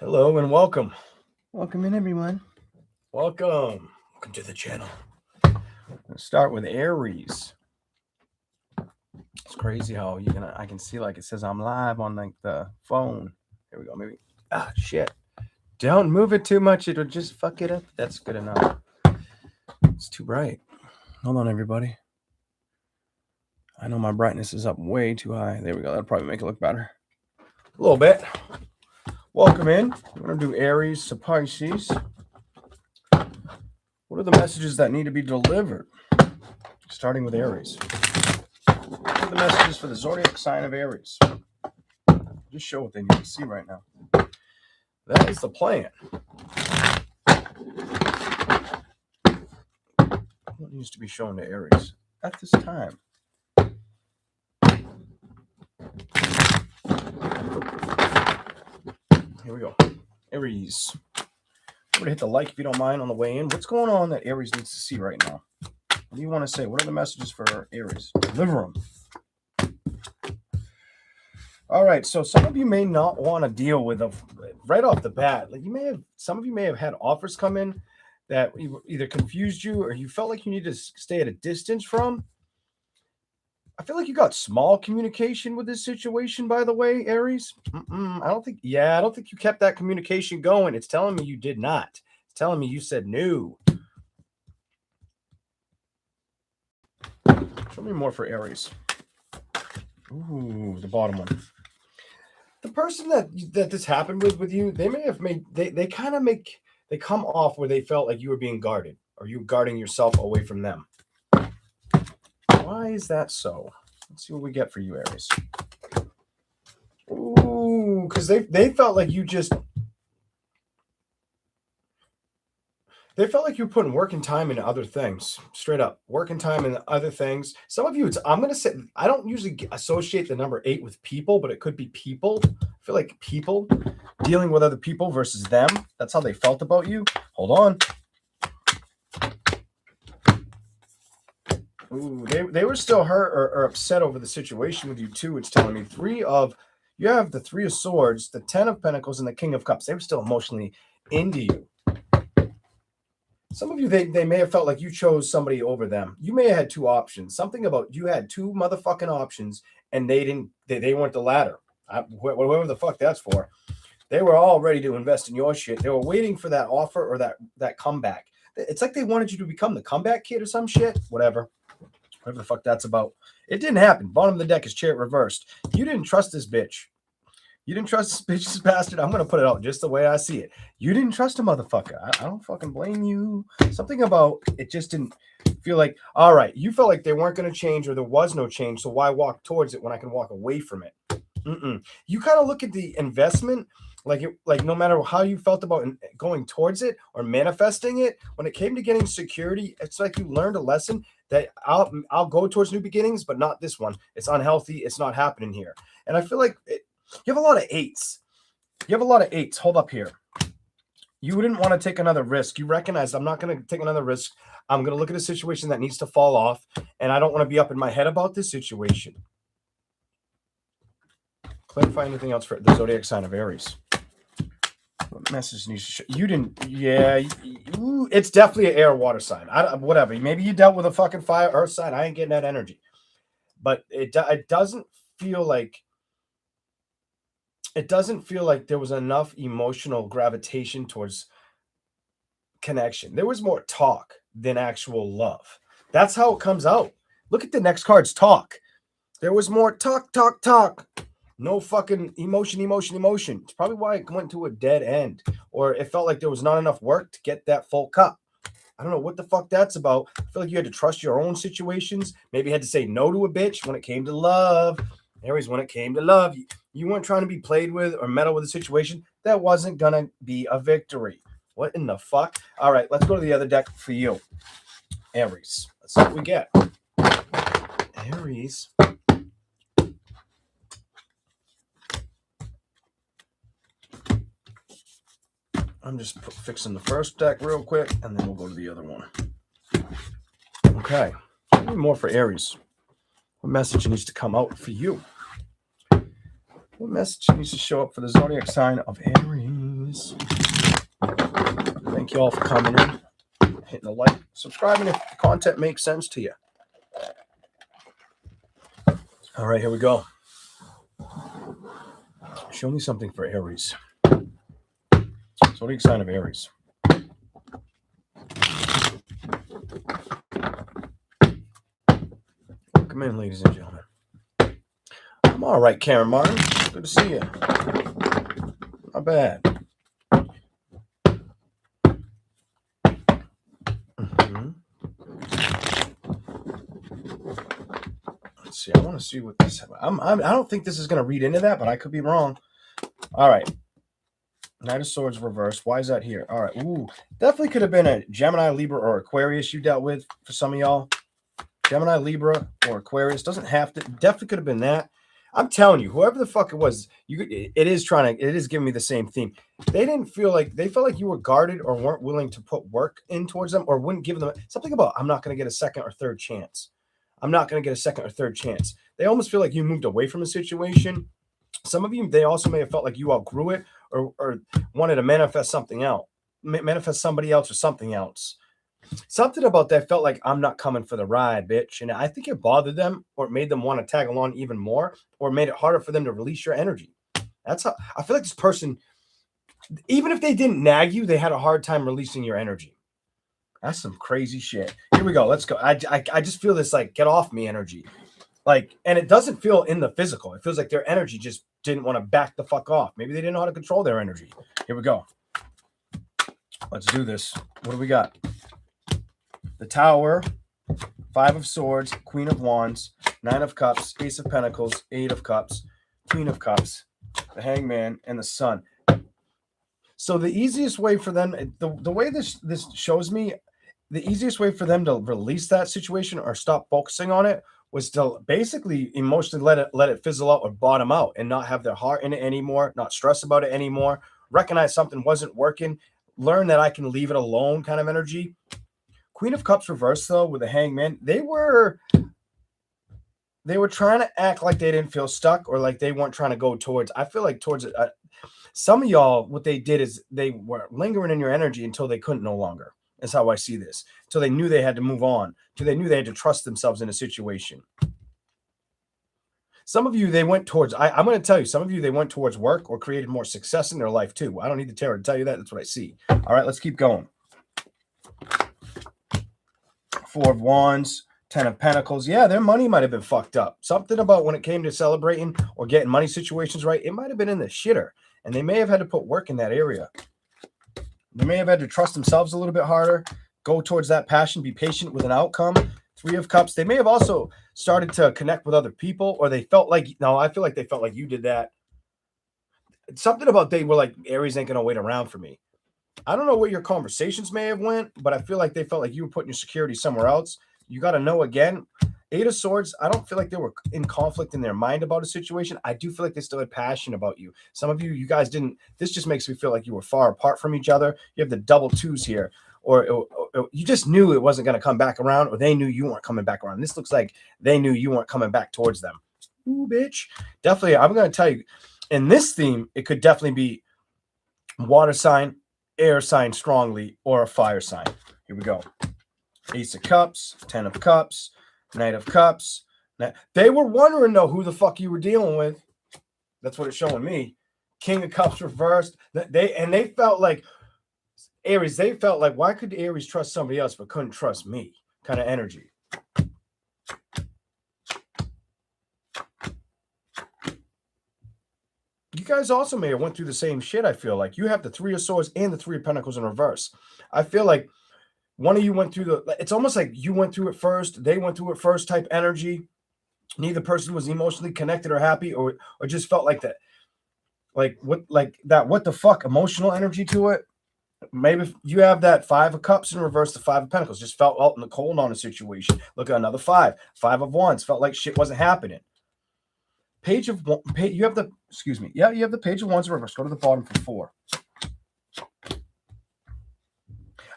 Hello and welcome. Welcome in, everyone. Welcome. Welcome to the channel. Let's start with Aries. It's crazy how I can see like it says I'm live on like the phone. Here we go. Maybe shit. Don't move it too much. It'll just fuck it up. That's good enough. It's too bright. Hold on, everybody. I know my brightness is up way too high. There we go. That'll probably make it look better. A little bit. Welcome in. We're going to do Aries to Pisces. What are the messages that need to be delivered? Starting with Aries. What are the messages for the zodiac sign of Aries? Just show what they need to see right now. That is the plan. What needs to be shown to Aries at this time? Here we go. Aries. Everybody hit the like if you don't mind on the way in. What's going on that Aries needs to see right now? What do you want to say? What are the messages for Aries? Deliver them. All right. So some of you may not want to deal with right off the bat. Like some of you may have had offers come in that either confused you or you felt like you needed to stay at a distance from. I feel like you got small communication with this situation, by the way, Aries. I don't think you kept that communication going. It's telling me you did not. It's telling me you said no. Show me more for Aries. Ooh, the bottom one. The person that this happened with you, they may have made, they come off where they felt like you were being guarded or you were guarding yourself away from them. Why is that so? Let's see what we get for you, Aries. Ooh, because they felt like you just... They felt like you were putting work and time into other things. Straight up. Work and time into other things. Some of you, I'm going to say, I don't usually associate the number 8 with people, but it could be people. I feel like people dealing with other people versus them. That's how they felt about you. Hold on. Ooh, they were still hurt or upset over the situation with you too. It's telling me you have the 3 of Swords, the 10 of Pentacles, and the King of Cups. They were still emotionally into you. Some of you, they may have felt like you chose somebody over them. You may have had 2 options. Something about you had 2 motherfucking options, and they weren't the latter. Whatever the fuck that's for. They were all ready to invest in your shit. They were waiting for that offer or that comeback. It's like they wanted you to become the comeback kid or some shit. Whatever the fuck that's about. It didn't happen. Bottom of the deck is Chariot reversed. You didn't trust this bitch. You didn't trust this bitch, this bastard. I'm going to put it out just the way I see it. You didn't trust a motherfucker. I don't fucking blame you. Something about it just didn't feel like, all right, you felt like they weren't going to change or there was no change, so why walk towards it when I can walk away from it? You kind of look at the investment like no matter how you felt about going towards it or manifesting it, when it came to getting security, it's like you learned a lesson that I'll go towards new beginnings, but not this one. It's unhealthy. It's not happening here. And I feel like you have a lot of 8s. You have a lot of 8s. Hold up here. You didn't want to take another risk. You recognize I'm not going to take another risk. I'm going to look at a situation that needs to fall off, and I don't want to be up in my head about this situation. Clarify anything else for the zodiac sign of Aries. What message needs to show? You didn't. Yeah, it's definitely an air water sign. Whatever. Maybe you dealt with a fucking fire earth sign. I ain't getting that energy. But it doesn't feel like... It doesn't feel like there was enough emotional gravitation towards connection. There was more talk than actual love. That's how it comes out. Look at the next cards. Talk. There was more talk. No fucking emotion. It's probably why it went to a dead end. Or it felt like there was not enough work to get that full cup. I don't know what the fuck that's about. I feel like you had to trust your own situations. Maybe you had to say no to a bitch when it came to love. Aries, when it came to love, you weren't trying to be played with or meddle with a situation. That wasn't going to be a victory. What in the fuck? All right, let's go to the other deck for you. Aries. Let's see what we get. Aries. I'm just fixing the first deck real quick, and then we'll go to the other one. Okay. More for Aries. What message needs to come out for you? What message needs to show up for the zodiac sign of Aries? boys. Thank you all for coming in, hitting the like, subscribing if the content makes sense to you. All right, here we go. Show me something for Aries. Zodiac sign of Aries. Welcome in, ladies and gentlemen. I'm all right, Karen Martin. Good to see you. Not bad. Let's see. I want to see what this. I don't think this is going to read into that, but I could be wrong. All right. Knight of Swords reversed. Why is that here? All right. Ooh, definitely could have been a Gemini, Libra, or Aquarius you dealt with for some of y'all. Gemini, Libra, or Aquarius. Doesn't have to. Definitely could have been that. I'm telling you, whoever the fuck it was, it is giving me the same theme. They felt like you were guarded or weren't willing to put work in towards them or wouldn't give them something about, I'm not going to get a second or third chance. I'm not going to get a second or third chance. They almost feel like you moved away from a situation. Some of you, they also may have felt like you outgrew it or wanted to manifest something else, manifest somebody else or something else. Something about that felt like, I'm not coming for the ride, bitch. And I think it bothered them or it made them want to tag along even more or made it harder for them to release your energy. That's how I feel like this person, even if they didn't nag you, they had a hard time releasing your energy. That's some crazy shit. Here we go. Let's go. I just feel this like get off me energy. Like, and it doesn't feel in the physical. It feels like their energy just didn't want to back the fuck off. Maybe they didn't know how to control their energy. Here we go. Let's do this. What do we got? The Tower, 5 of Swords, Queen of Wands, 9 of Cups, Ace of Pentacles, 8 of Cups, Queen of Cups, the Hangman, and the Sun. So the easiest way for them, the way this shows me, the easiest way for them to release that situation or stop focusing on it was to basically emotionally let it fizzle out or bottom out and not have their heart in it anymore, not stress about it anymore, recognize something wasn't working, learn that I can leave it alone kind of energy. Queen of Cups reversed, though, with the Hangman, they were trying to act like they didn't feel stuck or like they weren't trying to go towards. I feel like towards it. Some of y'all, what they did is they were lingering in your energy until they couldn't no longer. That's how I see this. Until they knew they had to move on. Until they knew they had to trust themselves in a situation. Some of you, they went towards, I'm going to tell you, some of you, they went towards work or created more success in their life, too. I don't need the tarot to tell you that. That's what I see. All right, let's keep going. 4 of Wands, 10 of Pentacles. Yeah, their money might have been fucked up. Something about when it came to celebrating or getting money situations right, it might have been in the shitter. And they may have had to put work in that area. They may have had to trust themselves a little bit harder, go towards that passion, be patient with an outcome. 3 of Cups. They may have also started to connect with other people, or they felt like, no, I feel like they felt like you did that. Something about they were like, Aries ain't going to wait around for me. I don't know where your conversations may have went, but I feel like they felt like you were putting your security somewhere else. You got to know again. 8 of Swords, I don't feel like they were in conflict in their mind about a situation. I do feel like they still had passion about you. Some of you guys didn't. This just makes me feel like you were far apart from each other. You have the double twos here. Or you just knew it wasn't going to come back around, or they knew you weren't coming back around. This looks like they knew you weren't coming back towards them. Ooh, bitch. Definitely, I'm going to tell you, in this theme, it could definitely be water sign, air sign strongly, or a fire sign. Here we go. Ace of Cups, 10 of Cups, Knight of Cups. They were wondering, though, who the fuck you were dealing with. That's what it's showing me. King of Cups reversed. They felt like, Aries, they felt like, why could Aries trust somebody else but couldn't trust me? Kind of energy. You guys also may have went through the same shit, I feel like. You have the 3 of Swords and the 3 of Pentacles in reverse. I feel like one of you went through it's almost like you went through it first, they went through it first type energy. Neither person was emotionally connected or happy or just felt like that. What the fuck emotional energy to it. Maybe you have that 5 of Cups in reverse, the 5 of Pentacles. Just felt out in the cold on a situation. Look at another 5. 5 of Wands. Felt like shit wasn't happening. You have the Page of Wands in reverse. Go to the bottom for 4.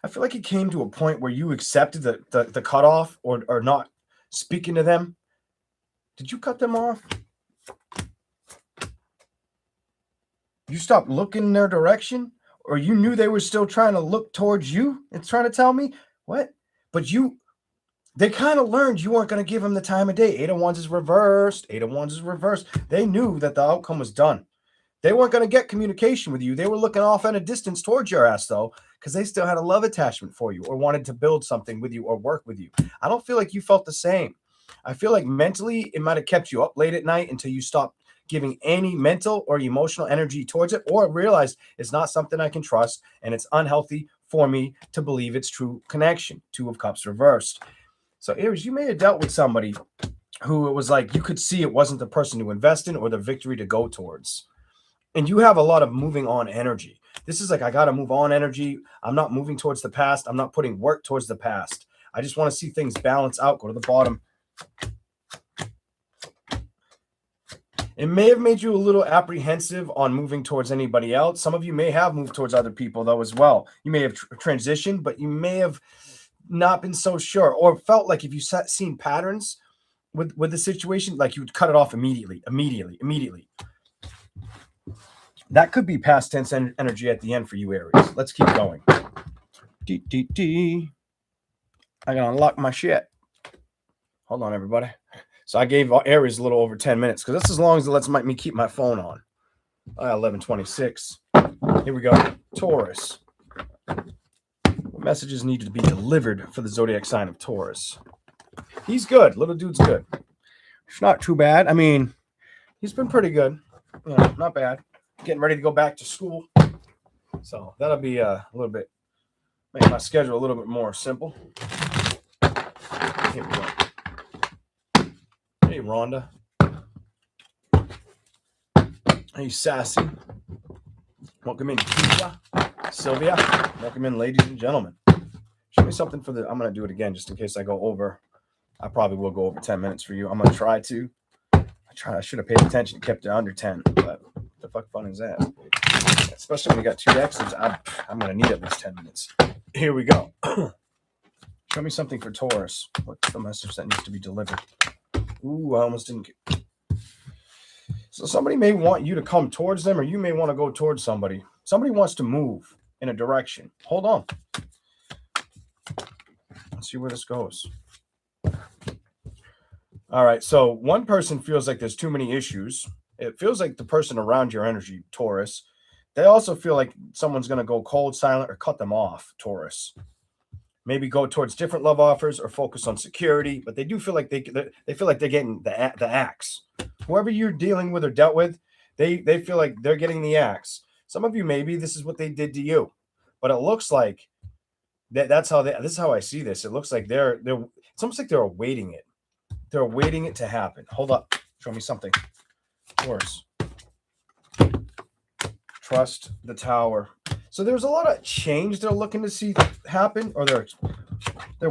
I feel like it came to a point where you accepted the cutoff or not speaking to them. Did you cut them off? You stopped looking in their direction? or you knew they were still trying to look towards you and trying to tell me what? But they kind of learned you weren't going to give them the time of day. 8 of Wands is reversed. 8 of Wands is reversed. They knew that the outcome was done. They weren't going to get communication with you. They were looking off at a distance towards your ass, though, because they still had a love attachment for you or wanted to build something with you or work with you. I don't feel like you felt the same. I feel like mentally it might have kept you up late at night until you stopped giving any mental or emotional energy towards it, or realized it's not something I can trust and it's unhealthy for me to believe it's true connection. 2 of Cups reversed. So Aries, you may have dealt with somebody who it was like you could see it wasn't the person to invest in or the victory to go towards. And you have a lot of moving on energy. This is like, I got to move on energy. I'm not moving towards the past. I'm not putting work towards the past. I just want to see things balance out. Go to the bottom. It may have made you a little apprehensive on moving towards anybody else. Some of you may have moved towards other people, though, as well. You may have transitioned, but you may have not been so sure, or felt like if you seen patterns with the situation, like you would cut it off immediately. That could be past tense energy at the end for you, Aries. Let's keep going. I gotta unlock my shit. Hold on, everybody. So I gave Aries a little over 10 minutes because that's as long as it lets me keep my phone on. 11:26. Here we go. Taurus. What messages need to be delivered for the zodiac sign of Taurus? He's good. Little dude's good. It's not too bad. I mean, he's been pretty good. You know, not bad. Getting ready to go back to school. So that'll be a little bit, make my schedule a little bit more simple. Here we go. Hey, Rhonda. Hey, Sassy. Welcome in, Keisha. Sylvia. Welcome in, ladies and gentlemen. Show me something for the, I'm going to do it again just in case I go over. I probably will go over 10 minutes for you. I'm going to try to. I should have paid attention, kept it under 10, but what the fuck fun is that? Especially when you got 2 X's, I'm going to need at least 10 minutes. Here we go. Show me something for Taurus. What's the message that needs to be delivered? Ooh, I almost didn't get... So somebody may want you to come towards them, or you may want to go towards somebody. Somebody wants to move in a direction. Hold on. Let's see where this goes. All right, so one person feels like there's too many issues. It feels like the person around your energy, Taurus. They also feel like someone's going to go cold, silent, or cut them off, Taurus. Maybe go towards different love offers or focus on security, but they do feel like they feel like they're getting the axe. Whoever you're dealing with or dealt with, they feel like they're getting the axe. Some of you, maybe this is what they did to you, but it looks like this is how I see this. It looks like it's almost like they're awaiting it. They're awaiting it to happen. Hold up. Show me something. Taurus. Trust the Tower. So there's a lot of change they're looking to see happen, or they're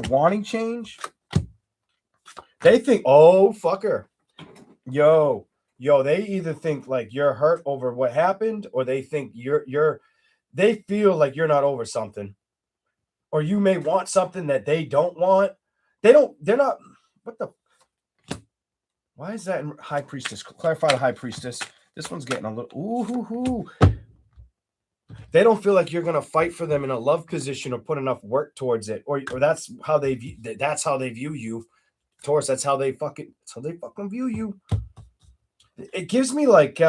wanting change. They think, oh, fucker. Yo, they either think like you're hurt over what happened, or they think they feel like you're not over something. Or you may want something that they don't want. They're not, what the, why is that in High Priestess? Clarify the High Priestess. This one's getting a little, They don't feel like you're going to fight for them in a love position or put enough work towards it. Or that's how they view you. Taurus, that's how they fucking view you. It gives me like,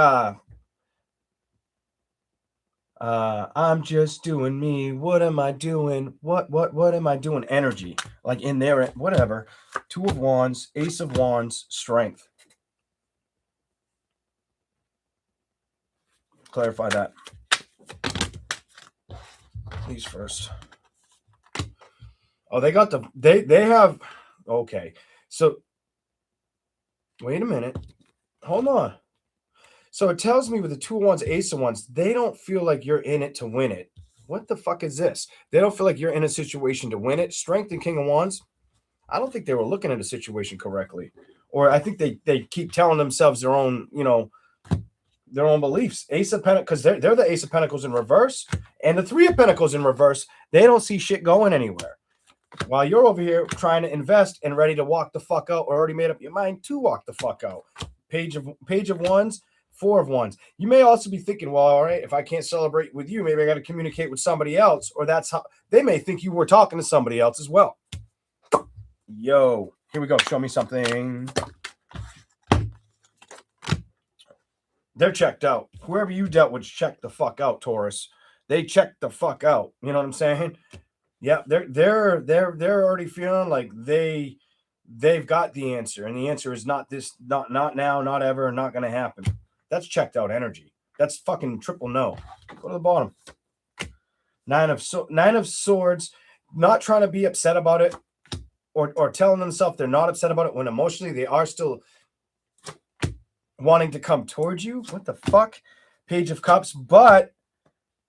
I'm just doing me. What am I doing? What am I doing? Energy, like in there, whatever. 2 of Wands, Ace of Wands, Strength. Clarify that. These first. Oh, they have. Okay, so wait a minute. Hold on. So it tells me with the 2 of Wands, Ace of Wands, they don't feel like you're in it to win it. What the fuck is this? They don't feel like you're in a situation to win it. Strength and King of Wands, I don't think they were looking at a situation correctly. Or I think they keep telling themselves their own, their own beliefs. Ace of Pentacles, because they're the Ace of Pentacles in reverse. And the 3 of Pentacles in reverse, they don't see shit going anywhere. While you're over here trying to invest and ready to walk the fuck out, or already made up your mind to walk the fuck out. Page of Wands, Four of Wands. You may also be thinking, well, all right, if I can't celebrate with you, maybe I got to communicate with somebody else, or that's how they may think you were talking to somebody else as well. Yo, here we go. Show me something. They're checked out. Whoever you dealt with checked the fuck out, Taurus. They checked the fuck out. You know what I'm saying? Yeah, they're already feeling like they've got the answer, and the answer is not now, not ever, not gonna happen. That's checked out energy. That's fucking triple no. Go to the bottom. Nine of Swords. Not trying to be upset about it, or telling themselves they're not upset about it when emotionally they are still wanting to come towards you. What the fuck? Page of Cups, but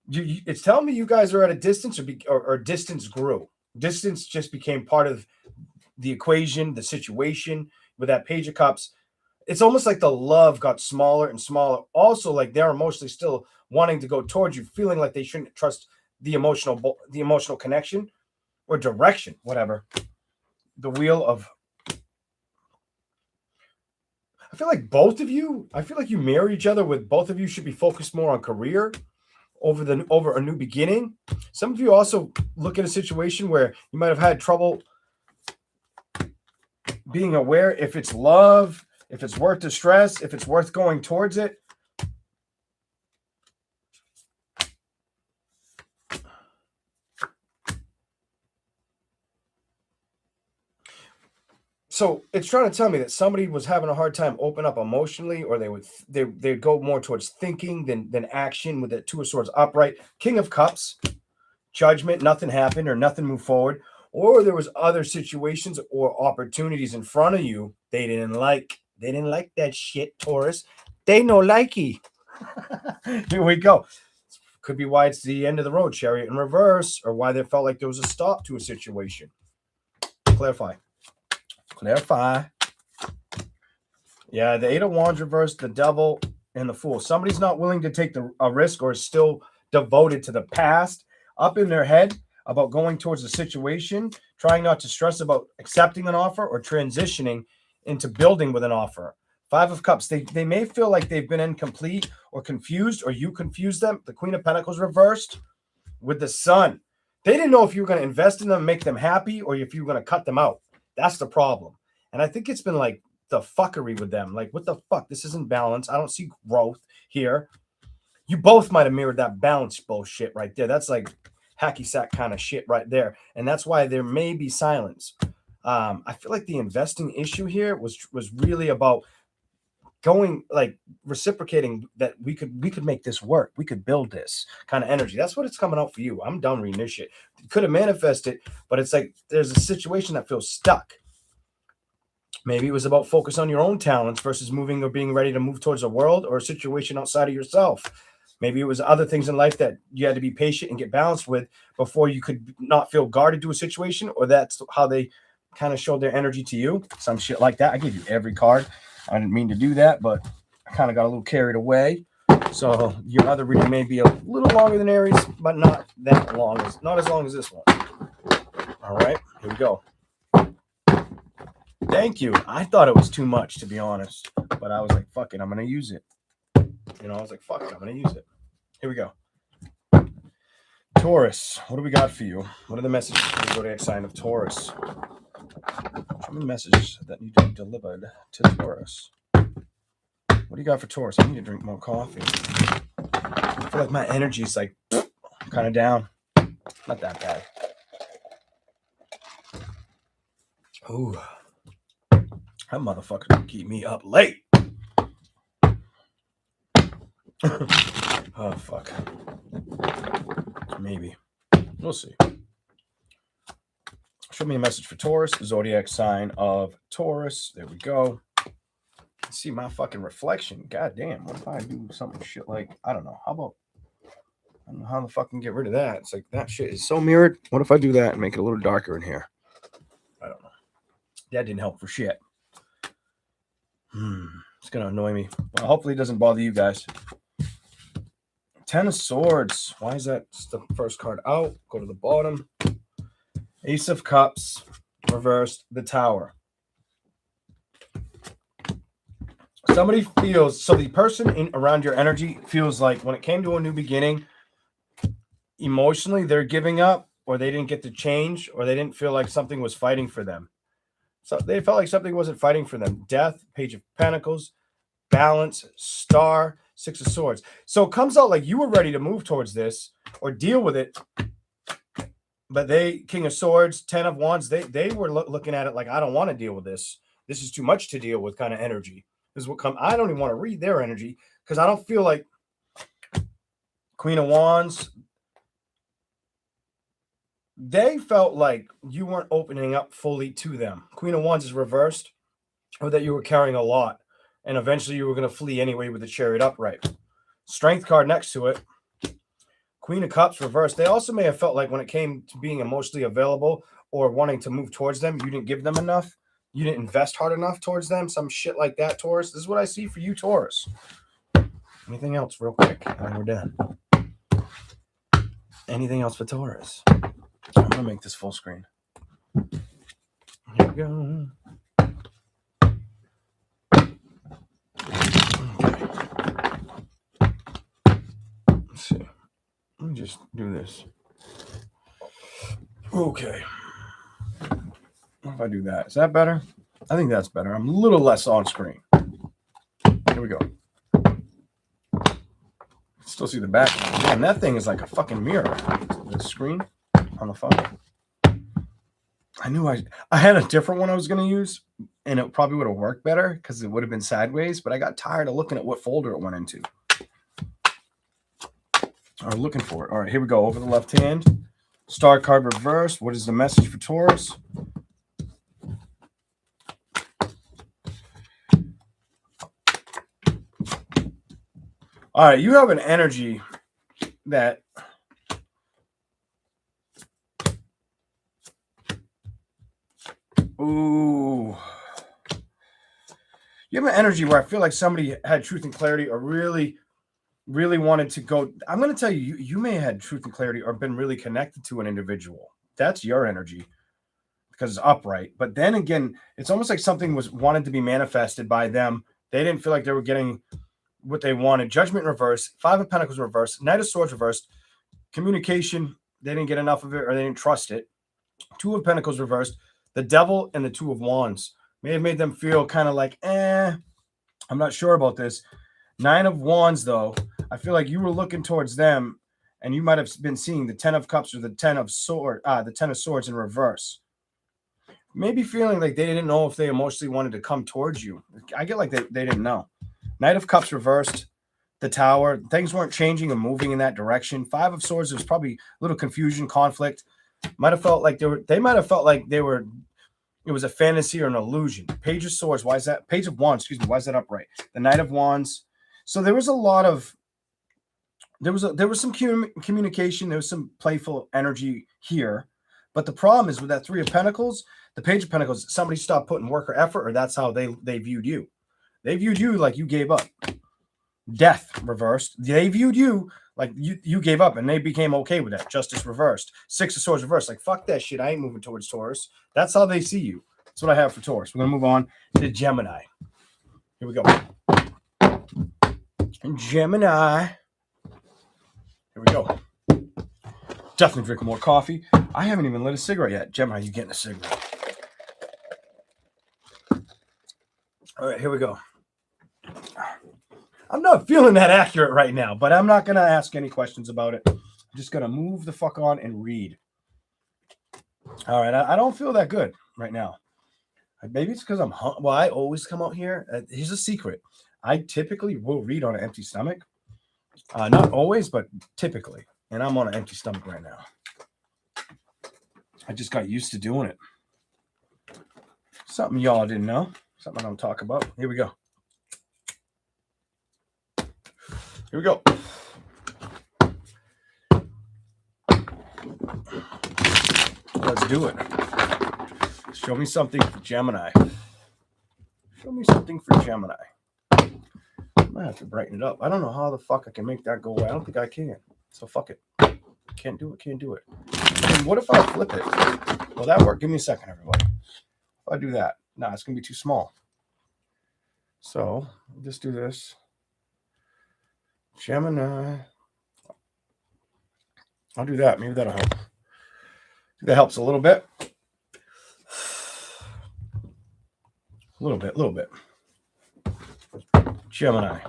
it's telling me you guys are at a distance, or distance grew. Distance just became part of the equation, the situation with that Page of Cups. It's almost like the love got smaller and smaller. Also, like they're emotionally still wanting to go towards you, feeling like they shouldn't trust the emotional connection or direction, whatever. The Wheel of... I feel like both of you, you marry each other with both of you should be focused more on career over a new beginning. Some of you also look at a situation where you might have had trouble being aware if it's love, if it's worth the stress, if it's worth going towards it. So it's trying to tell me that somebody was having a hard time open up emotionally, or they'd go more towards thinking than action with the Two of Swords upright. King of Cups, Judgment, nothing happened or nothing moved forward. Or there was other situations or opportunities in front of you they didn't like. They didn't like that shit, Taurus. They no likey. Here we go. Could be why it's the end of the road, Chariot in reverse, or why they felt like there was a stop to a situation. Clarify. Yeah, the Eight of Wands reversed, the Devil, and the Fool. Somebody's not willing to take a risk, or is still devoted to the past, up in their head about going towards the situation, trying not to stress about accepting an offer or transitioning into building with an offer. Five of Cups. They may feel like they've been incomplete or confused, or you confused them. The Queen of Pentacles reversed with the Sun. They didn't know if you were going to invest in them, make them happy, or if you were going to cut them out. That's the problem. And I think it's been like the fuckery with them. Like, what the fuck? This isn't balance. I don't see growth here. You both might have mirrored that balance bullshit right there. That's like hacky sack kind of shit right there. And that's why there may be silence. I feel like the investing issue here was really about going, like, reciprocating that we could make this work. We could build this kind of energy. That's what it's coming out for you. I'm done reading this shit. You could have manifested, but it's like there's a situation that feels stuck. Maybe it was about focus on your own talents versus moving or being ready to move towards a world or a situation outside of yourself. Maybe it was other things in life that you had to be patient and get balanced with before you could not feel guarded to a situation, or that's how they kind of showed their energy to you. Some shit like that. I gave you every card. I didn't mean to do that, but I kind of got a little carried away. So your other reading may be a little longer than Aries, but not that long. Not as long as this one. All right, here we go. Thank you. I thought it was too much, to be honest, but I was like, fuck it, I'm going to use it. You know, I was like, fuck it, I'm going to use it. Here we go. Taurus, what do we got for you? What are the messages for the zodiac sign of Taurus? Show me the messages that need to be delivered to Taurus. What do you got for Taurus? I need to drink more coffee. I feel like my energy is like kind of down. Not that bad. Ooh. That motherfucker's gonna keep me up late. Oh, fuck. Maybe. We'll see. Show me a message for Taurus, the zodiac sign of Taurus. There we go. See my fucking reflection. God damn. What if I do something shit like, I don't know. I don't know how the fucking get rid of that. It's like that shit is so mirrored. What if I do that and make it a little darker in here? I don't know. That didn't help for shit. It's gonna annoy me. Well, hopefully it doesn't bother you guys. Ten of Swords. Why is that the first card out? Go to the bottom. Ace of Cups. Reversed. The Tower. Somebody feels, so the person around your energy feels like when it came to a new beginning, emotionally they're giving up, or they didn't get to change, or they didn't feel like something was fighting for them. So they felt like something wasn't fighting for them. Death, Page of Pentacles, Balance, Star, Six of Swords. So it comes out like you were ready to move towards this or deal with it. But they, King of Swords, 10 of Wands, they were looking at it like, I don't want to deal with this. This is too much to deal with kind of energy. This is what come. I don't even want to read their energy because I don't feel like Queen of Wands. They felt like you weren't opening up fully to them. Queen of Wands is reversed, or that you were carrying a lot, and eventually you were going to flee anyway with the Chariot upright. Strength card next to it. Queen of Cups reversed. They also may have felt like when it came to being emotionally available or wanting to move towards them, you didn't give them enough. You didn't invest hard enough towards them. Some shit like that, Taurus. This is what I see for you, Taurus. Anything else real quick? And then we're done. Anything else for Taurus? I'm going to make this full screen. Here we go. Okay. Let's see. Let me just do this. Okay. What if I do that? Is that better? I think that's better. I'm a little less on screen. Here we go. Still see the back. Man, that thing is like a fucking mirror. The screen on the phone. I knew I had a different one I was going to use, and it probably would have worked better because it would have been sideways, but I got tired of looking at what folder it went into. Or looking for it. All right, here we go. Over the left hand. Star card reversed. What is the message for Taurus? All right, you have an energy that you have an energy where I feel like somebody had truth and clarity or really wanted to go. I'm going to tell you, you may have had truth and clarity or been really connected to an individual. That's your energy because it's upright. But then again, it's almost like something was wanted to be manifested by them. They didn't feel like they were getting what they wanted. Judgment reversed. Five of Pentacles reversed. Knight of Swords reversed. Communication, they didn't get enough of it or they didn't trust it. Two of Pentacles reversed. The Devil and the Two of Wands may have made them feel kind of like, I'm not sure about this. Nine of Wands, though, I feel like you were looking towards them and you might have been seeing the 10 of Cups or the 10 of Swords in reverse. Maybe feeling like they didn't know if they emotionally wanted to come towards you. I get like they didn't know. Knight of Cups reversed. The Tower. Things weren't changing and moving in that direction. Five of Swords, there was probably a little confusion, conflict. Might have felt like they might have felt like it was a fantasy or an illusion. Page of Swords, why is that? Page of Wands, excuse me, why is that upright? The Knight of Wands. So there was a lot of, there was some communication, there was some playful energy here. But the problem is with that Three of Pentacles, the Page of Pentacles, somebody stopped putting work or effort, or that's how they viewed you. They viewed you like you gave up. Death reversed. They viewed you like you gave up, and they became okay with that. Justice reversed. Six of Swords reversed. Like, fuck that shit. I ain't moving towards Taurus. That's how they see you. That's what I have for Taurus. We're going to move on to Gemini. Here we go. Gemini. Here we go. Definitely drinking more coffee. I haven't even lit a cigarette yet. Gemini, you getting a cigarette? All right, here we go. I'm not feeling that accurate right now, but I'm not going to ask any questions about it. I'm just going to move the fuck on and read. All right, I don't feel that good right now. Maybe it's because I'm well, I always come out here. Here's a secret. I typically will read on an empty stomach. Not always, but typically. And I'm on an empty stomach right now. I just got used to doing it. Something y'all didn't know. Something I don't talk about. Here we go. Here we go. Let's do it. Show me something for Gemini. Show me something for Gemini. I might have to brighten it up. I don't know how the fuck I can make that go away. I don't think I can. So fuck it. Can't do it. Can't do it. And what if I flip it? Will that work? Give me a second, everybody. If I do that. Nah, it's going to be too small. So just do this. Gemini. I'll do that. Maybe that'll help. That helps a little bit. A little bit. Gemini.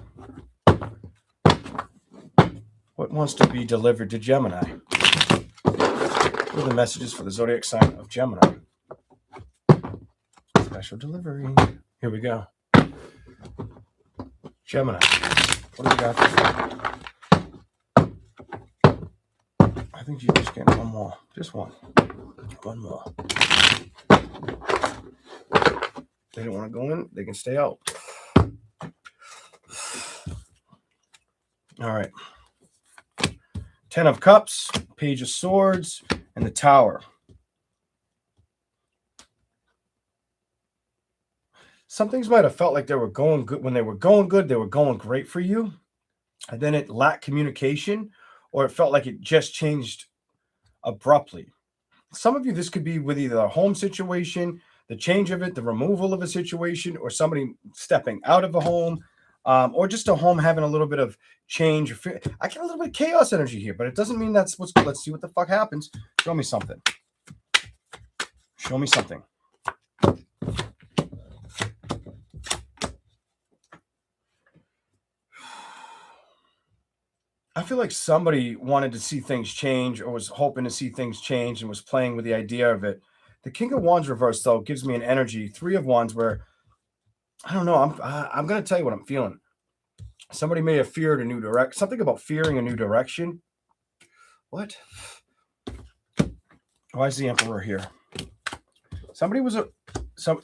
What wants to be delivered to Gemini? What are the messages for the zodiac sign of Gemini? Special delivery. Here we go. Gemini. What do we got? I think you just get one more. Just one. One more. They don't want to go in. They can stay out. All right. 10 of Cups, Page of Swords, and the Tower. Some things might have felt like they were going good. When they were going good, they were going great for you. And then it lacked communication, or it felt like it just changed abruptly. Some of you, this could be with either a home situation, the change of it, the removal of a situation, or somebody stepping out of a home, or just a home having a little bit of change. I get a little bit of chaos energy here, but it doesn't mean that's what's good. Let's see what the fuck happens. Show me something. Show me something. I feel like somebody wanted to see things change or was hoping to see things change and was playing with the idea of it. The King of Wands reversed, though, gives me an energy. 3 of Wands where, I don't know, I'm going to tell you what I'm feeling. Somebody may have feared a new direction. Something about fearing a new direction. What? Why is the Emperor here? Somebody was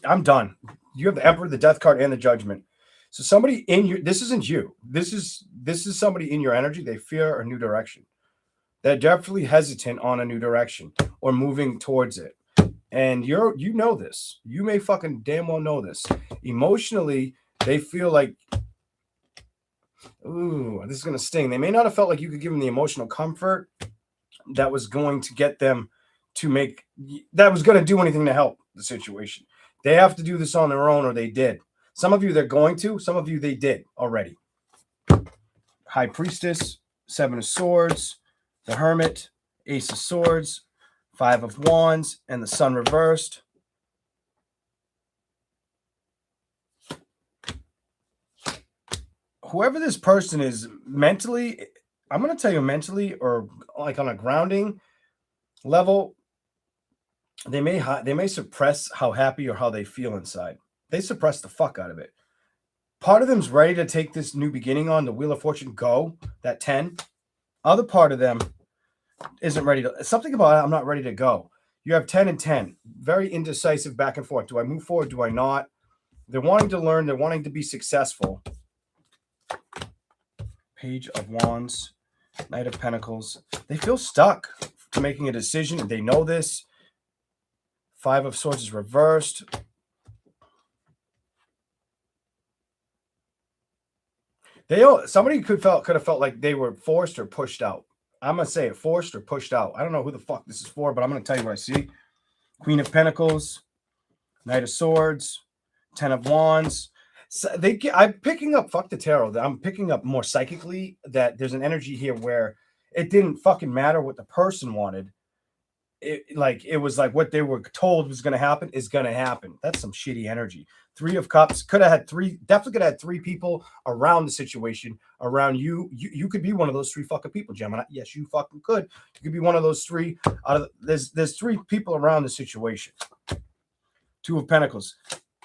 I'm done. You have the Emperor, the Death card, and the Judgment. So somebody in your, this isn't you. This is somebody in your energy. They fear a new direction. They're definitely hesitant on a new direction or moving towards it. And you know this. You may fucking damn well know this. Emotionally, they feel like, ooh, this is going to sting. They may not have felt like you could give them the emotional comfort that was going to get them to that was going to do anything to help the situation. They have to do this on their own, or they did. Some of you, they're going to. Some of you, they did already. High Priestess, 7 of Swords, the Hermit, Ace of Swords, 5 of Wands, and the Sun reversed. Whoever this person is mentally, I'm going to tell you mentally, or like on a grounding level, they may suppress how happy or how they feel inside. They suppress the fuck out of it. Part of them's ready to take this new beginning on, the Wheel of Fortune, go, that 10. Other part of them isn't ready to, something about it, I'm not ready to go. You have 10 and 10. Very indecisive back and forth. Do I move forward? Do I not? They're wanting to learn. They're wanting to be successful. Page of Wands, Knight of Pentacles. They feel stuck to making a decision. They know this. 5 of Swords is reversed. Somebody could have felt like they were forced or pushed out. I'm going to say it, forced or pushed out. I don't know who the fuck this is for, but I'm going to tell you what I see. Queen of Pentacles, Knight of Swords, 10 of Wands. So I'm picking up, fuck the tarot. I'm picking up more psychically that there's an energy here where it didn't fucking matter what the person wanted. It was like what they were told was going to happen is going to happen. That's some shitty energy. 3 of Cups could have had definitely could have had 3 people around the situation around you. You could be one of those 3 fucking people, Gemini. Yes, you fucking could. You could be one of those 3 out of there's 3 people around the situation. 2 of Pentacles.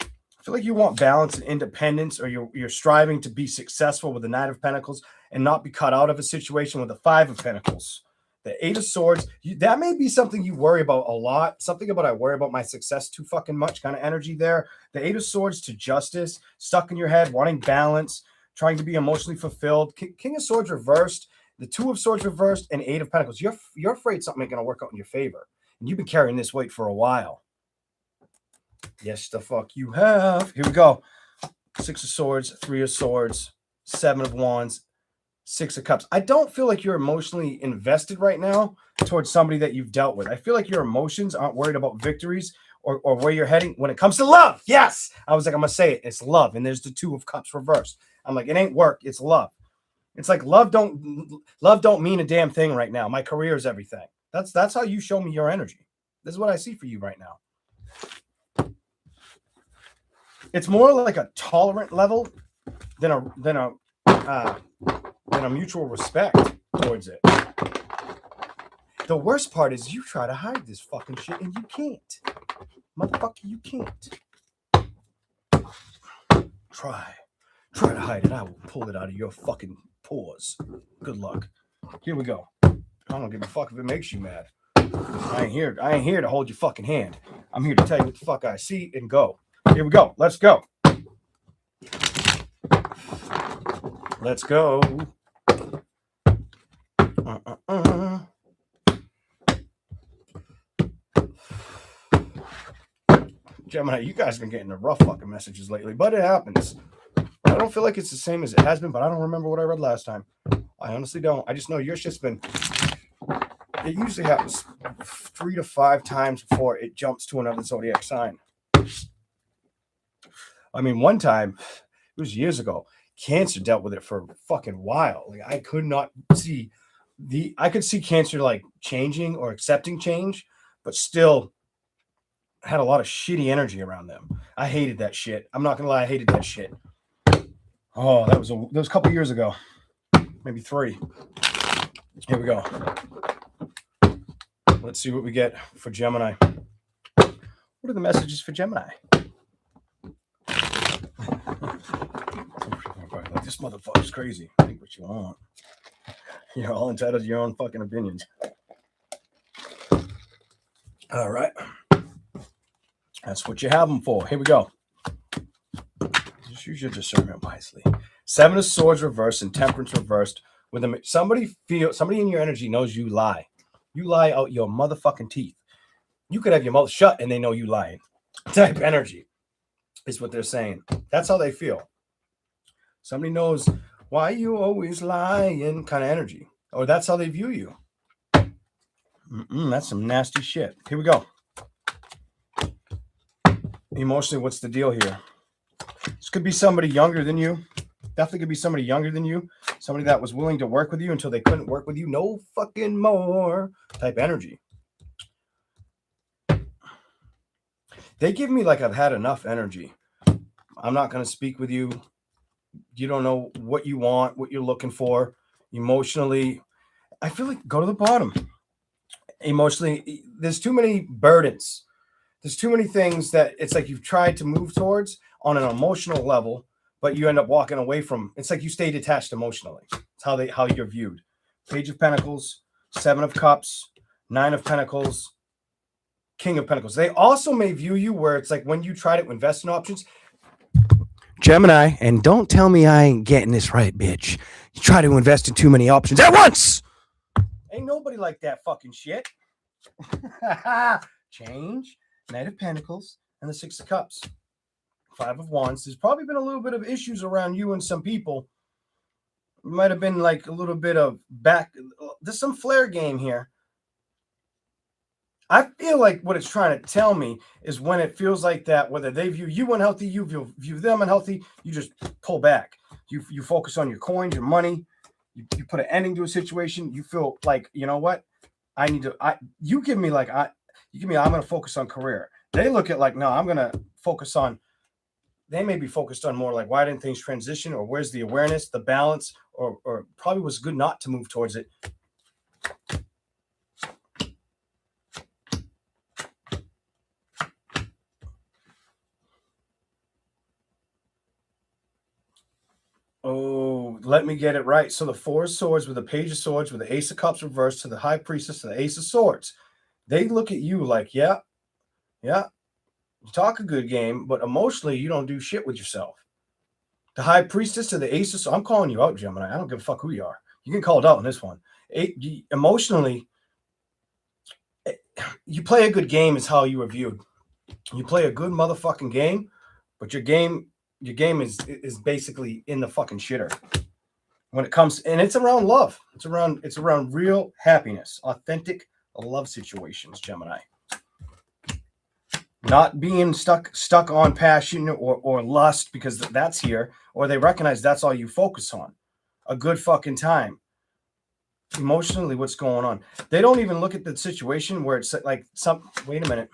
I feel like you want balance and independence, or you're striving to be successful with the Knight of Pentacles and not be cut out of a situation with the 5 of Pentacles. The 8 of Swords, that may be something you worry about a lot. Something about I worry about my success too fucking much kind of energy there. The 8 of Swords to Justice, stuck in your head, wanting balance, trying to be emotionally fulfilled. King of Swords reversed, the 2 of Swords reversed, and 8 of Pentacles. You're afraid something ain't going to work out in your favor. And you've been carrying this weight for a while. Yes, the fuck you have. Here we go. 6 of Swords, 3 of Swords, 7 of Wands, 6 of Cups. I don't feel like you're emotionally invested right now towards somebody that you've dealt with. I feel like your emotions aren't worried about victories or where you're heading when it comes to love. Yes. I was like, I'm going to say it. It's love. And there's the 2 of Cups reversed. I'm like, it ain't work. It's love. It's like love don't mean a damn thing right now. My career is everything. That's how you show me your energy. This is what I see for you right now. It's more like a tolerant level than a mutual respect towards it. The worst part is you try to hide this fucking shit and you can't. Motherfucker, you can't. Try to hide it. I will pull it out of your fucking pores. Good luck. Here we go. I don't give a fuck if it makes you mad. I ain't here to hold your fucking hand. I'm here to tell you what the fuck I see and go. Here we go. Let's go. Let's go. Gemini, you guys have been getting the rough fucking messages lately, but it happens. I don't feel like it's the same as it has been, but I don't remember what I read last time. I honestly don't. I just know your shit's been... It usually happens 3 to 5 times before it jumps to another zodiac sign. I mean, one time, it was years ago, Cancer dealt with it for a fucking while. Like, I could not see I could see Cancer like changing or accepting change, but still had a lot of shitty energy around them. I hated that shit. I'm not gonna lie, I hated that shit. Oh, that was a couple years ago, maybe 3. Here we go. Let's see what we get for Gemini. What are the messages for Gemini? Like, this motherfucker's crazy. Think what you want. You're all entitled to your own fucking opinions. All right. That's what you have them for. Here we go. Just use your discernment wisely. 7 of Swords reversed and Temperance reversed. With them, somebody in your energy knows you lie. You lie out your motherfucking teeth. You could have your mouth shut and they know you lying. Type energy is what they're saying. That's how they feel. Somebody knows why you always lying kind of energy. Or that's how they view you. That's some nasty shit. Here we go. Emotionally, what's the deal here? This could be somebody younger than you. Definitely could be somebody younger than you. Somebody that was willing to work with you until they couldn't work with you no fucking more type energy. They give me like I've had enough energy. I'm not going to speak with you. You don't know what you want, what you're looking for. Emotionally, I feel like go to the bottom. Emotionally, there's too many burdens. There's too many things that it's like you've tried to move towards on an emotional level, but you end up walking away from. It's like you stay detached emotionally. It's how you're viewed. Page of Pentacles, 7 of Cups, 9 of Pentacles, King of Pentacles. They also may view you where it's like when you try to invest in options, Gemini, and don't tell me I ain't getting this right, bitch. You try to invest in too many options at once. Ain't nobody like that fucking shit. Change, Knight of Pentacles, and the 6 of Cups. 5 of Wands. There's probably been a little bit of issues around you and some people. It might have been like a little bit of back. There's some flare game here. I feel like what it's trying to tell me is when it feels like that, whether they view you unhealthy, you view them unhealthy, you just pull back. You focus on your coins, your money. You put an ending to a situation. You feel like, you know what? I'm going to focus on career. They look at like, no, I'm going to focus on, they may be focused on more like, why didn't things transition? Or where's the awareness, the balance, or probably was good not to move towards it. Oh, let me get it right. So the 4 of Swords with the Page of Swords with the Ace of Cups reversed to the High Priestess to the Ace of Swords. They look at you like, yeah, you talk a good game, but emotionally you don't do shit with yourself. The High Priestess to the Ace of Swords. I'm calling you out, Gemini. I don't give a fuck who you are. You get called out on this one. Emotionally, you play a good game is how you are viewed. You play a good motherfucking game, but your game is basically in the fucking shitter when it comes, and it's around love. It's around real happiness, authentic love situations, Gemini. not being stuck on passion or lust, because that's here, or they recognize that's all you focus on. A good fucking time. Emotionally, what's going on? They don't even look at the situation where it's like wait a minute.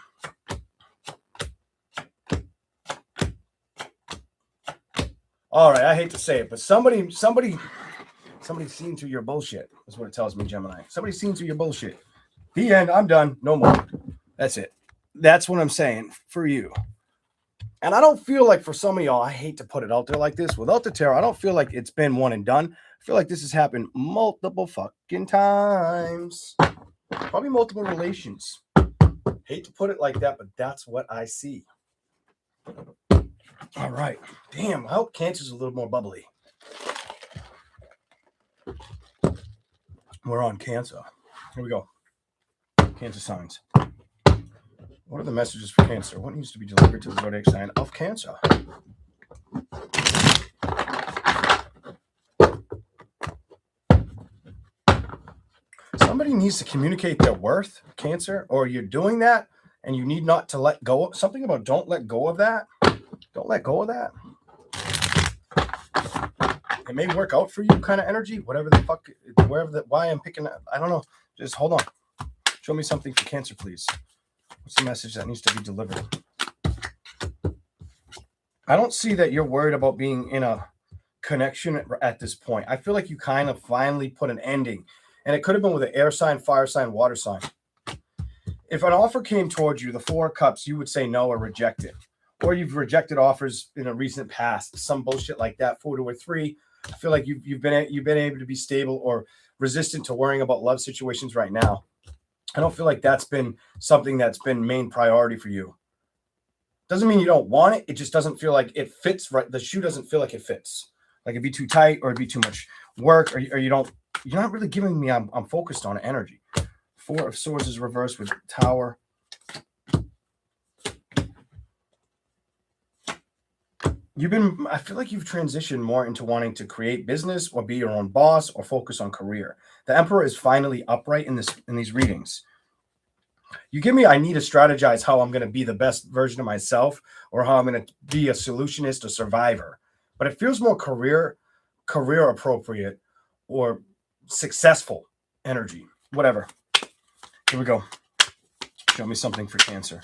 All right, I hate to say it, but somebody's seen through your bullshit. That's what it tells me, Gemini. Somebody's seen through your bullshit. The end. I'm done. No more. That's it. That's what I'm saying for you. And I don't feel like for some of y'all, I hate to put it out there like this, without the tarot, I don't feel like it's been one and done. I feel like this has happened multiple fucking times. Probably multiple relations. Hate to put it like that, but that's what I see. All right. Damn, I hope Cancer's a little more bubbly. We're on Cancer. Here we go. Cancer signs. What are the messages for Cancer? What needs to be delivered to the zodiac sign of Cancer? Somebody needs to communicate their worth, Cancer, or you're doing that and you need not to let go of something about don't let go of that. Don't let go of that. It may work out for you kind of energy, whatever the fuck, why I'm picking that. I don't know. Just hold on. Show me something for Cancer, please. What's the message that needs to be delivered? I don't see that you're worried about being in a connection at this point. I feel like you kind of finally put an ending. And it could have been with an air sign, fire sign, water sign. If an offer came towards you, the 4 of Cups, you would say no or reject it. Or you've rejected offers in a recent past, some bullshit like that, 4, 2, or 3. I feel like you've been able to be stable or resistant to worrying about love situations right now. I don't feel like that's been something that's been main priority for you. Doesn't mean you don't want it. It just doesn't feel like it fits right. The shoe doesn't feel like it fits. Like it'd be too tight or it'd be too much work or you're not really giving me, I'm focused on energy. 4 of Swords is reversed with Tower. I feel like you've transitioned more into wanting to create business or be your own boss or focus on career. The Emperor is finally upright in these readings. You give me, I need to strategize how I'm going to be the best version of myself or how I'm going to be a solutionist or survivor. But it feels more career appropriate or successful energy, whatever. Here we go. Show me something for Cancer.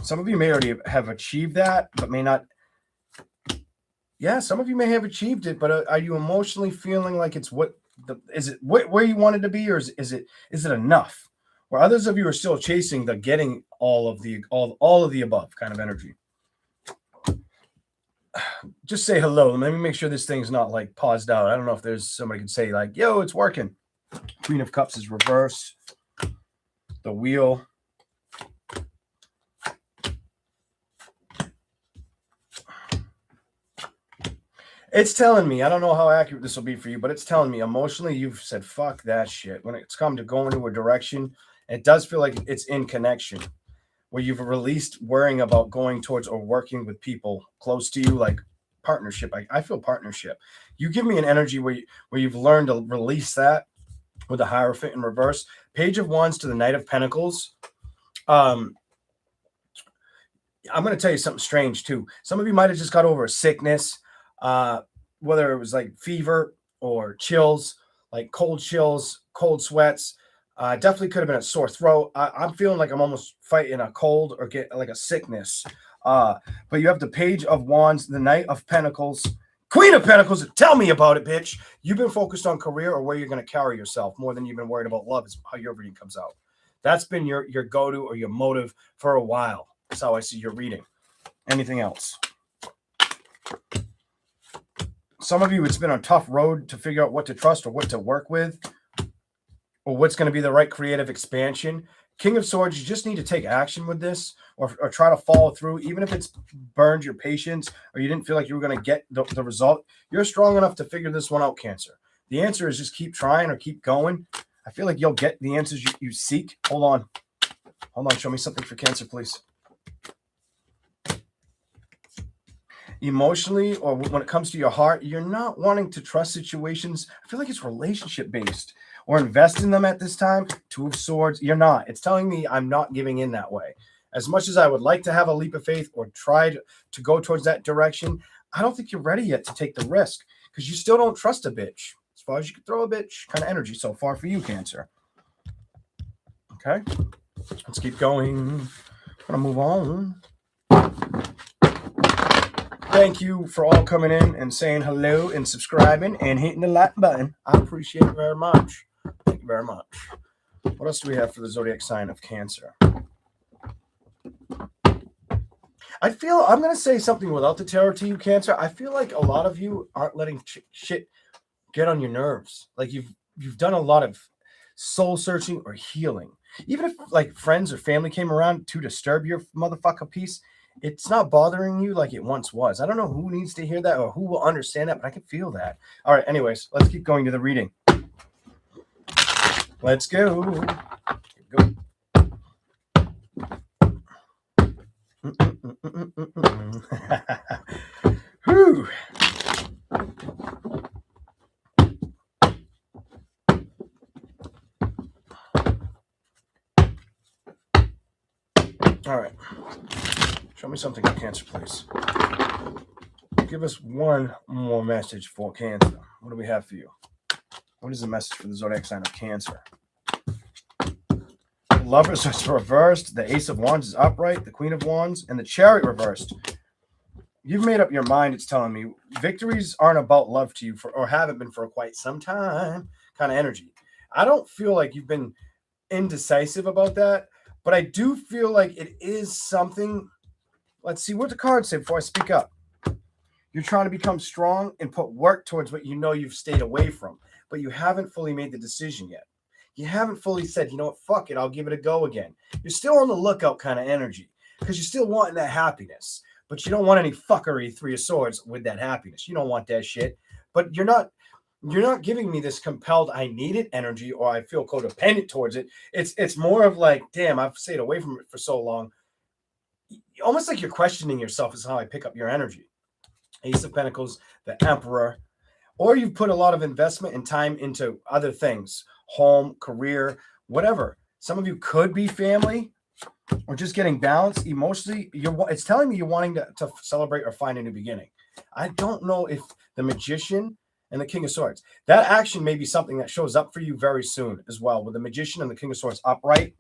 Some of you may already have achieved that, but may not. Yeah, some of you may have achieved it, but are you emotionally feeling like it's where you wanted to be, or is it enough? Where others of you are still chasing the getting all of the above kind of energy. Just say hello. Let me make sure this thing's not like paused out. I don't know if there's somebody could say like, yo, it's working. Queen of Cups is reversed. The Wheel. It's telling me, I don't know how accurate this will be for you, but it's telling me emotionally you've said, fuck that shit. When it's come to going to a direction, it does feel like it's in connection where you've released worrying about going towards or working with people close to you, like partnership. I feel partnership. You give me an energy where you've learned to release that with the Hierophant in reverse. Page of Wands to the Knight of Pentacles. I'm going to tell you something strange too. Some of you might have just got over a sickness. Whether it was like fever or chills, like cold chills, cold sweats, definitely could have been a sore throat. I'm feeling like I'm almost fighting a cold or get like a sickness. But you have the Page of Wands, the Knight of Pentacles, Queen of Pentacles. Tell me about it, bitch. You've been focused on career or where you're going to carry yourself more than you've been worried about love is how your reading comes out. That's been your go-to or your motive for a while. That's how I see your reading. Anything else? Some of you, it's been a tough road to figure out what to trust or what to work with or what's going to be the right creative expansion. King of Swords, you just need to take action with this or try to follow through. Even if it's burned your patience or you didn't feel like you were going to get the result, you're strong enough to figure this one out, Cancer. The answer is just keep trying or keep going. I feel like you'll get the answers you seek. Hold on. Show me something for Cancer, please. Emotionally, or when it comes to your heart, you're not wanting to trust situations. I feel like it's relationship based or invest in them at this time. 2 of Swords, you're not. It's telling me I'm not giving in that way. As much as I would like to have a leap of faith or try to go towards that direction, I don't think you're ready yet to take the risk because you still don't trust a bitch. As far as you can throw a bitch, kind of energy so far for you, Cancer. Okay, let's keep going. I'm gonna move on. Thank you for all coming in and saying hello and subscribing and hitting the like button. I appreciate it very much. Thank you very much. What else do we have for the zodiac sign of Cancer? I feel I'm going to say something without the tarot to you, Cancer. I feel like a lot of you aren't letting shit get on your nerves. Like you've done a lot of soul searching or healing. Even if like friends or family came around to disturb your motherfucker peace, it's not bothering you like it once was. I don't know who needs to hear that or who will understand that, but I can feel that. All right, anyways, let's keep going to the reading. Let's go. Keep going. Whew. All right. Show me something on Cancer, please. Give us one more message for Cancer. What do we have for you? What is the message for the zodiac sign of Cancer? Lovers is reversed. The Ace of Wands is upright. The Queen of Wands and the Chariot reversed. You've made up your mind. It's telling me victories aren't about love to you or haven't been for quite some time. Kind of energy. I don't feel like you've been indecisive about that, but I do feel like it is something. Let's see what the cards say before I speak up. You're trying to become strong and put work towards what you know you've stayed away from, but you haven't fully made the decision yet. You haven't fully said, you know what, fuck it, I'll give it a go again. You're still on the lookout kind of energy because you're still wanting that happiness, but you don't want any fuckery, Three of Swords, with that happiness. You don't want that shit, but you're not giving me this compelled, I need it energy or I feel codependent towards it. It's more of like, damn, I've stayed away from it for so long. Almost like you're questioning yourself is how I pick up your energy. Ace of Pentacles, the Emperor, or you've put a lot of investment and time into other things, home, career, whatever. Some of you could be family or just getting balanced emotionally. It's telling me you're wanting to celebrate or find a new beginning. I don't know if the Magician and the King of Swords, that action may be something that shows up for you very soon as well with the Magician and the King of Swords upright.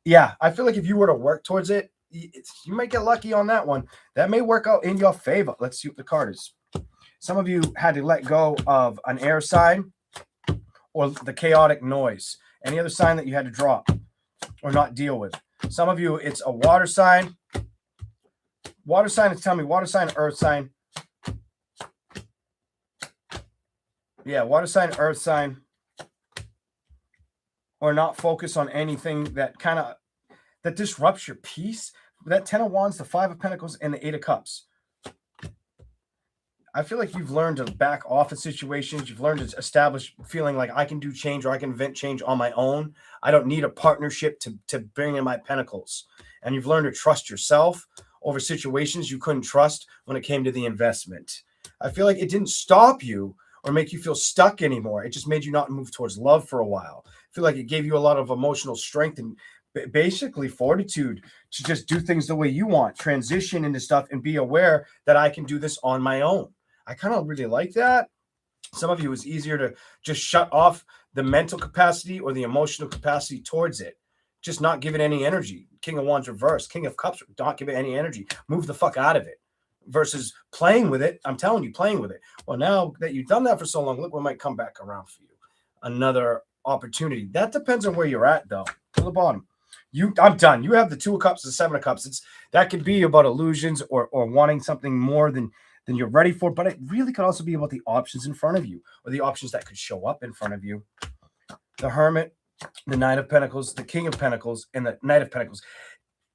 Yeah, I feel like if you were to work towards it, you might get lucky on that one. That may work out in your favor. Let's see what the card is. Some of you had to let go of an air sign or the chaotic noise. Any other sign that you had to drop or not deal with. Some of you, it's a water sign. Water sign is telling me water sign, earth sign. Yeah, water sign, earth sign. Or not focus on anything that that disrupts your peace. That 10 of Wands, the 5 of Pentacles, and the 8 of Cups. I feel like you've learned to back off of situations. You've learned to establish feeling like I can do change or I can invent change on my own. I don't need a partnership to bring in my pentacles. And you've learned to trust yourself over situations you couldn't trust when it came to the investment. I feel like it didn't stop you or make you feel stuck anymore. It just made you not move towards love for a while. I feel like it gave you a lot of emotional strength and basically fortitude to just do things the way you want, transition into stuff and be aware that I can do this on my own. I kind of really like that. Some of you, it's easier to just shut off the mental capacity or the emotional capacity towards it. Just not give it any energy. King of Wands reverse, King of Cups, not give it any energy. Move the fuck out of it versus playing with it. I'm telling you, playing with it. Well, now that you've done that for so long, look what might come back around for you. Another opportunity. That depends on where you're at, though. To the bottom. I'm done. You have the 2 of Cups, the 7 of Cups. That could be about illusions or wanting something more than you're ready for, but it really could also be about the options in front of you or the options that could show up in front of you. The Hermit, the Knight of Pentacles, the King of Pentacles, and the Knight of Pentacles.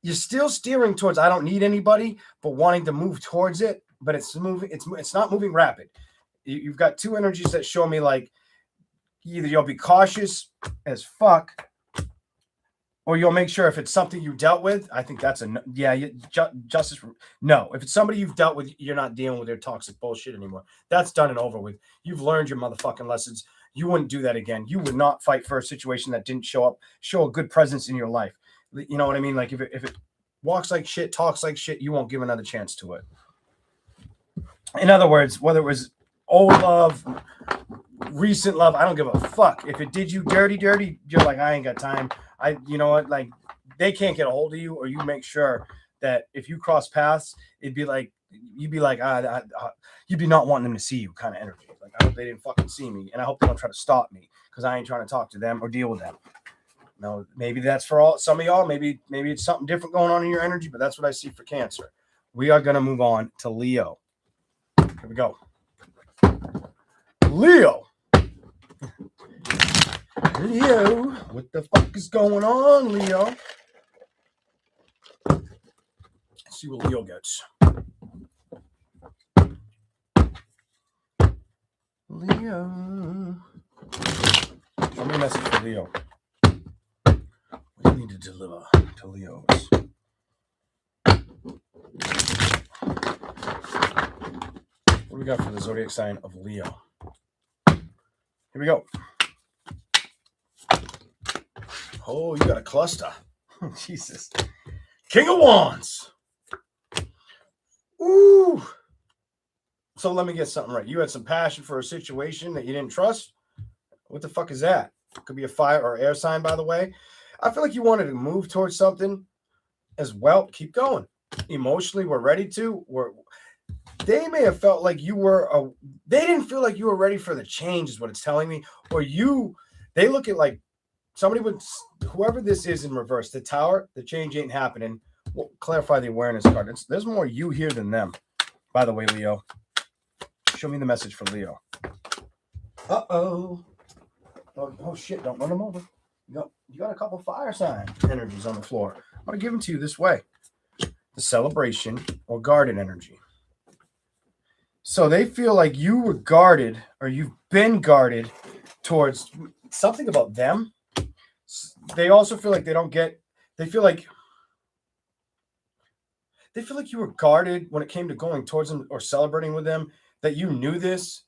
You're still steering towards I don't need anybody, but wanting to move towards it, but it's moving. It's not moving rapid. You've got 2 energies that show me like either you'll be cautious as fuck, or you'll make sure if it's something you dealt with. I think that's justice. No, if it's somebody you've dealt with, you're not dealing with their toxic bullshit anymore. That's done and over with. You've learned your motherfucking lessons. You wouldn't do that again. You would not fight for a situation that didn't show a good presence in your life. You know what I mean? Like if it walks like shit, talks like shit, you won't give another chance to it. In other words, whether it was old love, recent love, I don't give a fuck. If it did you dirty, you're like, I ain't got time. You know what? Like, they can't get a hold of you, or you make sure that if you cross paths, you'd be like, you'd be not wanting them to see you kind of energy. Like, I hope they didn't fucking see me, and I hope they don't try to stop me because I ain't trying to talk to them or deal with them. Now, maybe that's for some of y'all. Maybe it's something different going on in your energy, but that's what I see for Cancer. We are going to move on to Leo. Here we go. Leo, what the fuck is going on, Leo? Let's see what Leo gets. Leo. Show me a message for Leo. What do you need to deliver to Leos? What do we got for the zodiac sign of Leo? Here we go. Oh, you got a cluster. Jesus. King of Wands. Ooh. So let me get something right. You had some passion for a situation that you didn't trust. What the fuck is that? Could be a fire or air sign, by the way. I feel like you wanted to move towards something as well. Keep going. Emotionally, we're ready to. They may have felt like you were they didn't feel like you were ready for the change, is what it's telling me. Or they look at like somebody would, whoever this is in reverse, the Tower, the change ain't happening. We'll clarify the awareness card. There's more you here than them. By the way, Leo, show me the message for Leo. Uh-oh. Oh shit, don't run them over. You got a couple fire sign energies on the floor. I'm going to give them to you this way. The Celebration or guarded energy. So they feel like you were guarded, or you've been guarded towards something about them. They also feel like they feel like you were guarded when it came to going towards them or celebrating with them, that you knew this.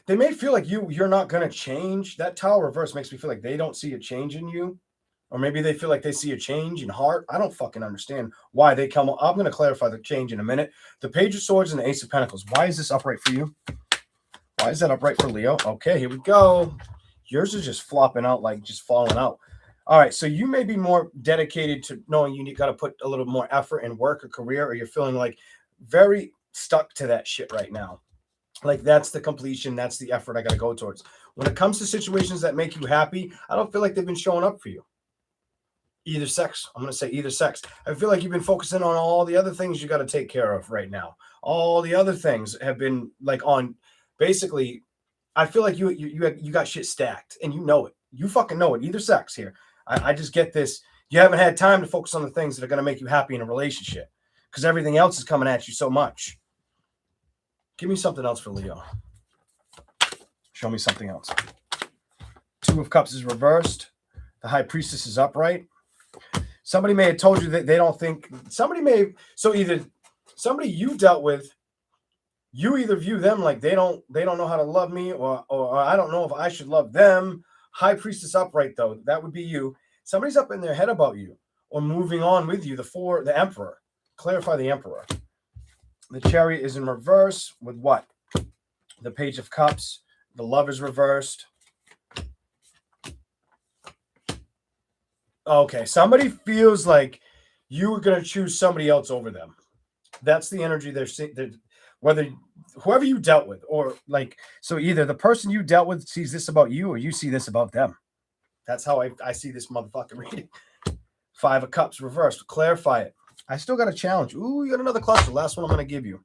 They may feel like you're not going to change. That Tower reverse makes me feel like they don't see a change in you. Or maybe they feel like they see a change in heart. I don't fucking understand why they come. I'm going to clarify the change in a minute. The Page of Swords and the Ace of Pentacles. Why is this upright for you? Why is that upright for Leo? Okay, here we go. Yours is just flopping out, like just falling out. All right, so you may be more dedicated to knowing you got to put a little more effort in work or career, or you're feeling like very stuck to that shit right now. Like, that's the completion. That's the effort I got to go towards. When it comes to situations that make you happy, I don't feel like they've been showing up for you. Either sex. I'm going to say either sex. I feel like you've been focusing on all the other things you got to take care of right now. All the other things have been like on, basically, I feel like you got shit stacked, and you know it. You fucking know it. Either sex here. I just get this. You haven't had time to focus on the things that are going to make you happy in a relationship because everything else is coming at you so much. Give me something else for Leo. Show me something else. Two of Cups is reversed. The High Priestess is upright. Somebody may have told you that they don't think. Either somebody you dealt with, you either view them like they don't know how to love me, or I don't know if I should love them. High Priestess upright, though, that would be you. Somebody's up in their head about you or moving on with you. The Emperor. Clarify the Emperor. The Chariot is in reverse with what? The Page of Cups. The Love is reversed. Okay, somebody feels like you were going to choose somebody else over them. That's the energy they're seeing. Whether whoever you dealt with, or like, so either the person you dealt with sees this about you, or you see this about them. That's how I see this motherfucking reading. Five of Cups reversed. Clarify it. I still got a challenge. Ooh, you got another cluster. Last one I'm going to give you,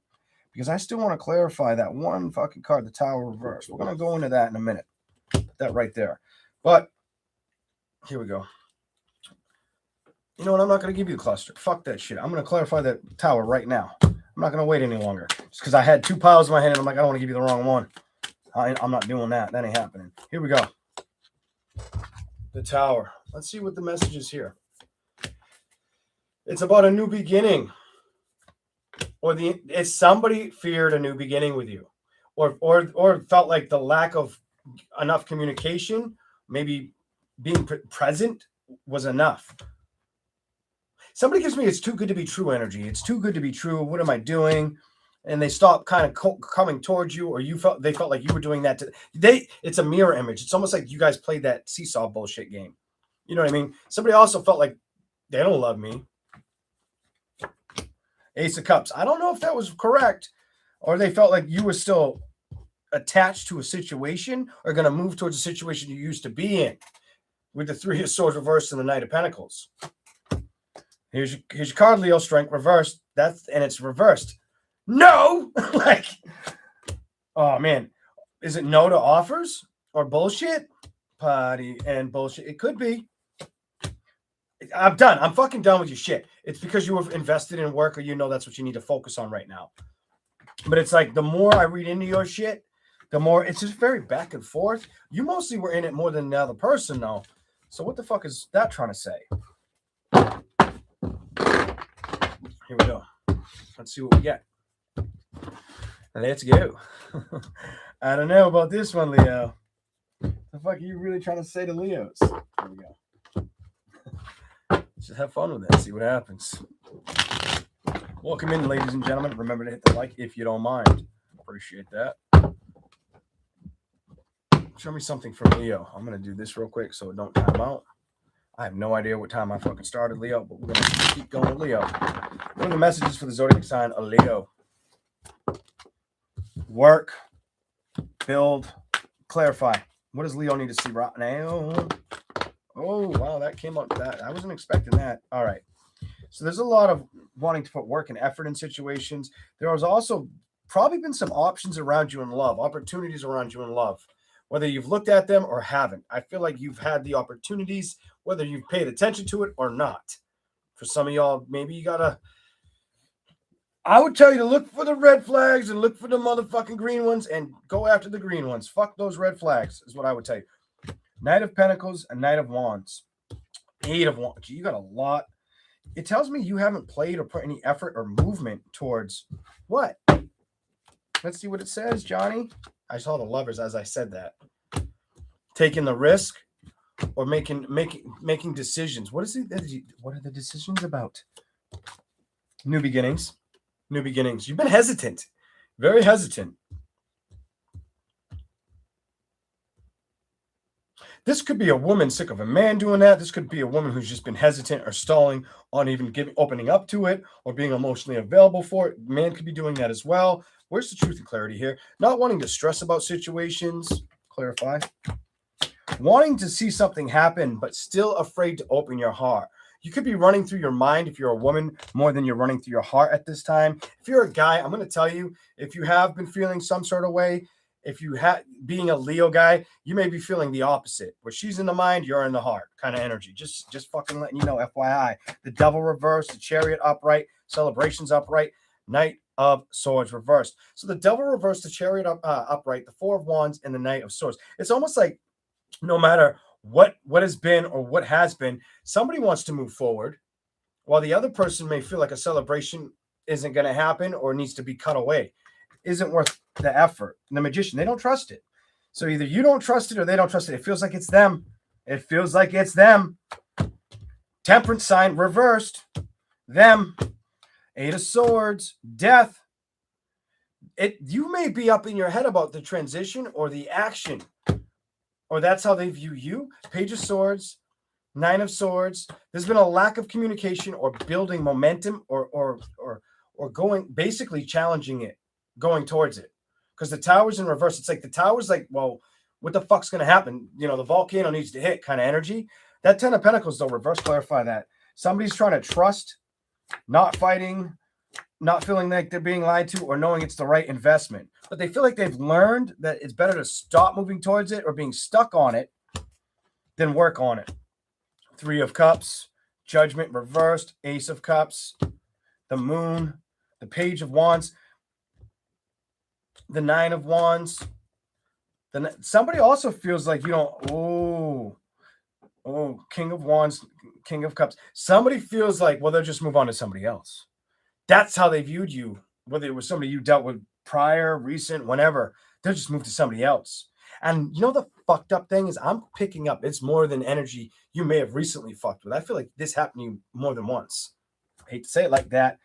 because I still want to clarify that one fucking card, the Tower reversed. We're going to go into that in a minute. Put that right there. But here we go. You know what? I'm not going to give you the cluster. Fuck that shit. I'm going to clarify that Tower right now. I'm not going to wait any longer. Just because I had two piles in my hand and I'm like, I don't want to give you the wrong one. I'm not doing that. That ain't happening. Here we go. The Tower. Let's see what the message is here. It's about a new beginning. It's somebody feared a new beginning with you. Or felt like the lack of enough communication, maybe being present, was enough. somebody gives me it's too good to be true energy. It's too good to be true. What am I doing? And they stop kind of coming towards you, or they felt like you were doing that to it's a mirror image. It's almost like you guys played that seesaw bullshit game. You know what I mean? Somebody also felt like they don't love me. Ace of Cups. I don't know if that was correct, or they felt like you were still attached to a situation or going to move towards a situation you used to be in, with the Three of Swords reversed and the Knight of Pentacles. Here's your card, Leo. Strength reversed. And it's reversed. No! Like, oh man. Is it no to offers or bullshit? Party and bullshit. It could be. I'm done. I'm fucking done with your shit. It's because you were invested in work, or that's what you need to focus on right now. But it's like the more I read into your shit, the more it's just very back and forth. You mostly were in it more than the other person, though. So what the fuck is that trying to say? Here we go. Let's see what we get. Let's go. I don't know about this one, Leo. The fuck are you really trying to say to Leos? Here we go. Just have fun with it. See what happens. Welcome in, ladies and gentlemen. Remember to hit the like if you don't mind. Appreciate that. Show me something from Leo. I'm going to do this real quick so it don't time out. I have no idea what time I fucking started, Leo, but we're going to keep going with Leo. What are the messages for the zodiac sign of Leo? Work, build, clarify. What does Leo need to see right now? Oh, wow, that came up. I wasn't expecting that. All right. So there's a lot of wanting to put work and effort in situations. There has also probably been some options around you in love, opportunities around you in love, whether you've looked at them or haven't. I feel like you've had the opportunities, whether you've paid attention to it or not. For some of y'all, maybe you got to, I would tell you to look for the red flags and look for the motherfucking green ones and go after the green ones. Fuck those red flags is what I would tell you. Knight of Pentacles and Knight of Wands. 8 of Wands. You got a lot. It tells me you haven't played or put any effort or movement towards what? Let's see what it says, Johnny. I saw the Lovers as I said that. Taking the risk or making decisions. What is it? What are the decisions about? New beginnings. New beginnings. You've been hesitant. Very hesitant. This could be a woman sick of a man doing that. This could be a woman who's just been hesitant or stalling on even opening up to it or being emotionally available for it. Man could be doing that as well. Where's the truth and clarity here? Not wanting to stress about situations. Clarify. Wanting to see something happen, but still afraid to open your heart. You could be running through your mind if you're a woman more than you're running through your heart at this time. If you're a guy, I'm going to tell you, if you have been feeling some sort of way, if you have being a Leo guy, you may be feeling the opposite. Where she's in the mind, you're in the heart kind of energy. Just fucking letting you know, FYI. The Devil reversed, the Chariot upright, Celebrations upright, Knight of Swords reversed. So the Devil reversed, the Chariot upright, the Four of Wands, and the Knight of Swords. It's almost like no matter what has been or what has been, somebody wants to move forward, while the other person may feel like a celebration isn't going to happen or needs to be cut away. Isn't worth the effort. And the Magician, they don't trust it. So either you don't trust it or they don't trust it. It feels like it's them. It feels like it's them. Temperance sign reversed. Them. 8 of Swords. Death. You may be up in your head about the transition or the action. Or that's how they view you. Page of Swords. 9 of Swords. There's been a lack of communication or building momentum or going, basically challenging it. Going towards it, because the Tower's in reverse. It's like the Tower's like, well, what the fuck's going to happen? You know, the volcano needs to hit kind of energy. That 10 of Pentacles, though, reverse clarify that. Somebody's trying to trust, not fighting, not feeling like they're being lied to, or knowing it's the right investment. But they feel like they've learned that it's better to stop moving towards it or being stuck on it than work on it. 3 of Cups, Judgment reversed, Ace of Cups, the Moon, the Page of Wands, the 9 of Wands. Somebody also feels like you don't. King of Wands, King of Cups. Somebody feels like, well, they'll just move on to somebody else. That's how they viewed you. Whether it was somebody you dealt with prior, recent, whenever, they'll just move to somebody else. And you know the fucked up thing is, I'm picking up it's more than energy you may have recently fucked with. I feel like this happened to you more than once. hate to say it like that.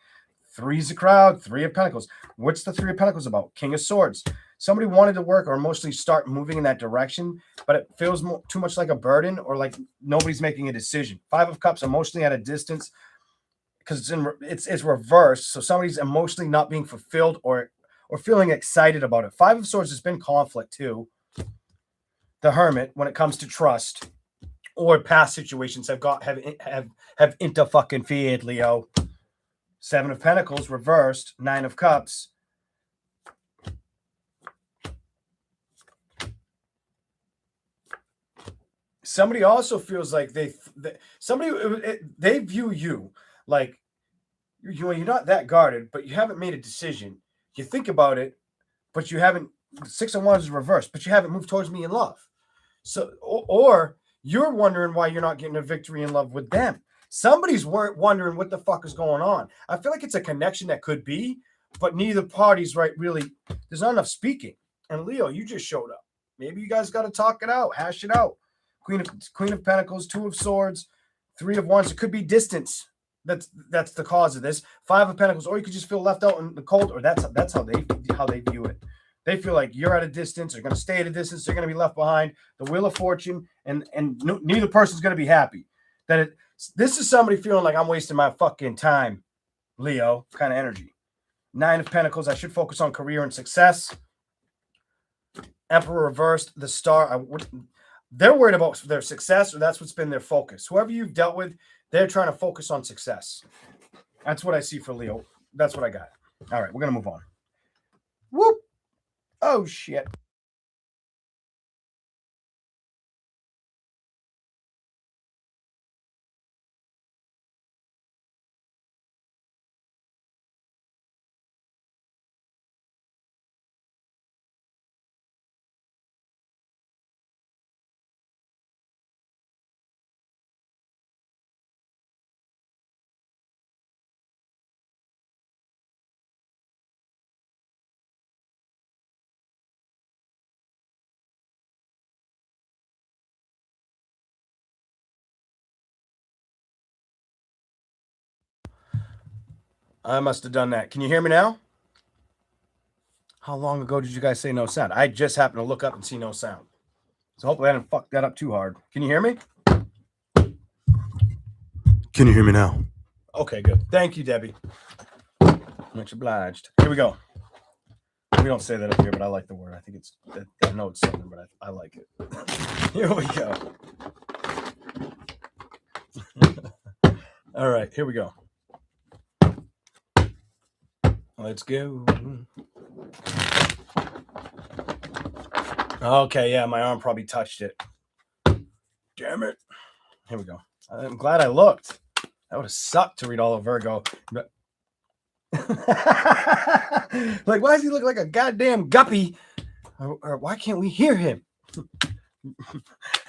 Three's the crowd, Three of Pentacles. What's the Three of Pentacles about? King of Swords. Somebody wanted to work or emotionally start moving in that direction, but it feels too much like a burden or like nobody's making a decision. Five of Cups, emotionally at a distance because it's reversed. So somebody's emotionally not being fulfilled or feeling excited about it. Five of Swords has been conflict too. The Hermit, when it comes to trust or past situations, have interfucking-feared, Leo. Seven of Pentacles reversed. Nine of Cups. Somebody also feels like they view you like you're not that guarded, but you haven't made a decision. You think about it, but you haven't. Six of Wands is reversed, but you haven't moved towards me in love. So, or you're wondering why you're not getting a victory in love with them. Somebody's wondering what the fuck is going on. I feel like it's a connection that could be, but neither party's right. Really, there's not enough speaking. And Leo, you just showed up. Maybe you guys got to talk it out, hash it out. Queen of Pentacles, Two of Swords, Three of Wands. It could be distance. That's the cause of this. Five of Pentacles, or you could just feel left out in the cold, or that's how they view it. They feel like you're at a distance, they're going to stay at a distance, they're going to be left behind. The Wheel of Fortune, and neither person's going to be happy. This is somebody feeling like I'm wasting my fucking time, Leo, kind of energy. Nine of Pentacles, I should focus on career and success. Emperor reversed, the Star. They're worried about their success, or that's what's been their focus. Whoever you've dealt with, they're trying to focus on success. That's what I see for Leo. That's what I got. All right, we're going to move on. Whoop. Oh, shit. I must have done that. Can you hear me now? How long ago did you guys say no sound? I just happened to look up and see no sound. So hopefully I didn't fuck that up too hard. Can you hear me? Can you hear me now? Okay, good. Thank you, Debbie. Much obliged. Here we go. We don't say that up here, but I like the word. I think I know it's something, but I like it. Here we go. All right, here we go. Let's go. Okay, yeah, my arm probably touched it. Damn it. Here we go. I'm glad I looked. That would have sucked to read all of Virgo. But like, why does he look like a goddamn guppy? Or why can't we hear him?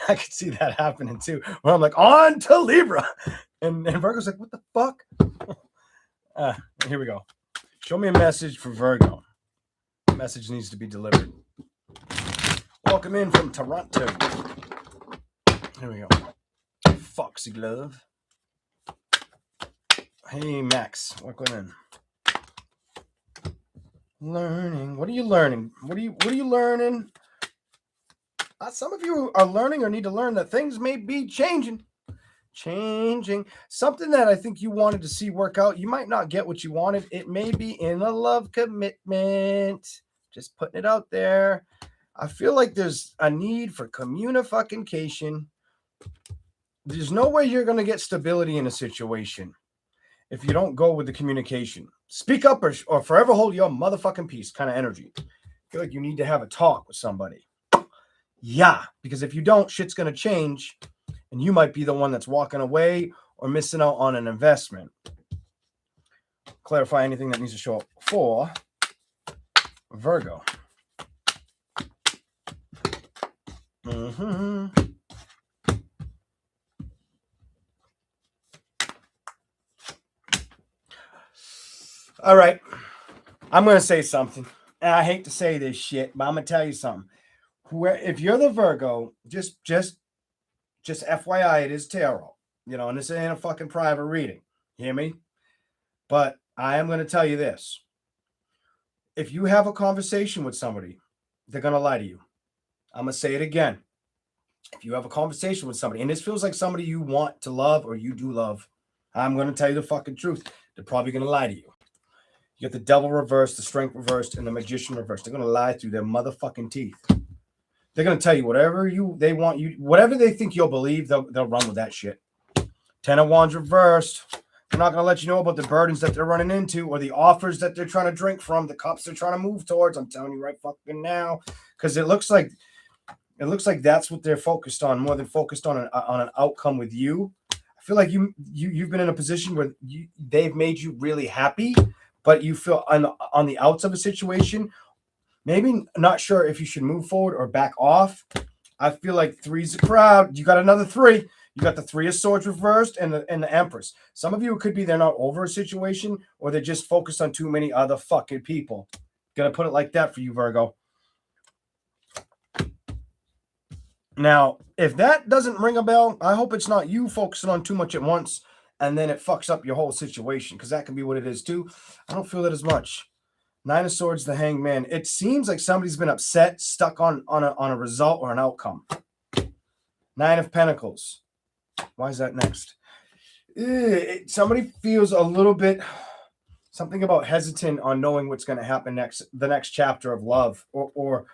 I could see that happening too. Where I'm like, on to Libra. And Virgo's like, what the fuck? Here we go. Show me a message for Virgo. The message needs to be delivered. Welcome in from Toronto. Here we go. Foxy Glove. Hey, Max. Welcome in. Learning. What are you learning? What are you learning? Some of you are learning or need to learn that things may be changing. Something that I think you wanted to see work out. You might not get what you wanted. It may be in a love commitment. Just putting it out there. I feel like there's a need for communication. There's no way you're going to get stability in a situation if you don't go with the communication. Speak up or forever hold your motherfucking peace kind of energy. I feel like you need to have a talk with somebody. Yeah, because if you don't, shit's going to change. And you might be the one that's walking away or missing out on an investment. Clarify anything that needs to show up for Virgo. All right. I'm going to say something. And I hate to say this shit, but I'm going to tell you something. If you're the Virgo, just FYI, it is tarot, and this ain't a fucking private reading. You hear me? But I am going to tell you this. If you have a conversation with somebody, they're going to lie to you. I'm going to say it again. If you have a conversation with somebody, and this feels like somebody you want to love or you do love, I'm going to tell you the fucking truth. They're probably going to lie to you. You get the devil reversed, the strength reversed, and the magician reversed. They're going to lie through their motherfucking teeth. They're going to tell you whatever they want you, whatever they think you'll believe, they'll run with that shit. 10 of Wands reversed. They're not going to let you know about the burdens that they're running into or the offers that they're trying to drink from, the cups they're trying to move towards. I'm telling you right fucking now, because it looks like that's what they're focused on, more than focused on an outcome with you. I feel like you've been in a position where they've made you really happy, but you feel on the outs of a situation, maybe not sure if you should move forward or back off. I feel like three's a crowd. You got another three. You got the Three of Swords reversed and the Empress. Some of you, it could be they're not over a situation or they're just focused on too many other fucking people. Gonna put it like that for you, Virgo. Now, if that doesn't ring a bell, I hope it's not you focusing on too much at once and then it fucks up your whole situation, because that can be what it is too. I don't feel that as much. Nine of Swords, the Hanged Man. It seems like somebody's been upset, stuck on a result or an outcome. Nine of Pentacles. Why is that next? Somebody feels a little bit, something about hesitant on knowing what's going to happen next, the next chapter of love or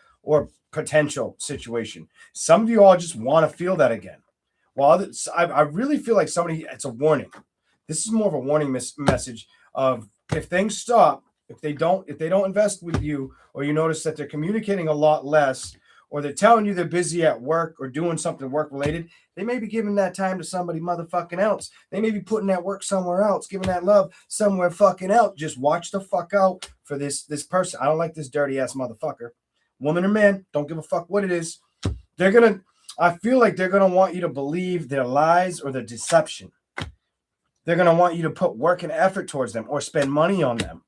potential situation. Some of you all just want to feel that again. Well, others, I really feel like somebody, it's a warning. This is more of a warning message of if things stop, if they don't invest with you, or you notice that they're communicating a lot less, or they're telling you they're busy at work or doing something work related, they may be giving that time to somebody motherfucking else. They may be putting that work somewhere else, giving that love somewhere fucking else. Just watch the fuck out for this person. I don't like this dirty ass motherfucker. Woman or man, don't give a fuck what it is. I feel like they're gonna want you to believe their lies or their deception. They're gonna want you to put work and effort towards them or spend money on them.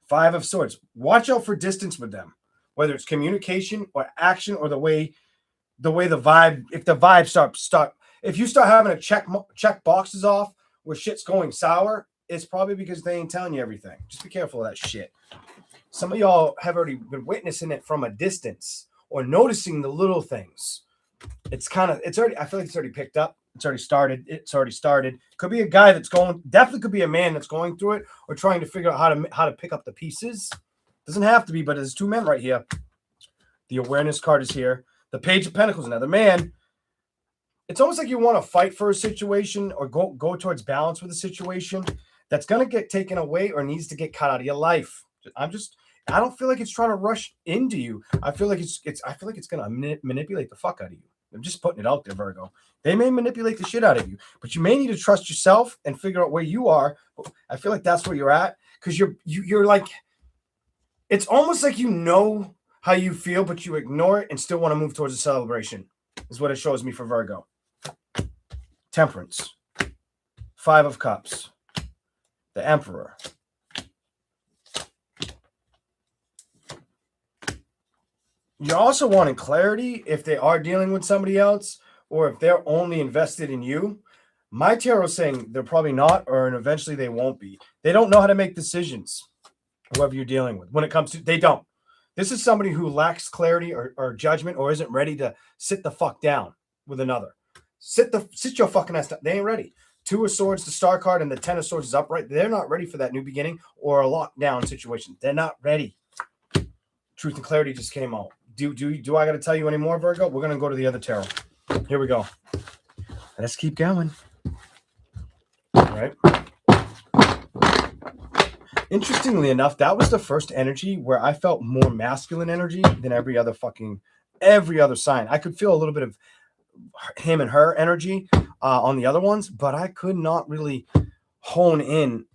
Five of Swords. Watch out for distance with them, whether it's communication or action or the way the vibe. If the vibe start, if you start having to check boxes off where shit's going sour, it's probably because they ain't telling you everything. Just be careful of that shit. Some of y'all have already been witnessing it from a distance or noticing the little things. I feel like it's already picked up. It's already started. Could be a guy definitely could be a man that's going through it or trying to figure out how to pick up the pieces. Doesn't have to be, but there's two men right here. The awareness card is here. The Page of Pentacles, another man. It's almost like you want to fight for a situation or go towards balance with a situation that's going to get taken away or needs to get cut out of your life. I don't feel like it's trying to rush into you. I feel like it's going to manipulate the fuck out of you. I'm just putting it out there, Virgo. They may manipulate the shit out of you, but you may need to trust yourself and figure out where you are. I feel like that's where you're at, because you're like, it's almost like you know how you feel, but you ignore it and still want to move towards a celebration, is what it shows me for Virgo. Temperance. Five of Cups. The Emperor. You're also wanting clarity if they are dealing with somebody else or if they're only invested in you. My tarot is saying they're probably not, or eventually they won't be. They don't know how to make decisions, whoever you're dealing with. When it comes to, they don't. This is somebody who lacks clarity or judgment or isn't ready to sit the fuck down with another. Sit your fucking ass down. They ain't ready. Two of Swords, the Star card, and the Ten of Swords is upright. They're not ready for that new beginning or a lockdown situation. They're not ready. Truth and Clarity just came out. Do I got to tell you any more, Virgo? We're going to go to the other tarot. Here we go. Let's keep going. All right. Interestingly enough, that was the first energy where I felt more masculine energy than every other sign. I could feel a little bit of him and her energy on the other ones, but I could not really hone in.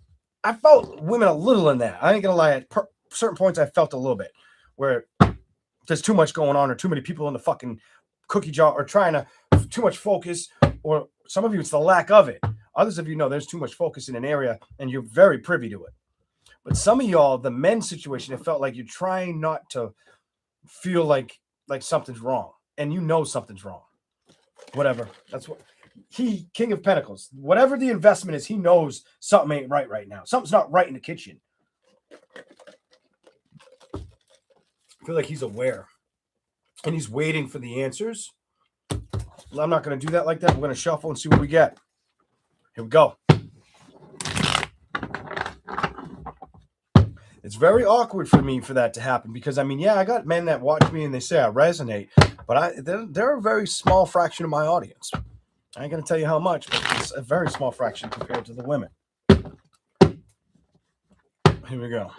I felt women a little in that. I ain't gonna lie. At certain points, I felt a little bit where there's too much going on, or too many people in the fucking cookie jar, or trying to too much focus, or some of you, it's the lack of it. Others of you know there's too much focus in an area and you're very privy to it. But some of y'all, the men's situation, it felt like you're trying not to feel like something's wrong, and you know something's wrong. Whatever. he King of Pentacles. Whatever the investment is, he knows something ain't right now. Something's not right in the kitchen. I feel like he's aware. And he's waiting for the answers. I'm not going to do that like that. We're going to shuffle and see what we get. Here we go. It's very awkward for me for that to happen because, I mean, yeah, I got men that watch me and they say I resonate, but they're a very small fraction of my audience. I ain't going to tell you how much, but it's a very small fraction compared to the women. Here we go.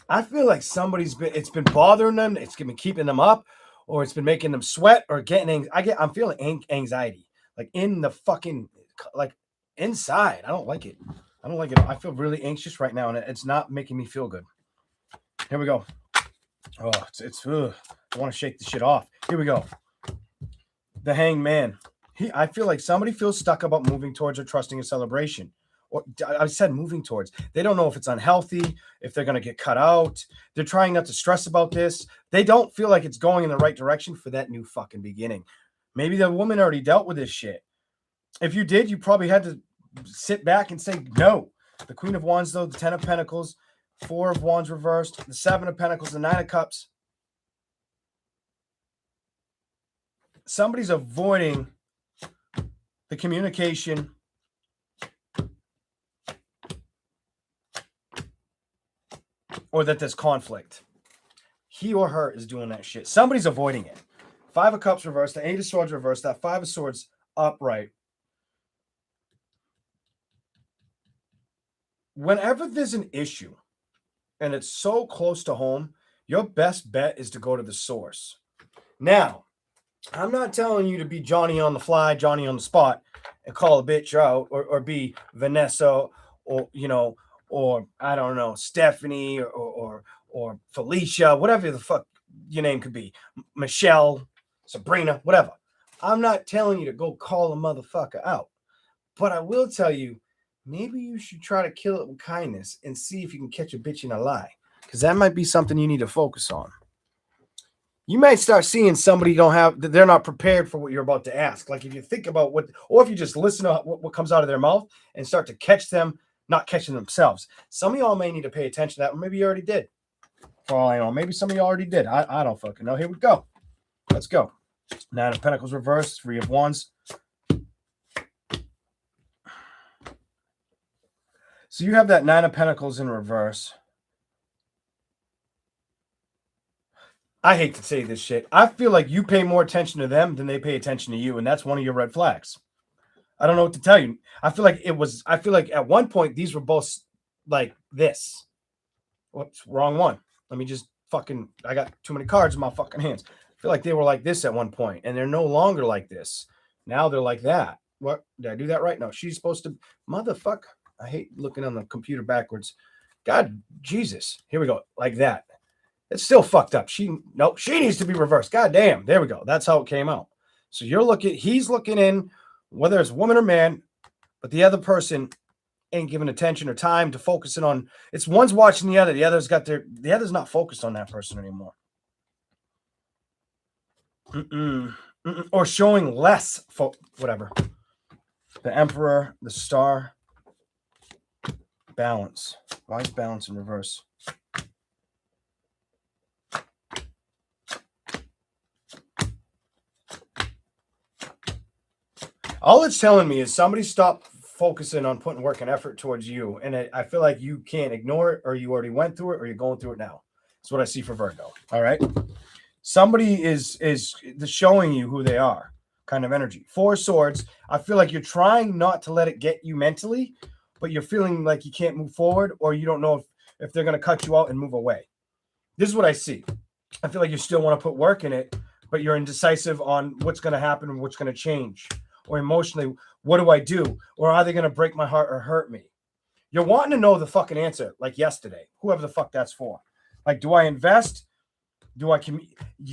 I feel like it's been bothering them, it's been keeping them up, or it's been making them sweat or getting I'm feeling anxiety. Like in the fucking, like inside. I don't like it. I feel really anxious right now, and it's not making me feel good. Here we go. Oh, I want to shake the shit off. Here we go. The Hanged Man. I feel like somebody feels stuck about moving towards or trusting a celebration. Or I said moving towards. They don't know if it's unhealthy, if they're going to get cut out. They're trying not to stress about this. They don't feel like it's going in the right direction for that new fucking beginning. Maybe the woman already dealt with this shit. If you did, you probably had to sit back and say no. The Queen of Wands, though, the Ten of Pentacles, Four of Wands reversed, the Seven of Pentacles, the Nine of Cups. Somebody's avoiding the communication or that there's conflict. He or her is doing that shit. Somebody's avoiding it. Five of Cups reversed, the Eight of Swords reversed, that Five of Swords upright. Whenever there's an issue and it's so close to home, your best bet is to go to the source. Now, I'm not telling you to be Johnny on the fly, Johnny on the spot, and call a bitch out, or be Vanessa, or or I don't know, Stephanie, or Felicia, whatever the fuck your name could be, Michelle, Sabrina, whatever. I'm not telling you to go call a motherfucker out, but I will tell you, maybe you should try to kill it with kindness and see if you can catch a bitch in a lie, because that might be something you need to focus on. You might start seeing somebody they're not prepared for what you're about to ask. Like if you think about or if you just listen to what comes out of their mouth and start to catch them, not catching themselves. Some of y'all may need to pay attention to that. Or maybe you already did. For all I know, maybe some of you already did. I don't fucking know. Here we go. Let's go. Nine of Pentacles reversed, Three of Wands. So you have that Nine of Pentacles in reverse. I hate to say this shit. I feel like you pay more attention to them than they pay attention to you, and that's one of your red flags. I don't know what to tell you. I feel like at one point these were both like this. Whoops, wrong one. Let me just I got too many cards in my fucking hands. I feel like they were like this at one point, and they're no longer like this. Now they're like that. What? Did I do that right? No, she's supposed to. Motherfucker. I hate looking on the computer backwards. God, Jesus. Here we go. Like that. It's still fucked up. She needs to be reversed. God damn. There we go. That's how it came out. So he's looking in, whether it's woman or man, but the other person ain't giving attention or time to focusing on. It's one's watching the other. The other's not focused on that person anymore. Or showing less whatever. The Emperor, the Star. Balance. Why is balance in reverse? All it's telling me is somebody stopped focusing on putting work and effort towards you. And I feel like you can't ignore it, or you already went through it, or you're going through it now. That's what I see for Virgo. All right. Somebody is showing you who they are, kind of energy. Four of Swords. I feel like you're trying not to let it get you mentally, but you're feeling like you can't move forward, or you don't know if they're going to cut you out and move away. This is what I see. I feel like you still want to put work in it, but you're indecisive on what's going to happen and what's going to change. Or emotionally, what do I do? Or are they going to break my heart or hurt me? You're wanting to know the fucking answer, like yesterday, whoever the fuck that's for. Like, do I invest? You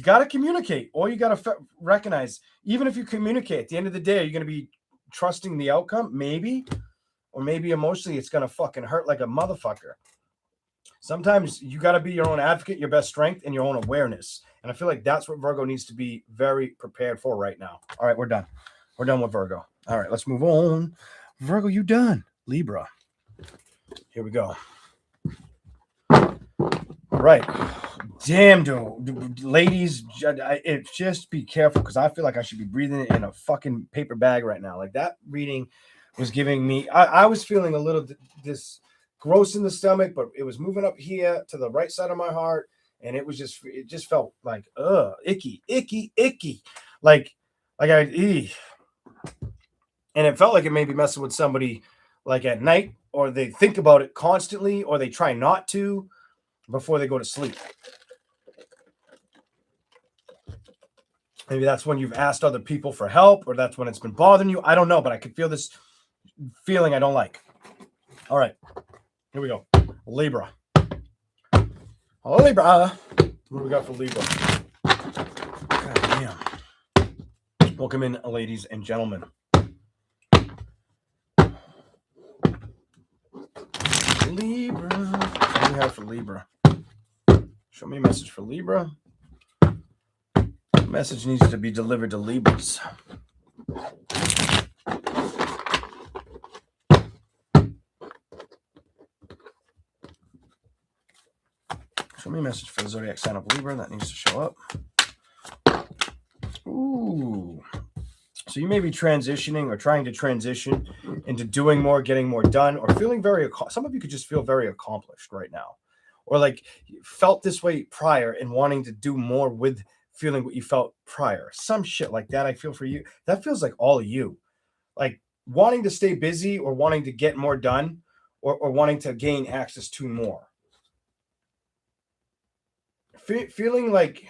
got to communicate, or you got to recognize, even if you communicate, at the end of the day, are you going to be trusting the outcome? Maybe, or maybe emotionally, it's going to fucking hurt like a motherfucker. Sometimes you got to be your own advocate, your best strength, and your own awareness. And I feel like that's what Virgo needs to be very prepared for right now. All right, we're done. We're done with Virgo. All right, let's move on. Virgo, you done. Libra. Here we go. All right. Damn, dude. Ladies, just be careful because I feel like I should be breathing in a fucking paper bag right now. Like that reading was giving me, I was feeling a little this gross in the stomach, but it was moving up here to the right side of my heart. And it just felt like, icky. Like and it felt like it may be messing with somebody like at night, or they think about it constantly, or they try not to before they go to sleep. Maybe that's when you've asked other people for help, or that's when it's been bothering you. I don't know, but I can feel this feeling I don't like. All right, here we go. Libra. Oh, Libra. What do we got for Libra? God damn. Welcome in, ladies and gentlemen. Libra. What do we have for Libra? Show me a message for Libra. The message needs to be delivered to Libras. Show me a message for the zodiac sign of Libra that needs to show up. Ooh. So you may be transitioning or trying to transition into doing more, getting more done, or feeling some of you could just feel very accomplished right now. Or like you felt this way prior and wanting to do more with feeling what you felt prior. Some shit like that I feel for you. That feels like all of you. Like wanting to stay busy or wanting to get more done or wanting to gain access to more. Feeling like,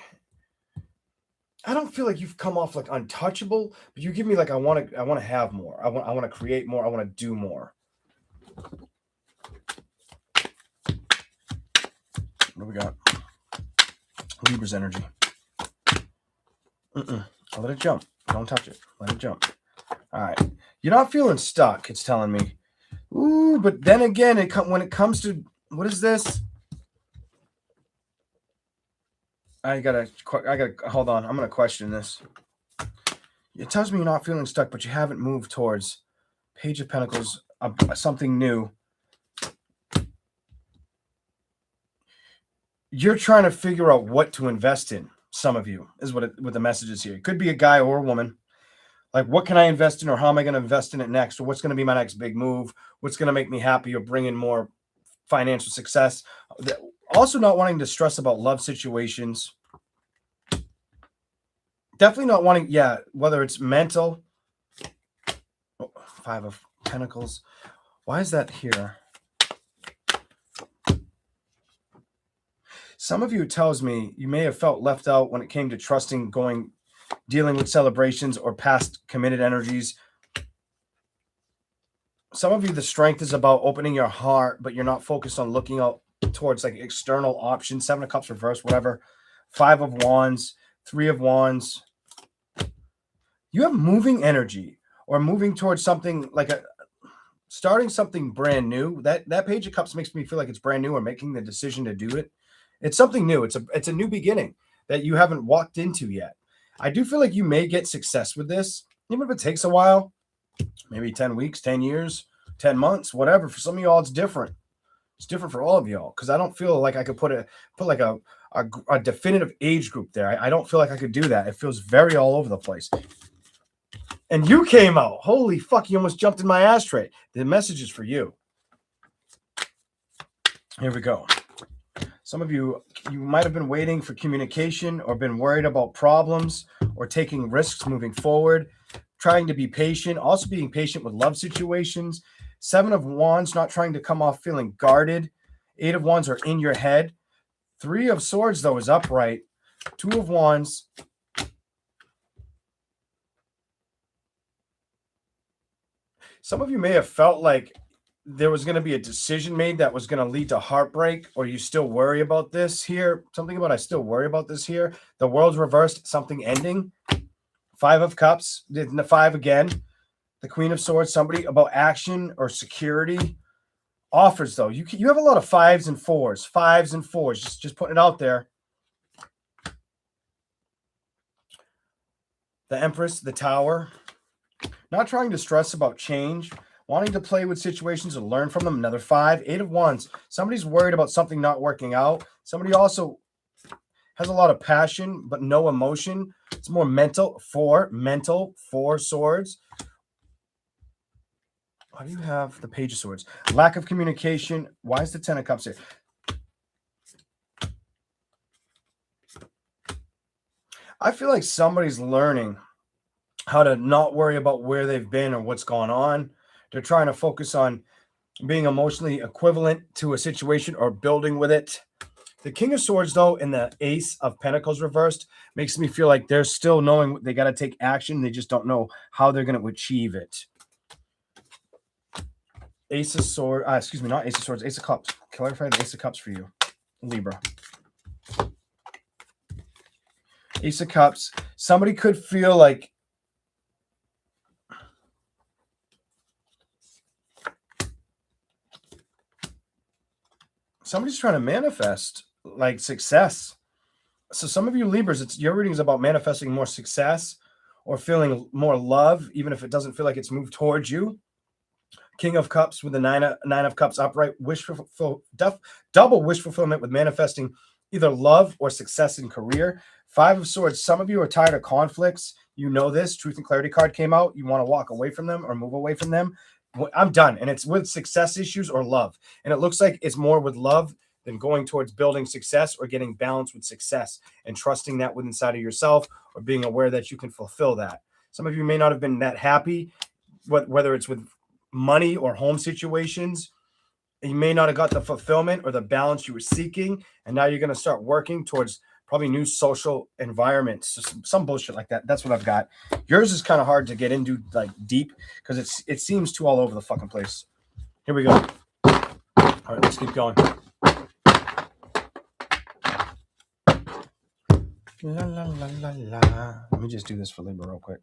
I don't feel like you've come off like untouchable, but you give me like I want to have more. I want to create more. I want to do more. What do we got? Libra's energy. I'll let it jump. Don't touch it. Let it jump. All right. You're not feeling stuck, it's telling me. Ooh, but then again, when it comes to, what is this? I gotta hold on. I'm gonna question this. It tells me you're not feeling stuck, but you haven't moved towards Page of Pentacles, something new. You're trying to figure out what to invest in. Some of you is what the message is here. It could be a guy or a woman. Like, what can I invest in, or how am I going to invest in it next, or what's going to be my next big move? What's going to make me happy or bring in more financial success? Also, not wanting to stress about love situations. Definitely not wanting, whether it's mental. Oh, 5 of Pentacles. Why is that here? Some of you, it tells me you may have felt left out when it came to trusting, dealing with celebrations or past committed energies. Some of you, the strength is about opening your heart, but you're not focused on looking out towards like external options. 7 of Cups reverse, whatever. 5 of Wands, 3 of Wands. You have moving energy or moving towards something like starting something brand new. That Page of Cups makes me feel like it's brand new, or making the decision to do it. It's something new. It's a new beginning that you haven't walked into yet. I do feel like you may get success with this, even if it takes a while, maybe 10 weeks, 10 years, 10 months, whatever. For some of y'all, it's different. It's different for all of y'all, because I don't feel like I could put like a definitive age group there. I don't feel like I could do that. It feels very all over the place. And you came out. Holy fuck, you almost jumped in my ashtray. The message is for you. Here we go. Some of you might have been waiting for communication, or been worried about problems, or taking risks moving forward, trying to be patient, also being patient with love situations. 7 of Wands, not trying to come off feeling guarded. 8 of Wands are in your head. 3 of Swords, though, is upright. 2 of Wands. Some of you may have felt like there was going to be a decision made that was going to lead to heartbreak, or you still worry about this here. Something about I still worry about this here. The World's reversed, something ending. 5 of Cups, the 5 again. The Queen of Swords, somebody about action or security. Offers, though. You have a lot of fives and fours. Just putting it out there. The Empress, the Tower. Not trying to stress about change. Wanting to play with situations and learn from them. Another 5. 8 of Wands. Somebody's worried about something not working out. Somebody also has a lot of passion, but no emotion. It's more mental. 4. Mental. 4 swords. Why do you have the Page of Swords? Lack of communication. Why is the 10 of Cups here? I feel like somebody's learning how to not worry about where they've been or what's gone on. They're trying to focus on being emotionally equivalent to a situation or building with it. The King of Swords, though, and the Ace of Pentacles reversed makes me feel like they're still knowing they got to take action. They just don't know how they're going to achieve it. Ace of Swords, excuse me, not Ace of Swords, Ace of Cups. Clarify the Ace of Cups for you, Libra. Ace of Cups. Somebody could feel like somebody's trying to manifest like success. So some of you Libras, your reading is about manifesting more success or feeling more love, even if it doesn't feel like it's moved towards you. King of Cups with the nine of Cups upright, double wish fulfillment with manifesting either love or success in career. 5 of Swords. Some of you are tired of conflicts. You know this. Truth and Clarity card came out. You want to walk away from them or move away from them. I'm done. And it's with success issues or love. And it looks like it's more with love than going towards building success or getting balance with success and trusting that within inside of yourself or being aware that you can fulfill that. Some of you may not have been that happy, whether it's with money or home situations. You may not have got the fulfillment or the balance you were seeking. And now you're going to start working towards probably new social environments, some bullshit like that. That's what I've got. Yours is kind of hard to get into like deep because it seems too all over the fucking place. Here we go. All right, let's keep going. La, la, la, la, la. Let me just do this for Libra real quick.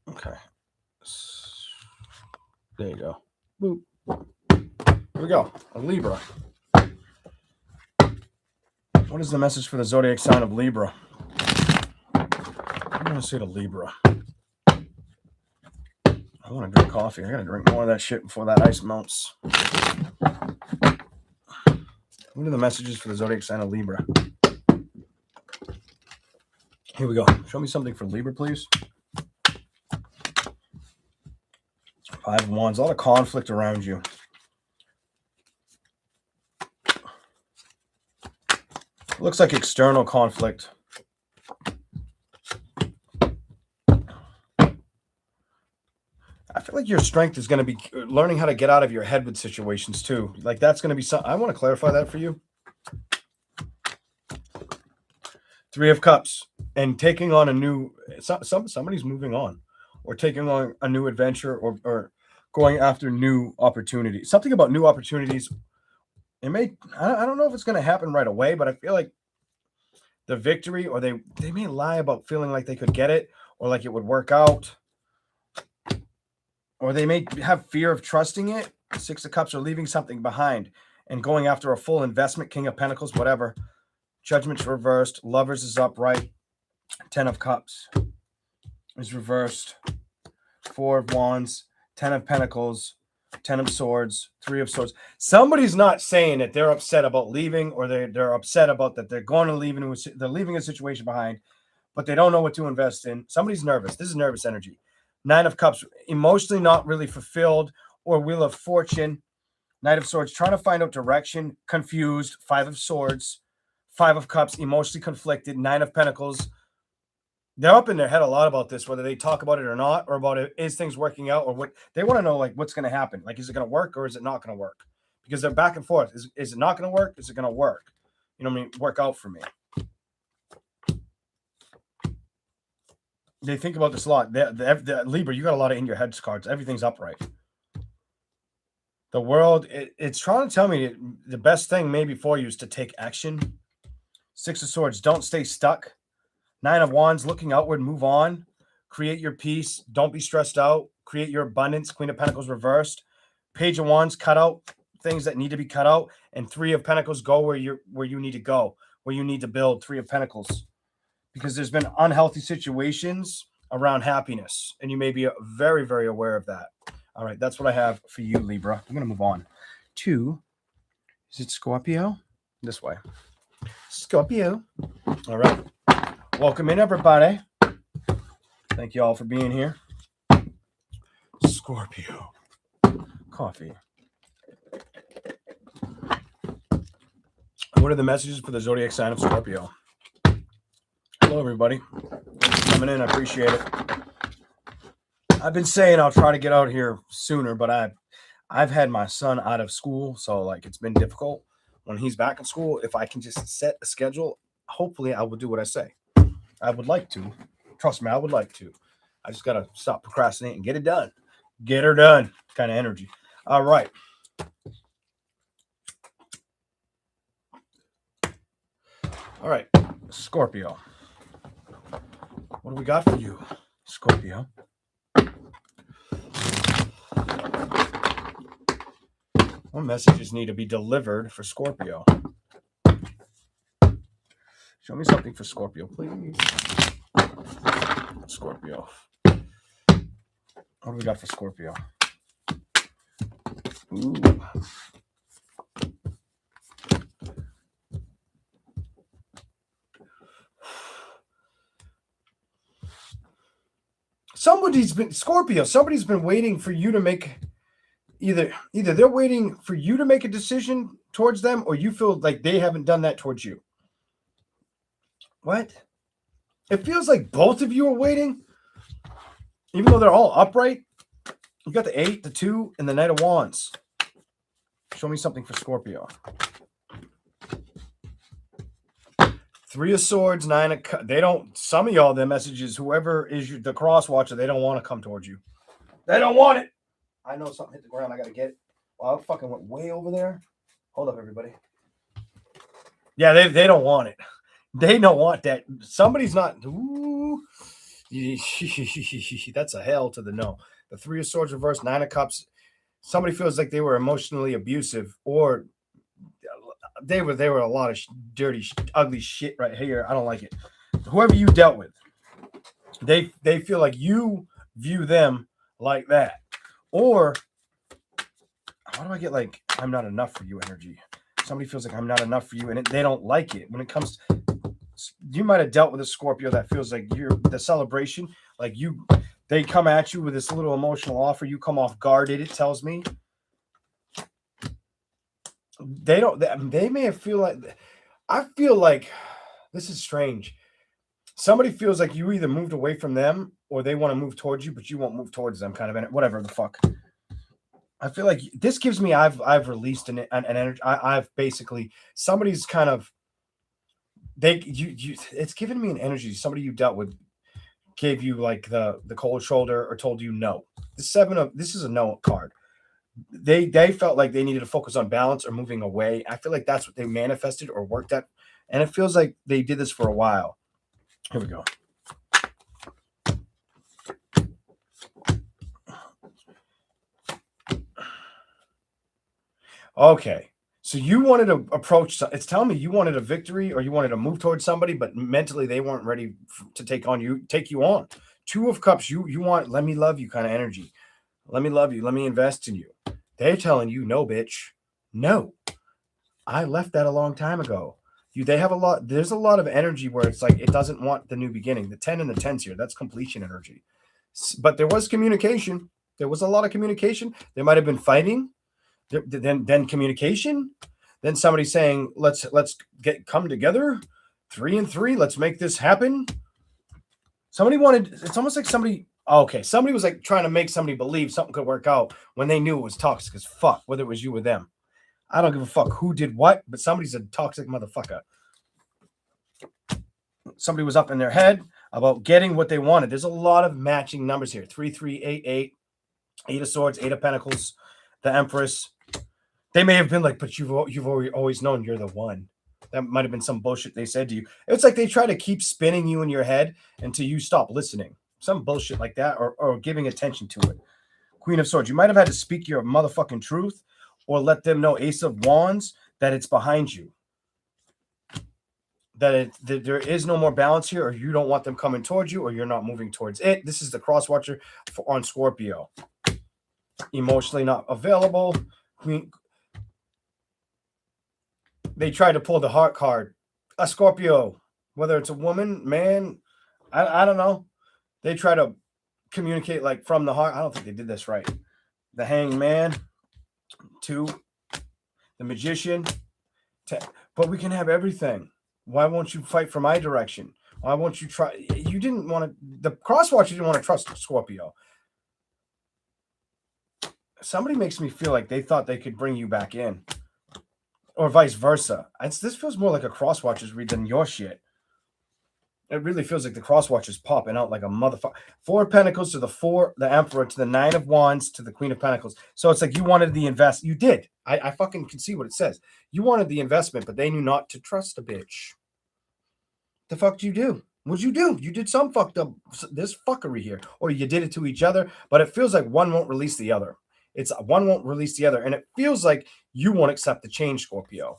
Okay. There you go. Boop. Here we go. A Libra. What is the message for the zodiac sign of Libra? I'm going to say to Libra. I want to drink coffee. I got to drink more of that shit before that ice melts. What are the messages for the zodiac sign of Libra? Here we go. Show me something for Libra, please. 5 of Wands. A lot of conflict around you. Looks like external conflict. I feel like your strength is going to be learning how to get out of your head with situations too. Like that's going to be something. I want to clarify that for you. 3 of Cups and taking on a new, somebody's moving on or taking on a new adventure or going after new opportunities. Something about new opportunities. It may, I don't know if it's going to happen right away, but I feel like the victory, or they may lie about feeling like they could get it or like it would work out, or they may have fear of trusting it. 6 of Cups are leaving something behind and going after a full investment. King of Pentacles, whatever. Judgment's reversed. Lovers is upright. 10 of Cups is reversed. 4 of Wands. 10 of Pentacles. 10 of Swords, 3 of Swords. Somebody's not saying that they're upset about leaving or they're upset about that they're going to leave and they're leaving a situation behind, but they don't know what to invest in. Somebody's nervous. This is nervous energy. 9 of Cups, emotionally not really fulfilled, or Wheel of Fortune. Knight of Swords, trying to find out direction, confused. 5 of Swords, 5 of Cups, emotionally conflicted. 9 of Pentacles. They're up in their head a lot about this, whether they talk about it or not, or about it, is things working out, or what they want to know, like what's going to happen. Like, is it going to work or is it not going to work? Because they're back and forth. Is it not going to work? Is it going to work? You know what I mean? Work out for me. They think about this a lot. The Libra, you got a lot of in your head cards. Everything's upright. The world, it's trying to tell me the best thing maybe for you is to take action. 6 of Swords, don't stay stuck. 9 of Wands, looking outward, move on. Create your peace. Don't be stressed out. Create your abundance. Queen of Pentacles reversed. Page of Wands, cut out things that need to be cut out, and Three of Pentacles, go where you need to go, where you need to build. Three of Pentacles, because there's been unhealthy situations around happiness, and you may be very, very aware of that. All right, that's what I have for you, Libra. I'm going to move on to, is it Scorpio? This way. Scorpio. All right. Welcome in, everybody. Thank you all for being here. Scorpio. Coffee. What are the messages for the zodiac sign of Scorpio? Hello, everybody. Thanks for coming in. I appreciate it. I've been saying I'll try to get out here sooner, but I've had my son out of school, so like it's been difficult. When he's back in school, if I can just set a schedule, hopefully I will do what I say. I would like to. Trust me, I would like to. I just got to stop procrastinating and get it done. Get her done kind of energy. All right. All right. Scorpio. What do we got for you, Scorpio? What messages need to be delivered for Scorpio? Show me something for Scorpio, please. Scorpio. What do we got for Scorpio? Ooh. Somebody's been waiting for you to make either they're waiting for you to make a decision towards them, or you feel like they haven't done that towards you. What? It feels like both of you are waiting, even though they're all upright. You got the 8, the 2, and the Knight of Wands. Show me something for Scorpio. 3 of Swords, 9 of Cups. They don't, some of y'all, their messages, whoever is the cross watcher, they don't want to come towards you. They don't want it. I know something hit the ground. I got to get it. Wow, it fucking went way over there. Hold up, everybody. Yeah, they don't want it. They don't want that. Somebody's not. Ooh, that's a hell to the no. The 3 of Swords reversed, 9 of Cups. Somebody feels like they were emotionally abusive, or they were a lot of dirty, ugly shit right here. I don't like it. Whoever you dealt with, they feel like you view them like that. Or how do I get like I'm not enough for you energy? Somebody feels like I'm not enough for you, and they don't like it. When it comes, you might have dealt with a Scorpio that feels like you're the celebration, like they come at you with this little emotional offer. You come off guarded. It tells me they don't. They may feel like. I feel like this is strange. Somebody feels like you either moved away from them or they want to move towards you, but you won't move towards them. Kind of whatever the fuck. I feel like this gives me. I've released an energy. I've basically somebody's kind of. It's given me an energy. Somebody you dealt with gave you like the cold shoulder or told you no. This is a no card. They felt like they needed to focus on balance or moving away. I feel like that's what they manifested or worked at, and it feels like they did this for a while. Here we go. Okay. So you wanted to approach, it's telling me you wanted a victory or you wanted to move towards somebody, but mentally they weren't ready to take you on. 2 of Cups, you want, let me love you kind of energy. Let me love you. Let me invest in you. They're telling you, no, bitch. No. I left that a long time ago. There's a lot of energy where it's like, it doesn't want the new beginning. The 10 and the 10s here, that's completion energy. But there was communication. There was a lot of communication. There might have been fighting. Then communication, then somebody saying, let's come together, 3 and 3, let's make this happen. It's almost like somebody was like trying to make somebody believe something could work out when they knew it was toxic as fuck, whether it was you or them. I don't give a fuck who did what, but somebody's a toxic motherfucker. Somebody was up in their head about getting what they wanted. There's a lot of matching numbers here. 3, 3, 8, 8, 8 of Swords, 8 of Pentacles, the Empress. They may have been like, but you've always known you're the one. That might have been some bullshit they said to you. It's like they try to keep spinning you in your head until you stop listening. Some bullshit like that, or giving attention to it. Queen of Swords. You might have had to speak your motherfucking truth or let them know, Ace of Wands, that it's behind you. That there is no more balance here, or you don't want them coming towards you, or you're not moving towards it. This is the cross watcher on Scorpio. Emotionally not available. They try to pull the heart card. A Scorpio, whether it's a woman, man, I don't know. They try to communicate like from the heart. I don't think they did this right. The Hanged Man, 2, the Magician, 10. But we can have everything. Why won't you fight for my direction? Why won't you try? You didn't want to. The crosswatcher didn't want to trust Scorpio. Somebody makes me feel like they thought they could bring you back in, or vice versa. This feels more like a crosswatcher's read than your shit. It really feels like the crosswatcher's popping out like a motherfucker. 4 of Pentacles to the Emperor to the 9 of Wands to the Queen of Pentacles. So it's like you wanted the invest. You did. I fucking can see what it says. You wanted the investment, but they knew not to trust a bitch. The fuck did you do? What'd you do? You did some fucked up this fuckery here, or you did it to each other. But it feels like one won't release the other. It's one won't release the other, and it feels like you won't accept the change, Scorpio.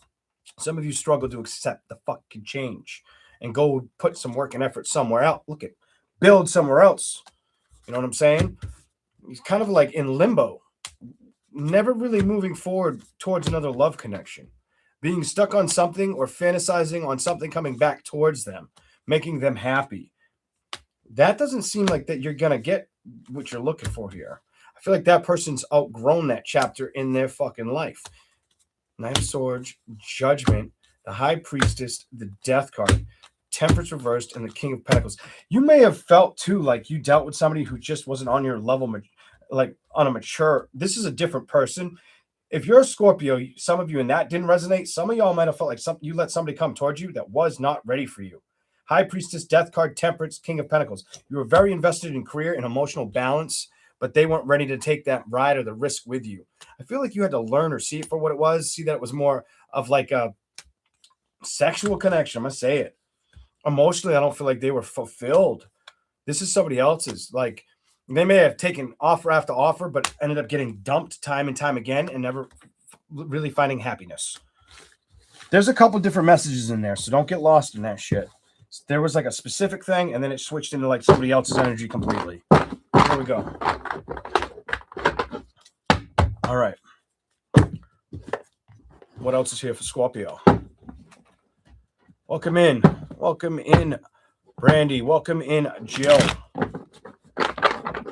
Some of you struggle to accept the fucking change and go put some work and effort somewhere else. Look at build somewhere else. You know what I'm saying? He's kind of like in limbo, never really moving forward towards another love connection, being stuck on something or fantasizing on something coming back towards them, making them happy. That doesn't seem like that you're going to get what you're looking for here. I feel like that person's outgrown that chapter in their fucking life. Knight of Swords, Judgment, the High Priestess, the Death card, Temperance reversed, and the King of Pentacles. You may have felt too like you dealt with somebody who just wasn't on your level, like on a mature. This is a different person. If you're a Scorpio, some of you, and that didn't resonate, some of y'all might have felt like you let somebody come towards you that was not ready for you. High Priestess, Death card, Temperance, King of Pentacles. You were very invested in career and emotional balance, but they weren't ready to take that ride or the risk with you. I feel like you had to learn or see it for what it was, see that it was more of like a sexual connection. I'm going to say it. Emotionally, I don't feel like they were fulfilled. This is somebody else's. Like, they may have taken offer after offer, but ended up getting dumped time and time again and never really finding happiness. There's a couple different messages in there, so don't get lost in that shit. There was like a specific thing, and then it switched into like somebody else's energy completely. Here we go. All right. What else is here for Scorpio? Welcome in. Welcome in, Brandy. Welcome in, Jill.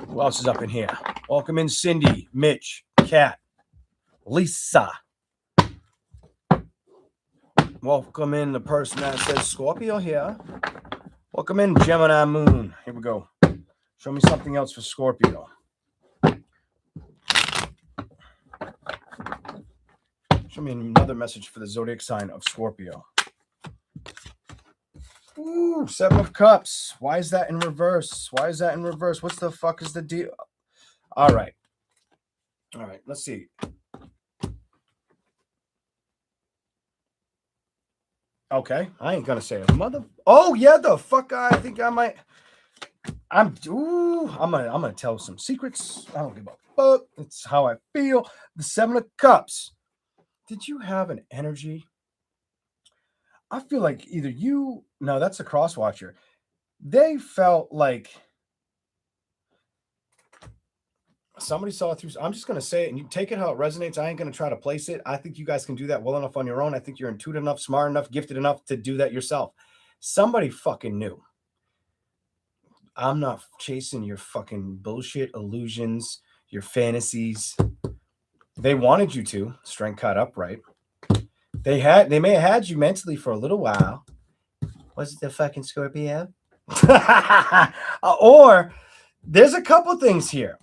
Who else is up in here? Welcome in, Cindy, Mitch, Kat, Lisa. Welcome in the person that says Scorpio here. Welcome in, Gemini Moon. Here we go. Show me something else for Scorpio. Show me another message for the zodiac sign of Scorpio. Ooh, 7 of Cups. Why is that in reverse? Why is that in reverse? What's the fuck is the deal? All right. All right, let's see. Okay, I ain't gonna say it. Oh yeah, the fuck. I think I might. I'm gonna tell some secrets. I don't give a fuck. It's how I feel. The 7 of Cups. Did you have an energy? I feel like either you. No, that's a crosswatcher. They felt like somebody saw it through. I'm just gonna say it, and you take it how it resonates. I ain't gonna try to place it. I think you guys can do that well enough on your own. I think you're intuitive enough, smart enough, gifted enough to do that yourself. Somebody fucking knew. I'm not chasing your fucking bullshit illusions, your fantasies. They wanted you to. Strength caught upright. They may have had you mentally for a little while. Was it the fucking Scorpio? Or there's a couple things here.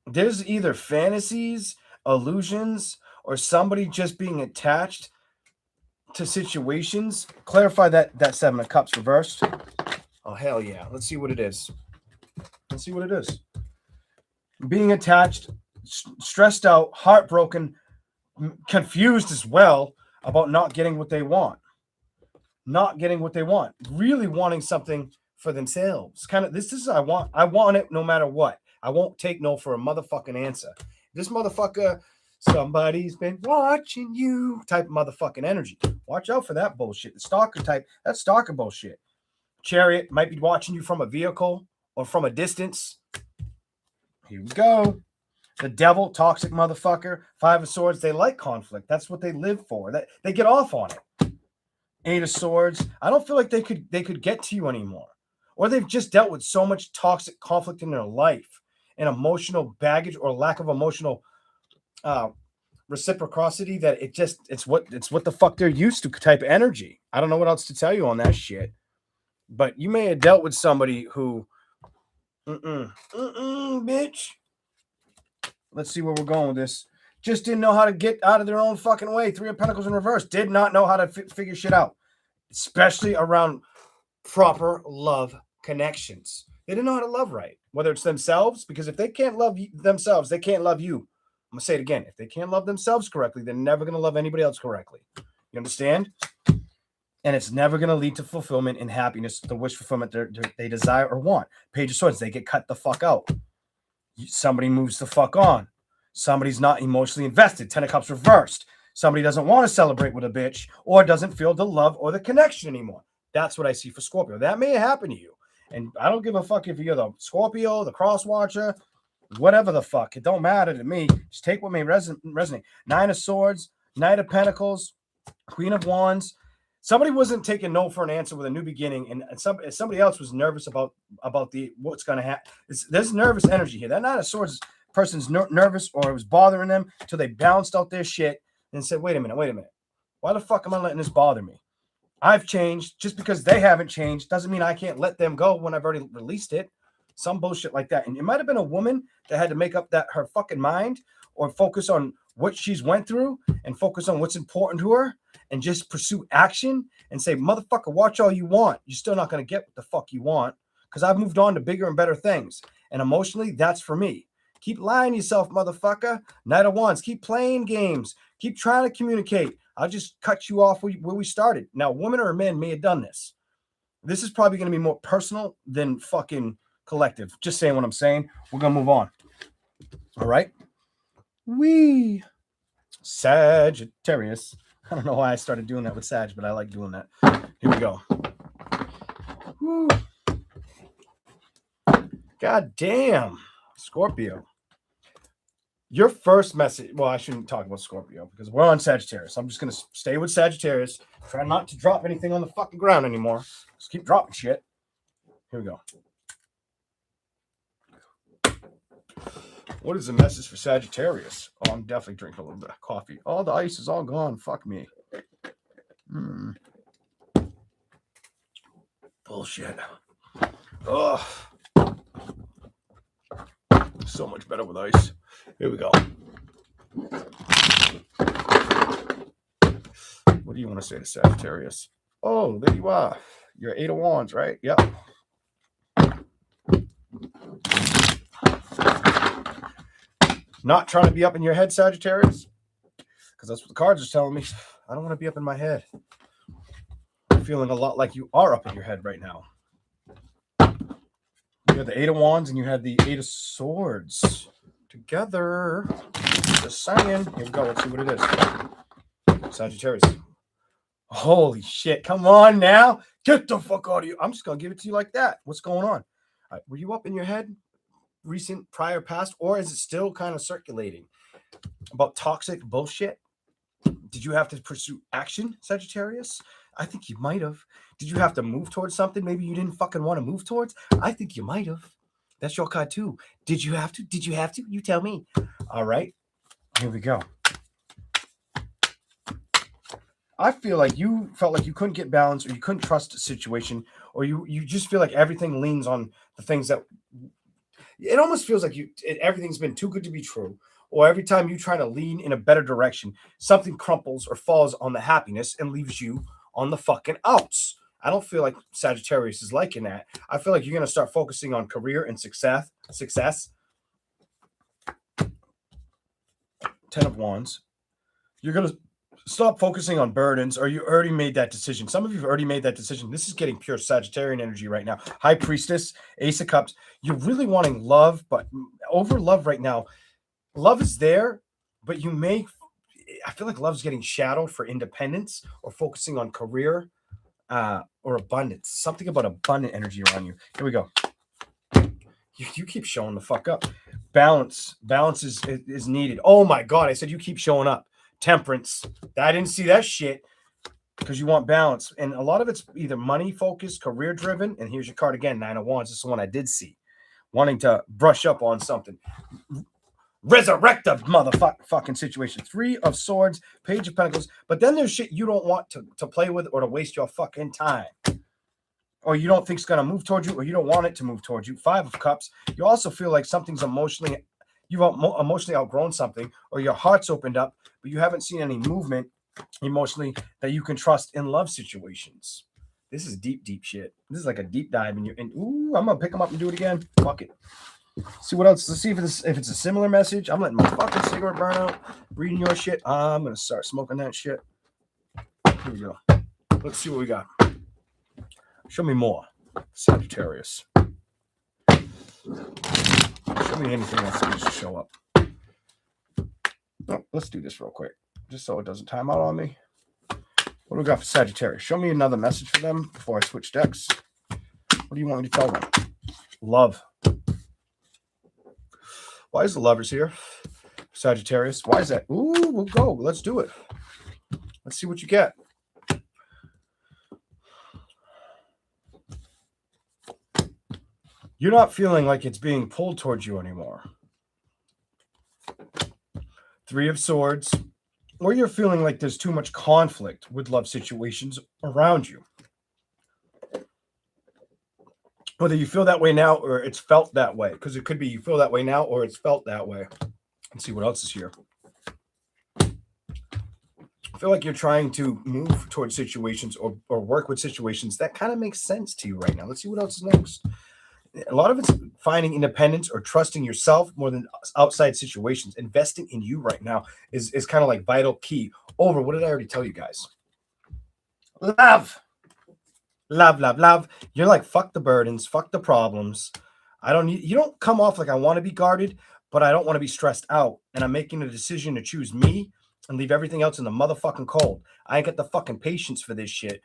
There's either fantasies, illusions, or somebody just being attached to situations. Clarify that 7 of Cups reversed. Oh, hell yeah. Let's see what it is. Let's see what it is. Being attached, stressed out, heartbroken, confused as well about not getting what they want. Not getting what they want. Really wanting something for themselves. Kind of this is I want it no matter what. I won't take no for a motherfucking answer. This motherfucker, somebody's been watching you type of motherfucking energy. Watch out for that bullshit. The stalker type, that's stalker bullshit. Chariot might be watching you from a vehicle or from a distance. Here we go. The devil, toxic motherfucker. Five of Swords, they like conflict. That's what they live for. That they get off on it. Eight of Swords, I don't feel like they could get to you anymore. Or they've just dealt with so much toxic conflict in their life and emotional baggage or lack of emotional reciprocity that it's what the fuck they're used to type of energy. I don't know what else to tell you on that shit. But you may have dealt with somebody who bitch. Let's see where we're going with this. Just didn't know how to get out of their own fucking way. Three of Pentacles in reverse. Did not know how to figure shit out. Especially around proper love connections. They didn't know how to love right. Whether it's themselves, because if they can't love themselves, they can't love you. I'm going to say it again. If they can't love themselves correctly, they're never going to love anybody else correctly. You understand? And it's never going to lead to fulfillment and happiness, the wish fulfillment they desire or want. Page of Swords, they get cut the fuck out. Somebody moves the fuck on. Somebody's not emotionally invested. Ten of Cups reversed. Somebody doesn't want to celebrate with a bitch or doesn't feel the love or the connection anymore. That's what I see for Scorpio. That may happen to you. And I don't give a fuck if you're the Scorpio, the cross watcher, whatever the fuck. It don't matter to me. Just take what may resonate. Nine of Swords, Knight of Pentacles, Queen of Wands. Somebody wasn't taking no for an answer with a new beginning, and somebody else was nervous about the what's going to happen. There's nervous energy here. That Nine of Swords person's nervous, or it was bothering them until they balanced out their shit and said, wait a minute. Why the fuck am I letting this bother me? I've changed. Just because they haven't changed doesn't mean I can't let them go when I've already released it. Some bullshit like that. And it might have been a woman that had to make up her fucking mind or focus on what she's went through and focus on what's important to her and just pursue action and say, motherfucker, watch all you want. You're still not going to get what the fuck you want because I've moved on to bigger and better things. And emotionally, that's for me. Keep lying to yourself, motherfucker. Knight of Wands. Keep playing games. Keep trying to communicate. I'll just cut you off where we started. Now, women or men may have done this. This is probably going to be more personal than fucking collective. Just saying what I'm saying. We're going to move on. All right? Sagittarius. I don't know why I started doing that with Sag, but I like doing that. Here we go. Woo. God damn. Scorpio. Your first message. Well, I shouldn't talk about Scorpio because we're on Sagittarius. I'm just going to stay with Sagittarius. Try not to drop anything on the fucking ground anymore. Just keep dropping shit. Here we go. What is the message for Sagittarius? Oh, I'm definitely drinking a little bit of coffee. Oh, the ice is all gone. Fuck me. Bullshit. Oh, so much better with ice. Here we go. What do you want to say to Sagittarius? Oh, there you are. You're Eight of Wands, right? Yep. Not trying to be up in your head, Sagittarius, because that's what the cards are telling me. I don't want to be up in my head. I'm feeling a lot like you are up in your head right now. You had the Eight of Wands and you had the Eight of Swords together. Just saying. Here we go. Let's see what it is. Sagittarius. Holy shit. Come on now. Get the fuck out of you. I'm just going to give it to you like that. What's going on? Were you up in your head? Recent, prior, past, or is it still kind of circulating about toxic bullshit? Did you have to pursue action, Sagittarius? I think you might have. Did you have to move towards something maybe you didn't fucking want to move towards? I think you might have. That's your card too. Did you have to? Did you have to? You tell me. All right. Here we go. I feel like you felt like you couldn't get balance or you couldn't trust a situation or you just feel like everything leans on the things that it almost feels like everything's been too good to be true, or every time you try to lean in a better direction, something crumples or falls on the happiness and leaves you on the fucking outs. I don't feel like Sagittarius is liking that. I feel like you're going to start focusing on career and success. Ten of Wands. You're going to Stop focusing on burdens, or you already made that decision. Some of you have already made that decision. This is getting pure Sagittarian energy right now. High Priestess, Ace of Cups. You're really wanting love, but over love right now. Love is there, but I feel like love's getting shadowed for independence or focusing on career or abundance. Something about abundant energy around you. Here we go. You keep showing the fuck up. Balance is needed. Oh my God, I said you keep showing up. Temperance. I didn't see that shit because you want balance. And a lot of it's either money focused, career driven. And here's your card again, 9 of Wands. This is the one I did see. Wanting to brush up on something. Resurrect a motherfucking situation. 3 of Swords, Page of Pentacles. But then there's shit you don't want to play with or to waste your fucking time. Or you don't think it's going to move towards you, or you don't want it to move towards you. 5 of Cups. You also feel like something's you've emotionally outgrown something, or your heart's opened up, but you haven't seen any movement emotionally that you can trust in love situations. This is deep, deep shit. This is like a deep dive in you. And ooh, I'm gonna pick them up and do it again. Fuck it. See what else. Let's see if it's a similar message. I'm letting my fucking cigarette burn out. Reading your shit. I'm gonna start smoking that shit. Here we go. Let's see what we got. Show me more, Sagittarius. Show me anything else that needs to show up. Oh, let's do this real quick, just so it doesn't time out on me. What do we got for Sagittarius? Show me another message for them before I switch decks. What do you want me to tell them? Love. Why is the Lovers here? Sagittarius. Why is that? Ooh, we'll go. Let's do it. Let's see what you get. You're not feeling like it's being pulled towards you anymore. 3 of Swords. Or you're feeling like there's too much conflict with love situations around you. Whether you feel that way now or it's felt that way. Because it could be you feel that way now or it's felt that way. Let's see what else is here. I feel like you're trying to move towards situations or work with situations that kind of makes sense to you right now. Let's see what else is next. A lot of it's finding independence or trusting yourself more than outside situations. Investing in you right now is kind of like vital key over. What did I already tell you guys? Love. Love, love, love. You're like, fuck the burdens, fuck the problems. You don't come off like I want to be guarded, but I don't want to be stressed out. And I'm making a decision to choose me and leave everything else in the motherfucking cold. I ain't got the fucking patience for this shit.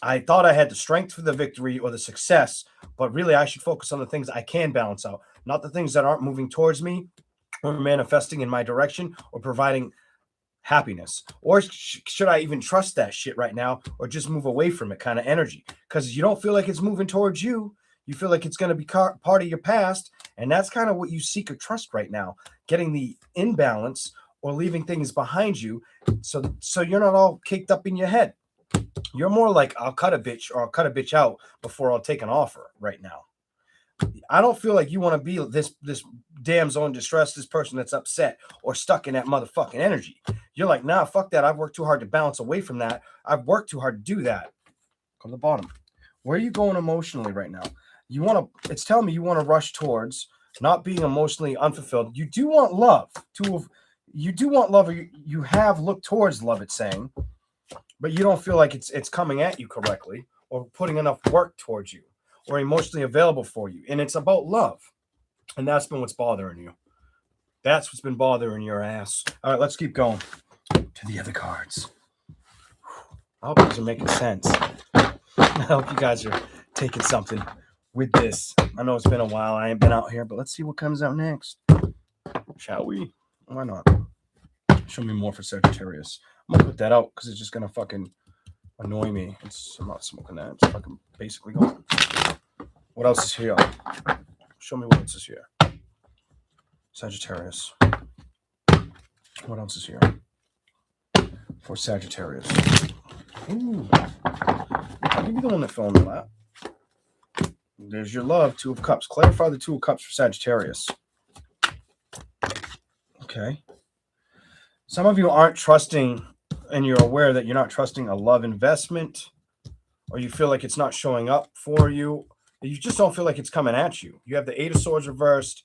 I thought I had the strength for the victory or the success, but really I should focus on the things I can balance out, not the things that aren't moving towards me or manifesting in my direction or providing happiness. Or should I even trust that shit right now or just move away from it kind of energy? Because you don't feel like it's moving towards you. You feel like it's going to be part of your past. And that's kind of what you seek or trust right now, getting the imbalance or leaving things behind you so you're not all caked up in your head. You're more like, I'll cut a bitch or I'll cut a bitch out before I'll take an offer right now. I don't feel like you want to be this damsel in distress, this person that's upset or stuck in that motherfucking energy. You're like, nah, fuck that. I've worked too hard to bounce away from that. I've worked too hard to do that. Go to the bottom. Where are you going emotionally right now? It's telling me you want to rush towards not being emotionally unfulfilled. You do want love. You do want love, or you have looked towards love, it's saying. But you don't feel like it's coming at you correctly or putting enough work towards you or emotionally available for you. And it's about love. And that's been what's bothering you. That's what's been bothering your ass. All right, let's keep going to the other cards. I hope these are making sense. I hope you guys are taking something with this. I know it's been a while. I ain't been out here, but let's see what comes out next. Shall we? Why not? Show me more for Sagittarius. I'm gonna put that out because it's just gonna fucking annoy me. I'm not smoking that. It's fucking basically gone. What else is here? Show me what else is here. Sagittarius. What else is here for Sagittarius? Ooh. I'll give you the one that fell in the lap. There's your love, 2 of Cups. Clarify the 2 of Cups for Sagittarius. Okay. Some of you aren't trusting, and you're aware that you're not trusting a love investment, or you feel like it's not showing up for you. You just don't feel like it's coming at you. You have the 8 of Swords reversed.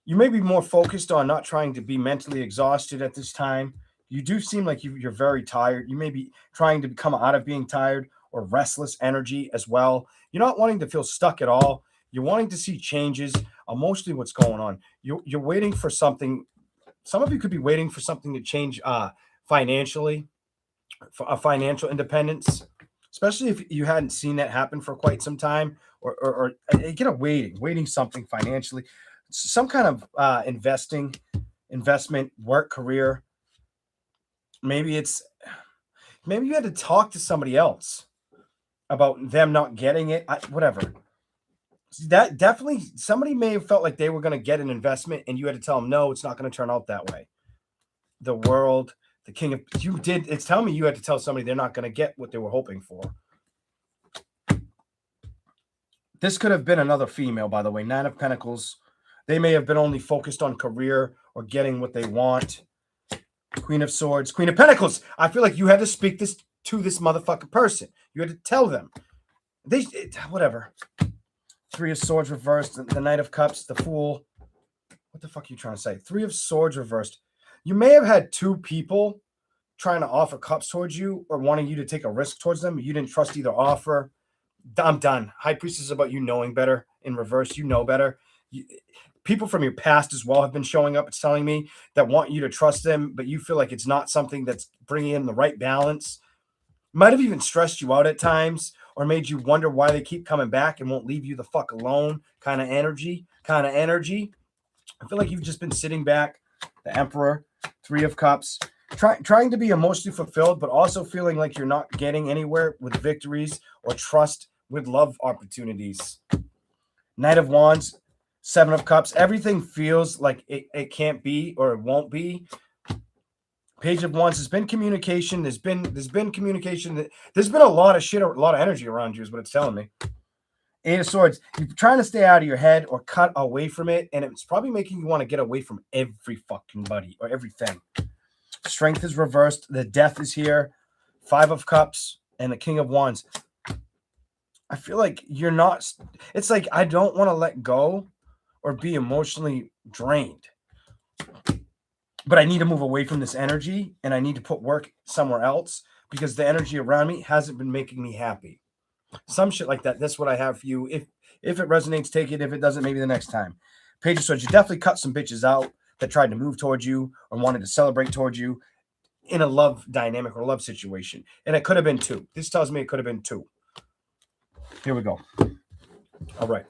You may be more focused on not trying to be mentally exhausted at this time. You do seem like you're very tired. You may be trying to come out of being tired or restless energy as well. You're not wanting to feel stuck at all. You're wanting to see changes. Mostly what's going on. You're waiting for something. Some of you could be waiting for something to change financially, for a financial independence, especially if you hadn't seen that happen for quite some time, or get a waiting something financially, some kind of investment, work, career. Maybe you had to talk to somebody else about them not getting it. Whatever. That definitely somebody may have felt like they were going to get an investment, and you had to tell them no, it's not going to turn out that way. The world, the king of you did. It's telling me you had to tell somebody they're not going to get what they were hoping for. This could have been another female, by the way. 9 of Pentacles. They may have been only focused on career or getting what they want. Queen of Swords, Queen of Pentacles. I feel like you had to speak this to this motherfucking person. You had to tell them. Whatever. 3 of Swords reversed. The Knight of Cups, the Fool. What the fuck are you trying to say? 3 of Swords reversed. You may have had 2 people trying to offer cups towards you or wanting you to take a risk towards them. You didn't trust either offer. I'm done. High Priestess is about you knowing better. In reverse, you know better. People from your past as well have been showing up. It's telling me that want you to trust them, but you feel like it's not something that's bringing in the right balance. Might have even stressed you out at times or made you wonder why they keep coming back and won't leave you the fuck alone kind of energy. I feel like you've just been sitting back. The Emperor, 3 of Cups, trying to be emotionally fulfilled, but also feeling like you're not getting anywhere with victories or trust with love opportunities. Knight of Wands, 7 of Cups. Everything feels like it can't be or it won't be. Page of Wands. There's been communication. There's been communication. There's been a lot of shit, a lot of energy around you is what it's telling me. 8 of Swords. You're trying to stay out of your head or cut away from it, and it's probably making you want to get away from every fucking buddy or everything. Strength is reversed. The Death is here. 5 of Cups and the King of Wands. I feel like you're not. It's like I don't want to let go or be emotionally drained. But I need to move away from this energy and I need to put work somewhere else because the energy around me hasn't been making me happy. Some shit like that. That's what I have for you. If it resonates, take it. If it doesn't, maybe the next time. Page of Swords. You definitely cut some bitches out that tried to move towards you or wanted to celebrate towards you in a love dynamic or love situation. And it could have been 2. This tells me it could have been 2. Here we go. All right.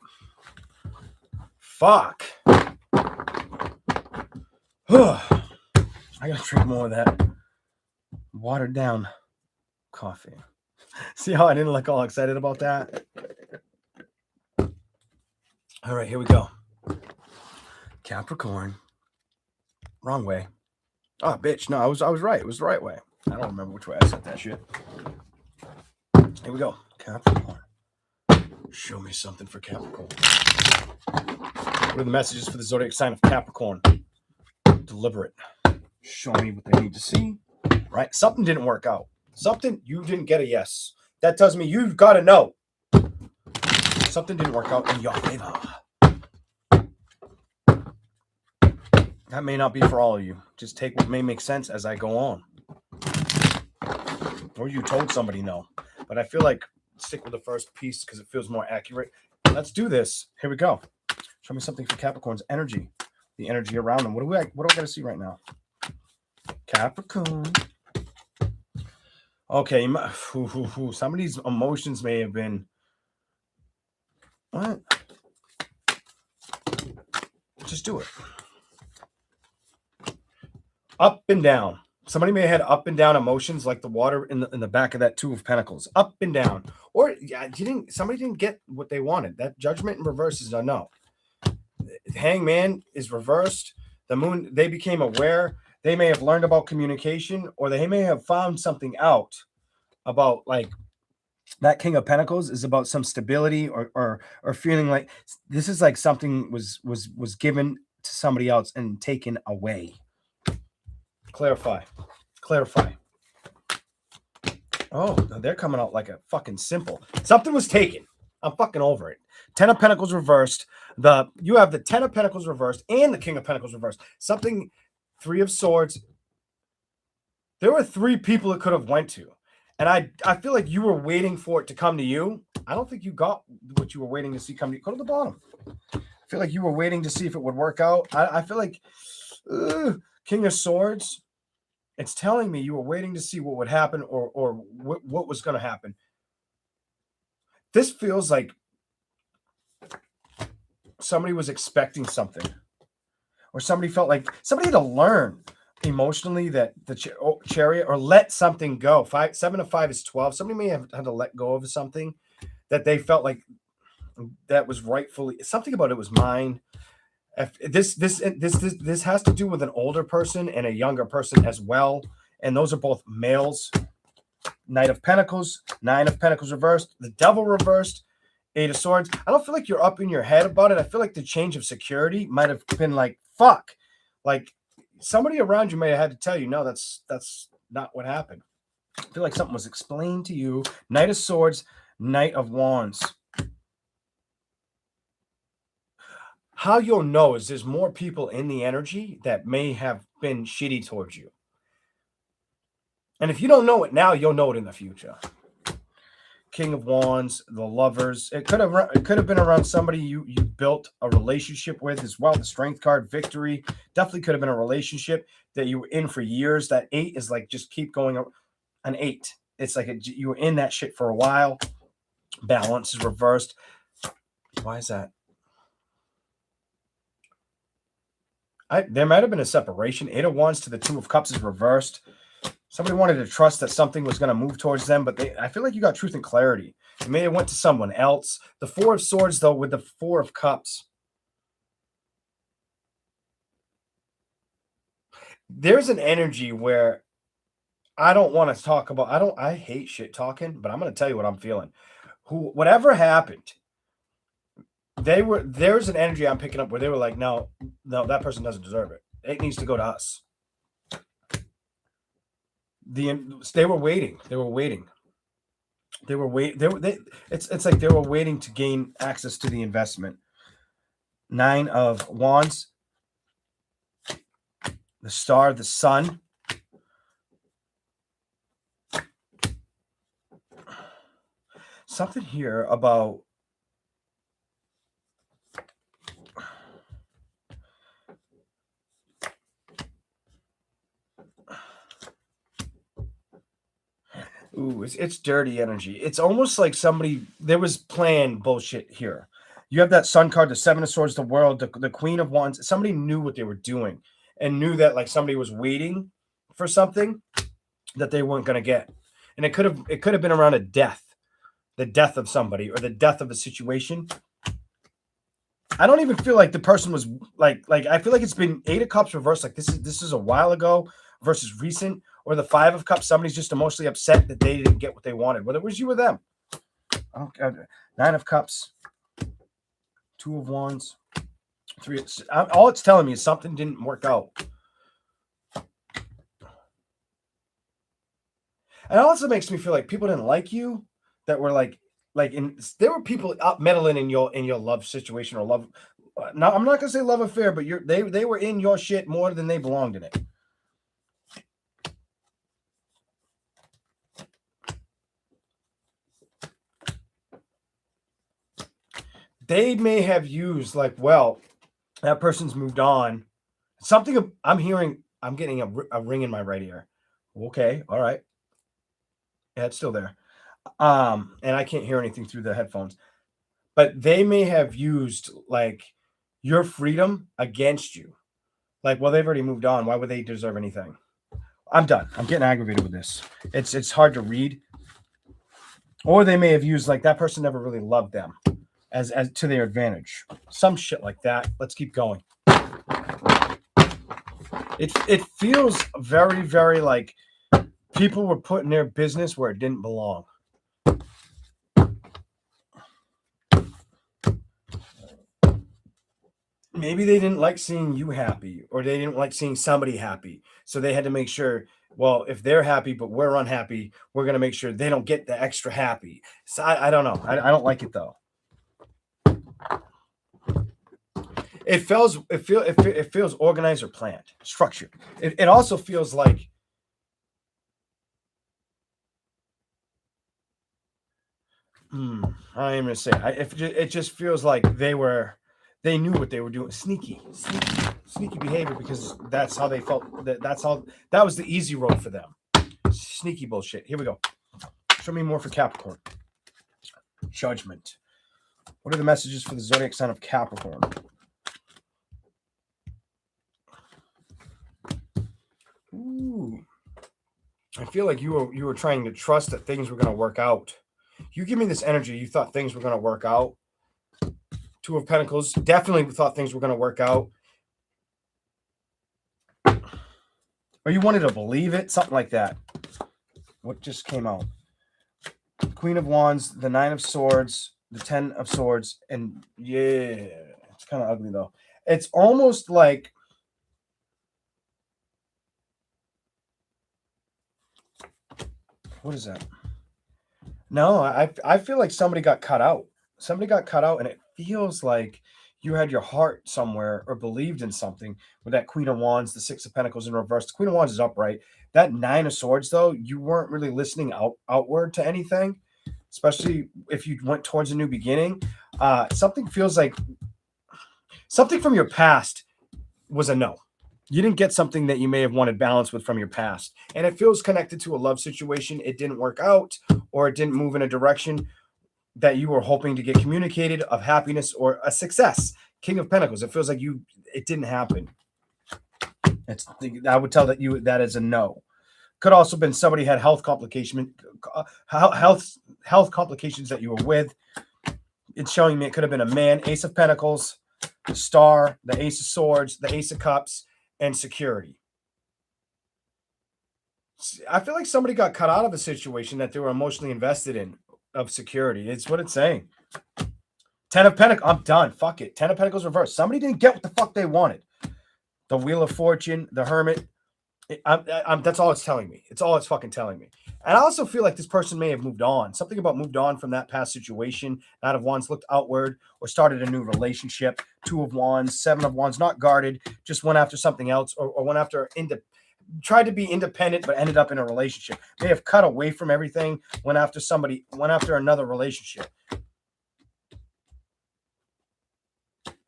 Fuck. I gotta drink more of that watered down coffee. See how I didn't look all excited about that? All right, here we go. Capricorn. Wrong way. Oh, bitch. No, I was right. It was the right way. I don't remember which way I said that shit. Here we go. Capricorn. Show me something for Capricorn. What are the messages for the zodiac sign of Capricorn? Deliberate. Show me what they need to see. Right? Something didn't work out. Something you didn't get a yes. That tells me you've got to know. Something didn't work out in your favor. That may not be for all of you. Just take what may make sense as I go on. Or you told somebody no. But I feel like stick with the first piece because it feels more accurate. Let's do this. Here we go. Show me something for Capricorn's energy. The energy around them. What do I got to see right now? Capricorn. Okay. Some of these emotions may have been. What? Just do it. Up and down. Somebody may have had up and down emotions like the water in the back of that 2 of Pentacles. Up and down. Or somebody didn't get what they wanted. That Judgment in reverse is a no. Hangman is reversed. The Moon, they became aware. They may have learned about communication, or they may have found something out about, like, that King of Pentacles is about some stability or feeling like this is like something was given to somebody else and taken away. Clarify. Oh, they're coming out like a fucking simple. Something was taken. I'm fucking over it. 10 of Pentacles reversed. You have the 10 of Pentacles reversed and the King of Pentacles reversed. Something, 3 of Swords. There were 3 people it could have went to. And I feel like you were waiting for it to come to you. I don't think you got what you were waiting to see come to you. Go to the bottom. I feel like you were waiting to see if it would work out. I feel like King of Swords, it's telling me you were waiting to see what would happen or what was going to happen. This feels like somebody was expecting something, or somebody felt like somebody had to learn emotionally that the chariot, or let something go. 7 of 5 is 12. Somebody may have had to let go of something that they felt like that was rightfully, something about it was mine. This has to do with an older person and a younger person as well, and those are both males. Knight of Pentacles, 9 of Pentacles reversed, the Devil reversed, 8 of Swords. I don't feel like you're up in your head about it. I feel like the change of security might have been like, fuck. Like somebody around you may have had to tell you, no, that's not what happened. I feel like something was explained to you. Knight of Swords, Knight of Wands. How you'll know is there's more people in the energy that may have been shitty towards you. And if you don't know it now, you'll know it in the future. King of Wands, the Lovers. It could have been around somebody you built a relationship with as well. The Strength card, Victory. Definitely could have been a relationship that you were in for years. That 8 is like just keep going. An 8. It's like you were in that shit for a while. Balance is reversed. Why is that? There might have been a separation. 8 of Wands to the 2 of Cups is reversed. Somebody wanted to trust that something was going to move towards them, but I feel like you got truth and clarity. It may have went to someone else. The 4 of Swords, though, with the 4 of Cups. There's an energy where I don't want to talk about. I hate shit talking, but I'm going to tell you what I'm feeling. Whatever happened, there's an energy I'm picking up where they were like, no, that person doesn't deserve it. It needs to go to us. They were waiting. It's like they were waiting to gain access to the investment. 9 of Wands, the Star, the Sun. Something here about it's dirty energy. It's almost like there was planned bullshit here. You have that Sun card, the 7 of Swords, the World, the Queen of Wands. Somebody knew what they were doing and knew that like somebody was waiting for something that they weren't going to get. And it could have been around a death, the death of somebody or the death of a situation. I don't even feel like the person was like I feel like it's been 8 of Cups reversed. Like this is a while ago versus recent, or the 5 of Cups. Somebody's just emotionally upset that they didn't get what they wanted, whether it was you or them. Okay. 9 of Cups, 2 of Wands, 3. All it's telling me is something didn't work out. And it also makes me feel like people didn't like you, that were there were people up meddling in your love situation or love. Now I'm not gonna say love affair, but they were in your shit more than they belonged in it. They may have used like, well, that person's moved on. Something I'm hearing. I'm getting a ring in my right ear. Okay, all right. Yeah, it's still there. And I can't hear anything through the headphones. But they may have used like your freedom against you. Like, well, they've already moved on. Why would they deserve anything? I'm done. I'm getting aggravated with this. It's hard to read. Or they may have used like that person never really loved them as to their advantage. Some shit like that. Let's keep going. It feels very, very like people were putting their business where it didn't belong. Maybe they didn't like seeing you happy, or they didn't like seeing somebody happy. So they had to make sure, well, if they're happy, but we're unhappy, we're going to make sure they don't get the extra happy. So I don't know. I don't like it though. It feels organized or planned, structured. It also feels like I am gonna say it just feels like they knew what they were doing. Sneaky behavior, because that's how they felt. That was the easy road for them. Sneaky bullshit. Here we go. Show me more for Capricorn. Judgment. What are the messages for the zodiac sign of Capricorn? Ooh. I feel like you were trying to trust that things were going to work out. You give me this energy. You thought things were going to work out. Two of Pentacles. Definitely thought things were going to work out. Or you wanted to believe it. Something like that. What just came out? Queen of Wands, the Nine of Swords, the Ten of Swords, and yeah, it's kind of ugly though. It's almost like what is that? No, I feel like somebody got cut out. Somebody got cut out, and it feels like you had your heart somewhere or believed in something with that Queen of Wands, the Six of Pentacles in reverse. The Queen of Wands is upright. That Nine of Swords, though, you weren't really listening outward to anything, especially if you went towards a new beginning. Something feels like something from your past was a no. You didn't get something that you may have wanted balance with from your past. And it feels connected to a love situation. It didn't work out, or it didn't move in a direction that you were hoping to get communicated of happiness or a success. King of Pentacles. It feels like it didn't happen. I would tell that is a no. Could also been somebody had health complications that you were with. It's showing me it could have been a man. Ace of Pentacles, the Star, the Ace of Swords, the Ace of Cups, and security. I feel like somebody got cut out of a situation that they were emotionally invested in of security. It's what it's saying. Ten of Pentacles. I'm done. Fuck it. Ten of Pentacles reverse. Somebody didn't get what the fuck they wanted. The Wheel of Fortune, the Hermit. That's all it's telling me. It's all it's fucking telling me. And I also feel like this person may have moved on. Something about moved on from that past situation. Knight of Wands looked outward or started a new relationship. Two of Wands, Seven of Wands, not guarded, just went after something else or went after tried to be independent but ended up in a relationship. May have cut away from everything, went after another relationship.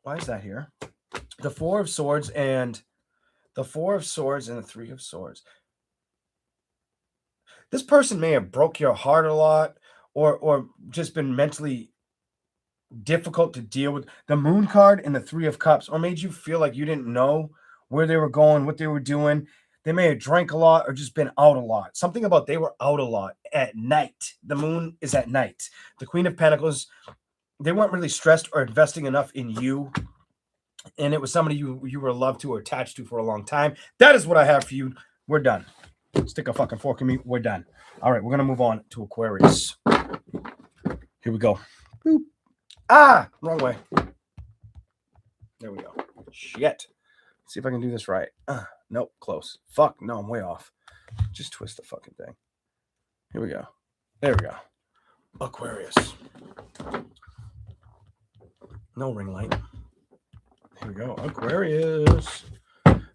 Why is that here? The Four of Swords and the Four of Swords and the Three of Swords. This person may have broke your heart a lot or just been mentally difficult to deal with. The Moon card and the Three of Cups, or made you feel like you didn't know where they were going, what they were doing. They may have drank a lot or just been out a lot. Something about they were out a lot at night. The Moon is at night. The Queen of Pentacles, they weren't really stressed or investing enough in you. And it was somebody you were loved to or attached to for a long time. That is what I have for you. We're done. Stick a fucking fork in me. We're done. All right, we're going to move on to Aquarius. Here we go. Boop. Ah, wrong way. There we go. Shit. Let's see if I can do this right. Nope, close. Fuck, no, I'm way off. Just twist the fucking thing. Here we go. There we go. Aquarius. No ring light. Here we go. Aquarius.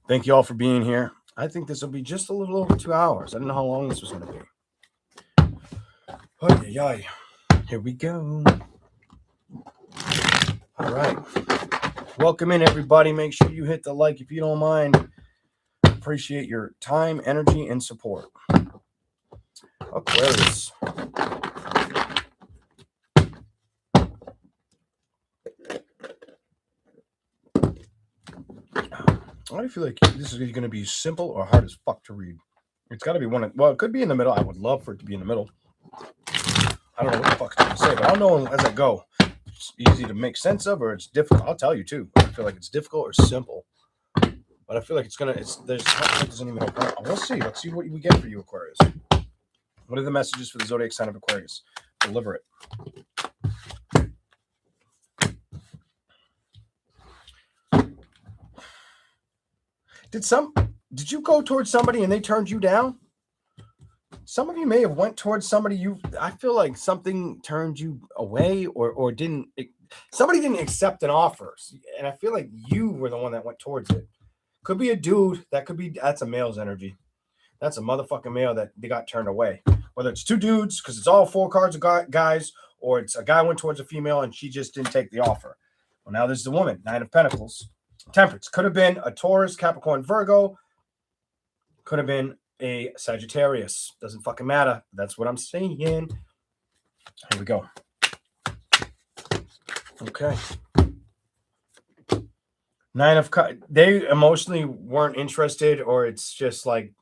Thank you all for being here. I think this will be just a little over 2 hours. I didn't know how long this was going to be. Oh, yeah. Here we go. All right. Welcome in, everybody. Make sure you hit the like if you don't mind. Appreciate your time, energy, and support. Aquarius. I feel like this is going to be simple or hard as fuck to read. It's got to be one. Well, it could be in the middle. I would love for it to be in the middle. I don't know what the fuck it's going to say, but I'll know as I go. It's easy to make sense of, or it's difficult. I'll tell you too. I feel like it's difficult or simple, but I feel like it doesn't even help. We'll see. Let's see what we get for you, Aquarius. What are the messages for the zodiac sign of Aquarius? Deliver it. Did you go towards somebody and they turned you down? Some of you may have went towards somebody I feel like something turned you away or somebody didn't accept an offer. And I feel like you were the one that went towards it. Could be a dude. That's a male's energy. That's a motherfucking male that they got turned away. Whether it's two dudes, because it's all four cards of guys, or it's a guy went towards a female and she just didn't take the offer. Well, now there's the woman, 9 of Pentacles. Temperance. Could have been a Taurus, Capricorn, Virgo. Could have been a Sagittarius. Doesn't fucking matter. That's what I'm saying. Here we go. Okay. 9 of they emotionally weren't interested, or it's just like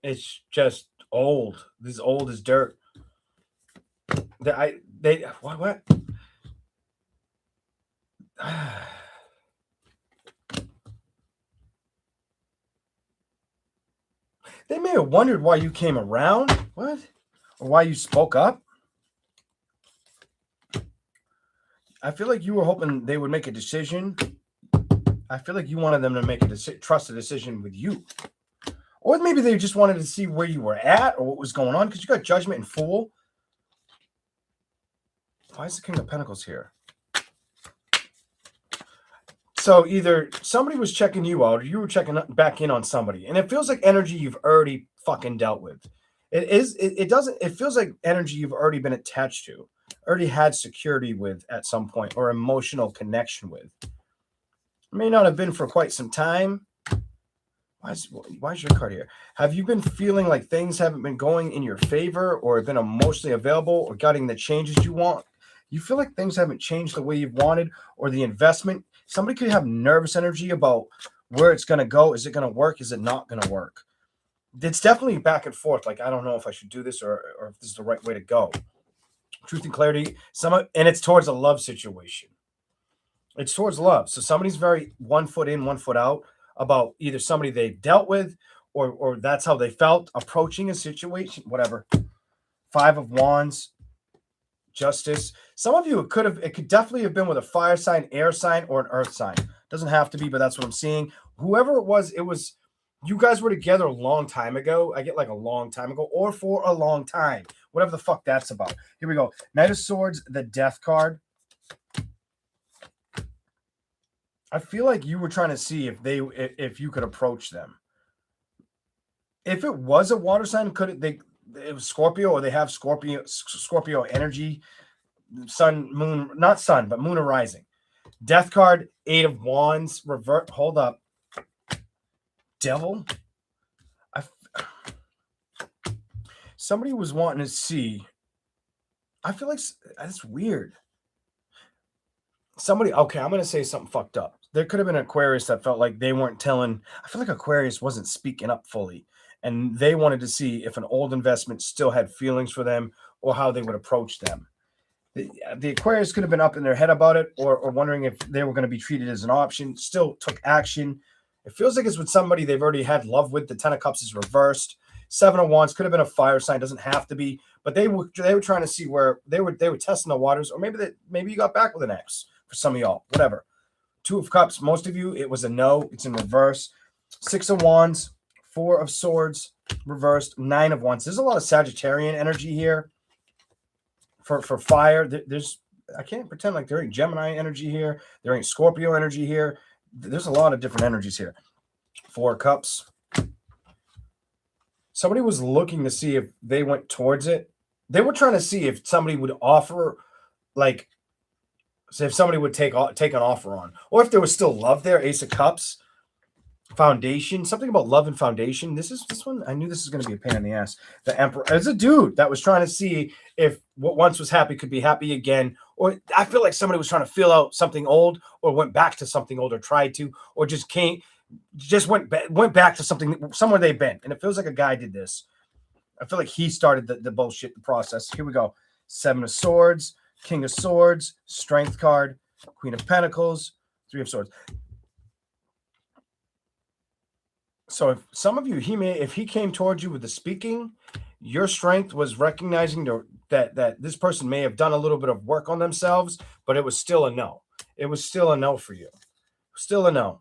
it's just old. This is old as dirt. What? They may have wondered why you came around. What? Or why you spoke up. I feel like you were hoping they would make a decision. I feel like you wanted them to make trust a decision with you. Or maybe they just wanted to see where you were at or what was going on, because you got Judgment and Fool. Why is the King of Pentacles here? So either somebody was checking you out or you were checking back in on somebody. And it feels like energy you've already fucking dealt with. It feels like energy you've already been attached to, already had security with at some point, or emotional connection with. It may not have been for quite some time. Why is your card here? Have you been feeling like things haven't been going in your favor, or have been emotionally available, or getting the changes you want? You feel like things haven't changed the way you've wanted, or the investment. Somebody could have nervous energy about where it's going to go. Is it going to work? Is it not going to work? It's definitely back and forth. Like, I don't know if I should do this or if this is the right way to go. Truth and clarity. And it's towards a love situation. It's towards love. So somebody's very 1 foot in, 1 foot out about either somebody they've dealt with, or that's how they felt approaching a situation, whatever. 5 of Wands. Justice. Some of you, it could definitely have been with a fire sign, air sign, or an earth sign. Doesn't have to be, but that's what I'm seeing. Whoever it was, you guys were together a long time ago. I get like a long time ago, or for a long time. Whatever the fuck that's about. Here we go. Knight of Swords, the Death card. I feel like you were trying to see if you could approach them. If it was a water sign, it was Scorpio, or they have Scorpio energy, sun, moon, not sun, but moon arising. Death card, 8 of Wands, revert. Hold up. Devil. Somebody was wanting to see. I feel like that's weird. Okay, I'm going to say something fucked up. There could have been an Aquarius that felt like they weren't telling. I feel like Aquarius wasn't speaking up fully. And they wanted to see if an old investment still had feelings for them, or how they would approach them. The Aquarius could have been up in their head about it, or wondering if they were going to be treated as an option, still took action. It feels like it's with somebody they've already had love with. The 10 of Cups is reversed. 7 of Wands could have been a fire sign, doesn't have to be, but they were trying to see where they were testing the waters, or maybe you got back with an ex for some of y'all, whatever. 2 of Cups, most of you, it was a no. It's in reverse. 6 of Wands. 4 of Swords, reversed. 9 of Wands. There's a lot of Sagittarian energy here for fire. I can't pretend like there ain't Gemini energy here. There ain't Scorpio energy here. There's a lot of different energies here. 4 Cups. Somebody was looking to see if they went towards it. They were trying to see if somebody would offer, like, so if somebody would take an offer on, or if there was still love there. Ace of Cups. Foundation, something about love and foundation. This one, I knew this was going to be a pain in the ass. The Emperor, as a dude that was trying to see if what once was happy could be happy again, or I feel like somebody was trying to feel out something old, or went back to something old, or tried to, or went back to somewhere they've been. And it feels like a guy did this. I feel like he started the bullshit, the process. Here we go. 7 of Swords, King of Swords, Strength card, Queen of Pentacles, 3 of Swords. So if some of you, if he came towards you with the speaking, your strength was recognizing that this person may have done a little bit of work on themselves, but it was still a no. It was still a no for you. Still a no.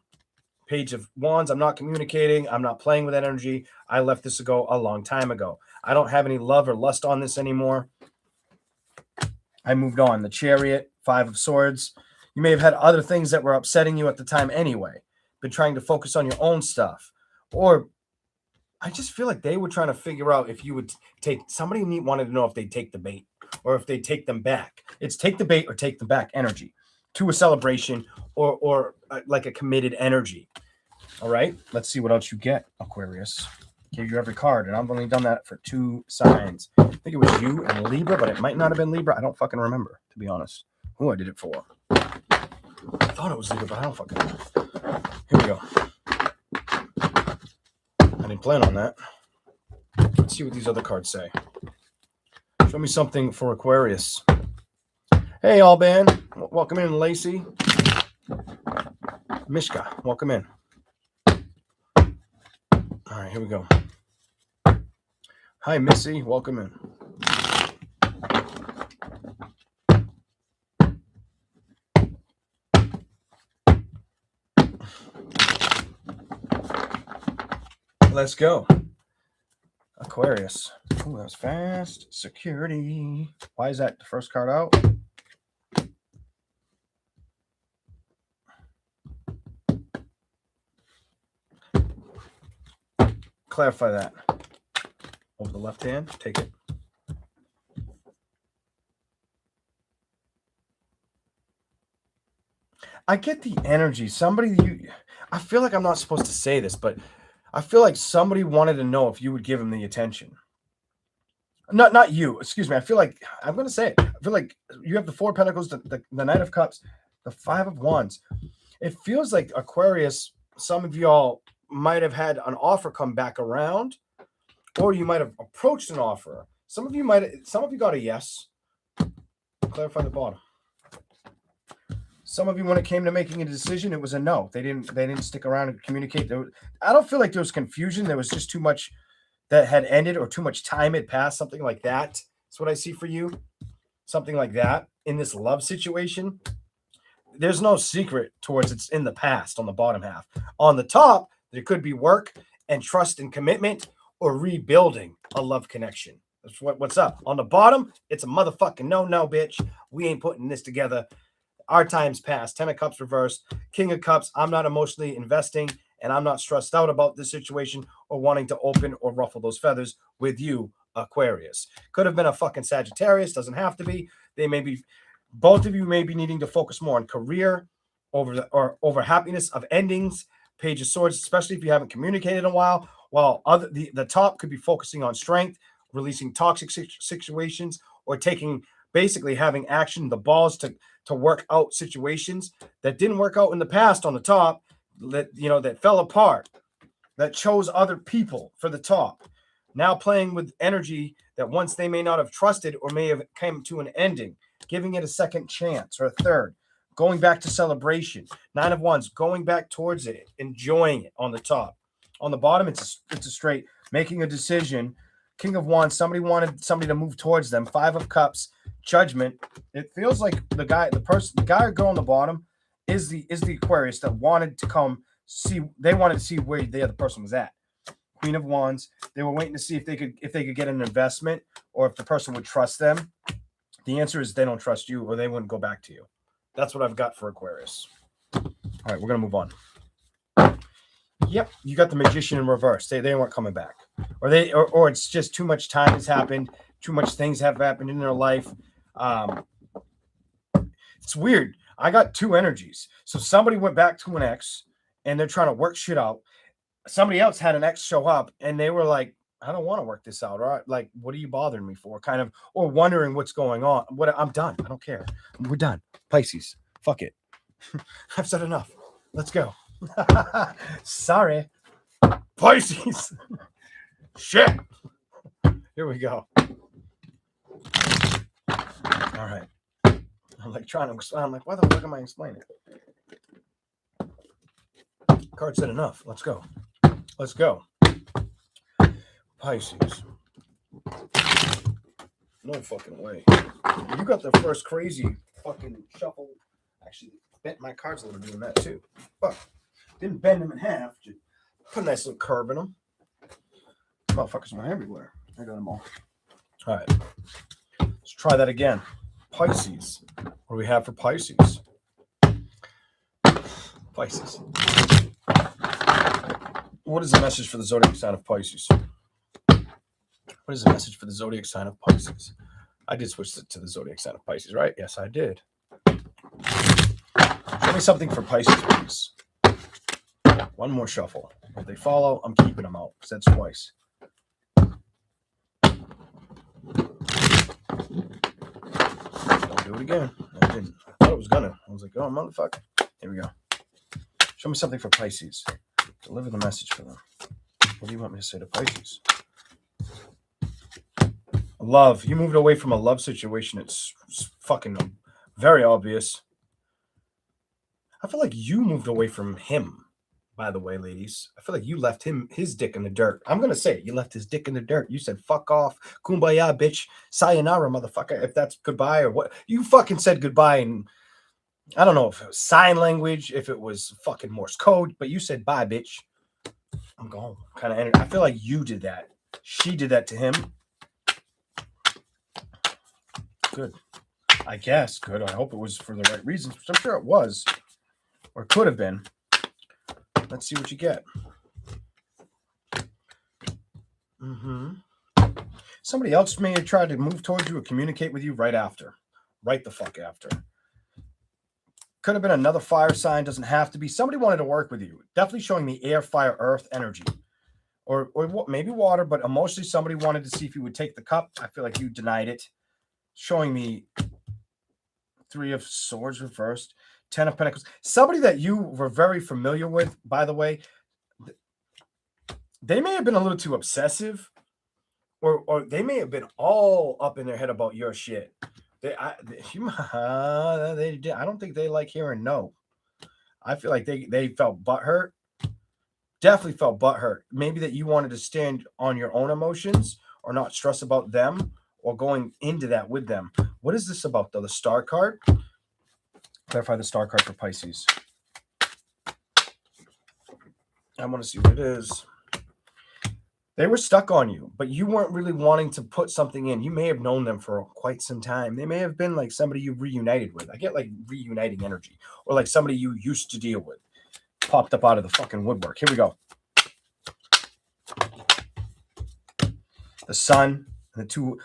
Page of Wands, I'm not communicating. I'm not playing with that energy. I left this go a long time ago. I don't have any love or lust on this anymore. I moved on. The Chariot, 5 of Swords. You may have had other things that were upsetting you at the time anyway. Been trying to focus on your own stuff. Or I just feel like they were trying to figure out if you would take, somebody wanted to know if they'd take the bait, or if they take them back. It's take the bait or take them back energy to a celebration or like a committed energy. All right, let's see what else you get, Aquarius. Gave you every card, and I've only done that for 2 signs. I think it was you and Libra, but it might not have been Libra. I don't fucking remember, to be honest, who I did it for. I thought it was Libra, but I don't fucking know. Here we go. I didn't plan on that. Let's see what these other cards say. Show me something for Aquarius. Hey, Alban. Welcome in, Lacey. Mishka, welcome in. All right, here we go. Hi, Missy. Welcome in. Let's go. Aquarius. Oh, that was fast. Security. Why is that the first card out? Clarify that. Over the left hand. Take it. I get the energy. I feel like I'm not supposed to say this, but I feel like somebody wanted to know if you would give him the attention. Not you. Excuse me. I feel like I'm going to say it. I feel like you have the 4 of Pentacles, the Knight of Cups, the 5 of Wands. It feels like Aquarius, some of y'all might have had an offer come back around, or you might have approached an offer. Some of you got a yes. Clarify the bottom. Some of you, when it came to making a decision, it was a no. They didn't stick around and communicate. I don't feel like there was confusion. There was just too much that had ended, or too much time had passed. Something like that. That's what I see for you. Something like that in this love situation. There's no secret towards it's in the past on the bottom half. On the top, there could be work and trust and commitment, or rebuilding a love connection. That's what's up. On the bottom, it's a motherfucking no, bitch. We ain't putting this together. Our time's passed. 10 of Cups reversed. King of Cups. I'm not emotionally investing, and I'm not stressed out about this situation or wanting to open or ruffle those feathers with you, Aquarius. Could have been a fucking Sagittarius. Doesn't have to be. Both of you may be needing to focus more on career over happiness of endings. Page of Swords, especially if you haven't communicated in a while. While the top could be focusing on strength, releasing toxic situations, or basically having action, the balls to work out situations that didn't work out in the past on the top, that fell apart, that chose other people for the top. Now playing with energy that once they may not have trusted or may have come to an ending, giving it a second chance or a third, going back to celebration. 9 of Wands, going back towards it, enjoying it on the top. On the bottom, it's a straight, making a decision. King of Wands, somebody wanted somebody to move towards them. 5 of Cups, Judgment. It feels like the guy or girl on the bottom is the Aquarius that wanted to come see. They wanted to see where the other person was at. Queen of Wands, they were waiting to see if they could get an investment, or if the person would trust them. The answer is they don't trust you, or they wouldn't go back to you. That's what I've got for Aquarius. All right, we're gonna move on. Yep, you got the Magician in reverse. They weren't coming back, or it's just too much time has happened. Too much things have happened in their life. It's weird. I got 2 energies. So somebody went back to an ex, and they're trying to work shit out. Somebody else had an ex show up, and they were like, I don't want to work this out. All right, like, what are you bothering me for? Kind of, or wondering what's going on. I'm done. I don't care. We're done. Pisces. Fuck it. I've said enough. Let's go. Sorry. Pisces. Shit. Here we go. All right. I'm like trying to explain. I'm like, why the fuck am I explaining? Card said enough. Let's go. Let's go. Pisces. No fucking way. You got the first crazy fucking shuffle. Actually, bent my cards a little bit doing that too. Fuck. Didn't bend them in half. Just put a nice little curve in them. Motherfuckers went everywhere. I got them all. All right. Let's try that again. Pisces. What do we have for Pisces? Pisces. What is the message for the zodiac sign of Pisces? What is the message for the zodiac sign of Pisces? I did switch to the zodiac sign of Pisces, right? Yes, I did. Show me something for Pisces, please. One more shuffle. If they follow, I'm keeping them out because that's twice. Don't do it again. I didn't. I thought it was gonna. I was like, oh, motherfucker. Here we go. Show me something for Pisces. Deliver the message for them. What do you want me to say to Pisces? Love. You moved away from a love situation. It's fucking very obvious. I feel like you moved away from him, by the way, ladies. I feel like you left his dick in the dirt. I'm going to say it. You left his dick in the dirt. You said, fuck off. Kumbaya, bitch. Sayonara, motherfucker. If that's goodbye or what. You fucking said goodbye. And I don't know if it was sign language, if it was fucking Morse code, but you said bye, bitch. I'm gone. Kind of energy. I feel like you did that. She did that to him. Good. I guess. Good. I hope it was for the right reasons, which I'm sure it was. Or could have been. Let's see what you get. Somebody else may have tried to move towards you or communicate with you right after. Right the fuck after. Could have been another fire sign. Doesn't have to be. Somebody wanted to work with you. Definitely showing me air, fire, earth energy. Or maybe water, but emotionally somebody wanted to see if you would take the cup. I feel like you denied it. Showing me 3 of Swords reversed. 10 of Pentacles. Somebody that you were very familiar with, by the way, they may have been a little too obsessive, or they may have been all up in their head about your shit. I don't think they like hearing no. I feel like they felt butthurt. Definitely felt butthurt. Maybe that you wanted to stand on your own emotions or not stress about them or going into that with them. What is this about, though? The Star card? Clarify the Star card for Pisces. I want to see what it is. They were stuck on you, but you weren't really wanting to put something in. You may have known them for quite some time. They may have been like somebody you reunited with. I get like reuniting energy, or like somebody you used to deal with popped up out of the fucking woodwork. Here we go. The Sun and the 2.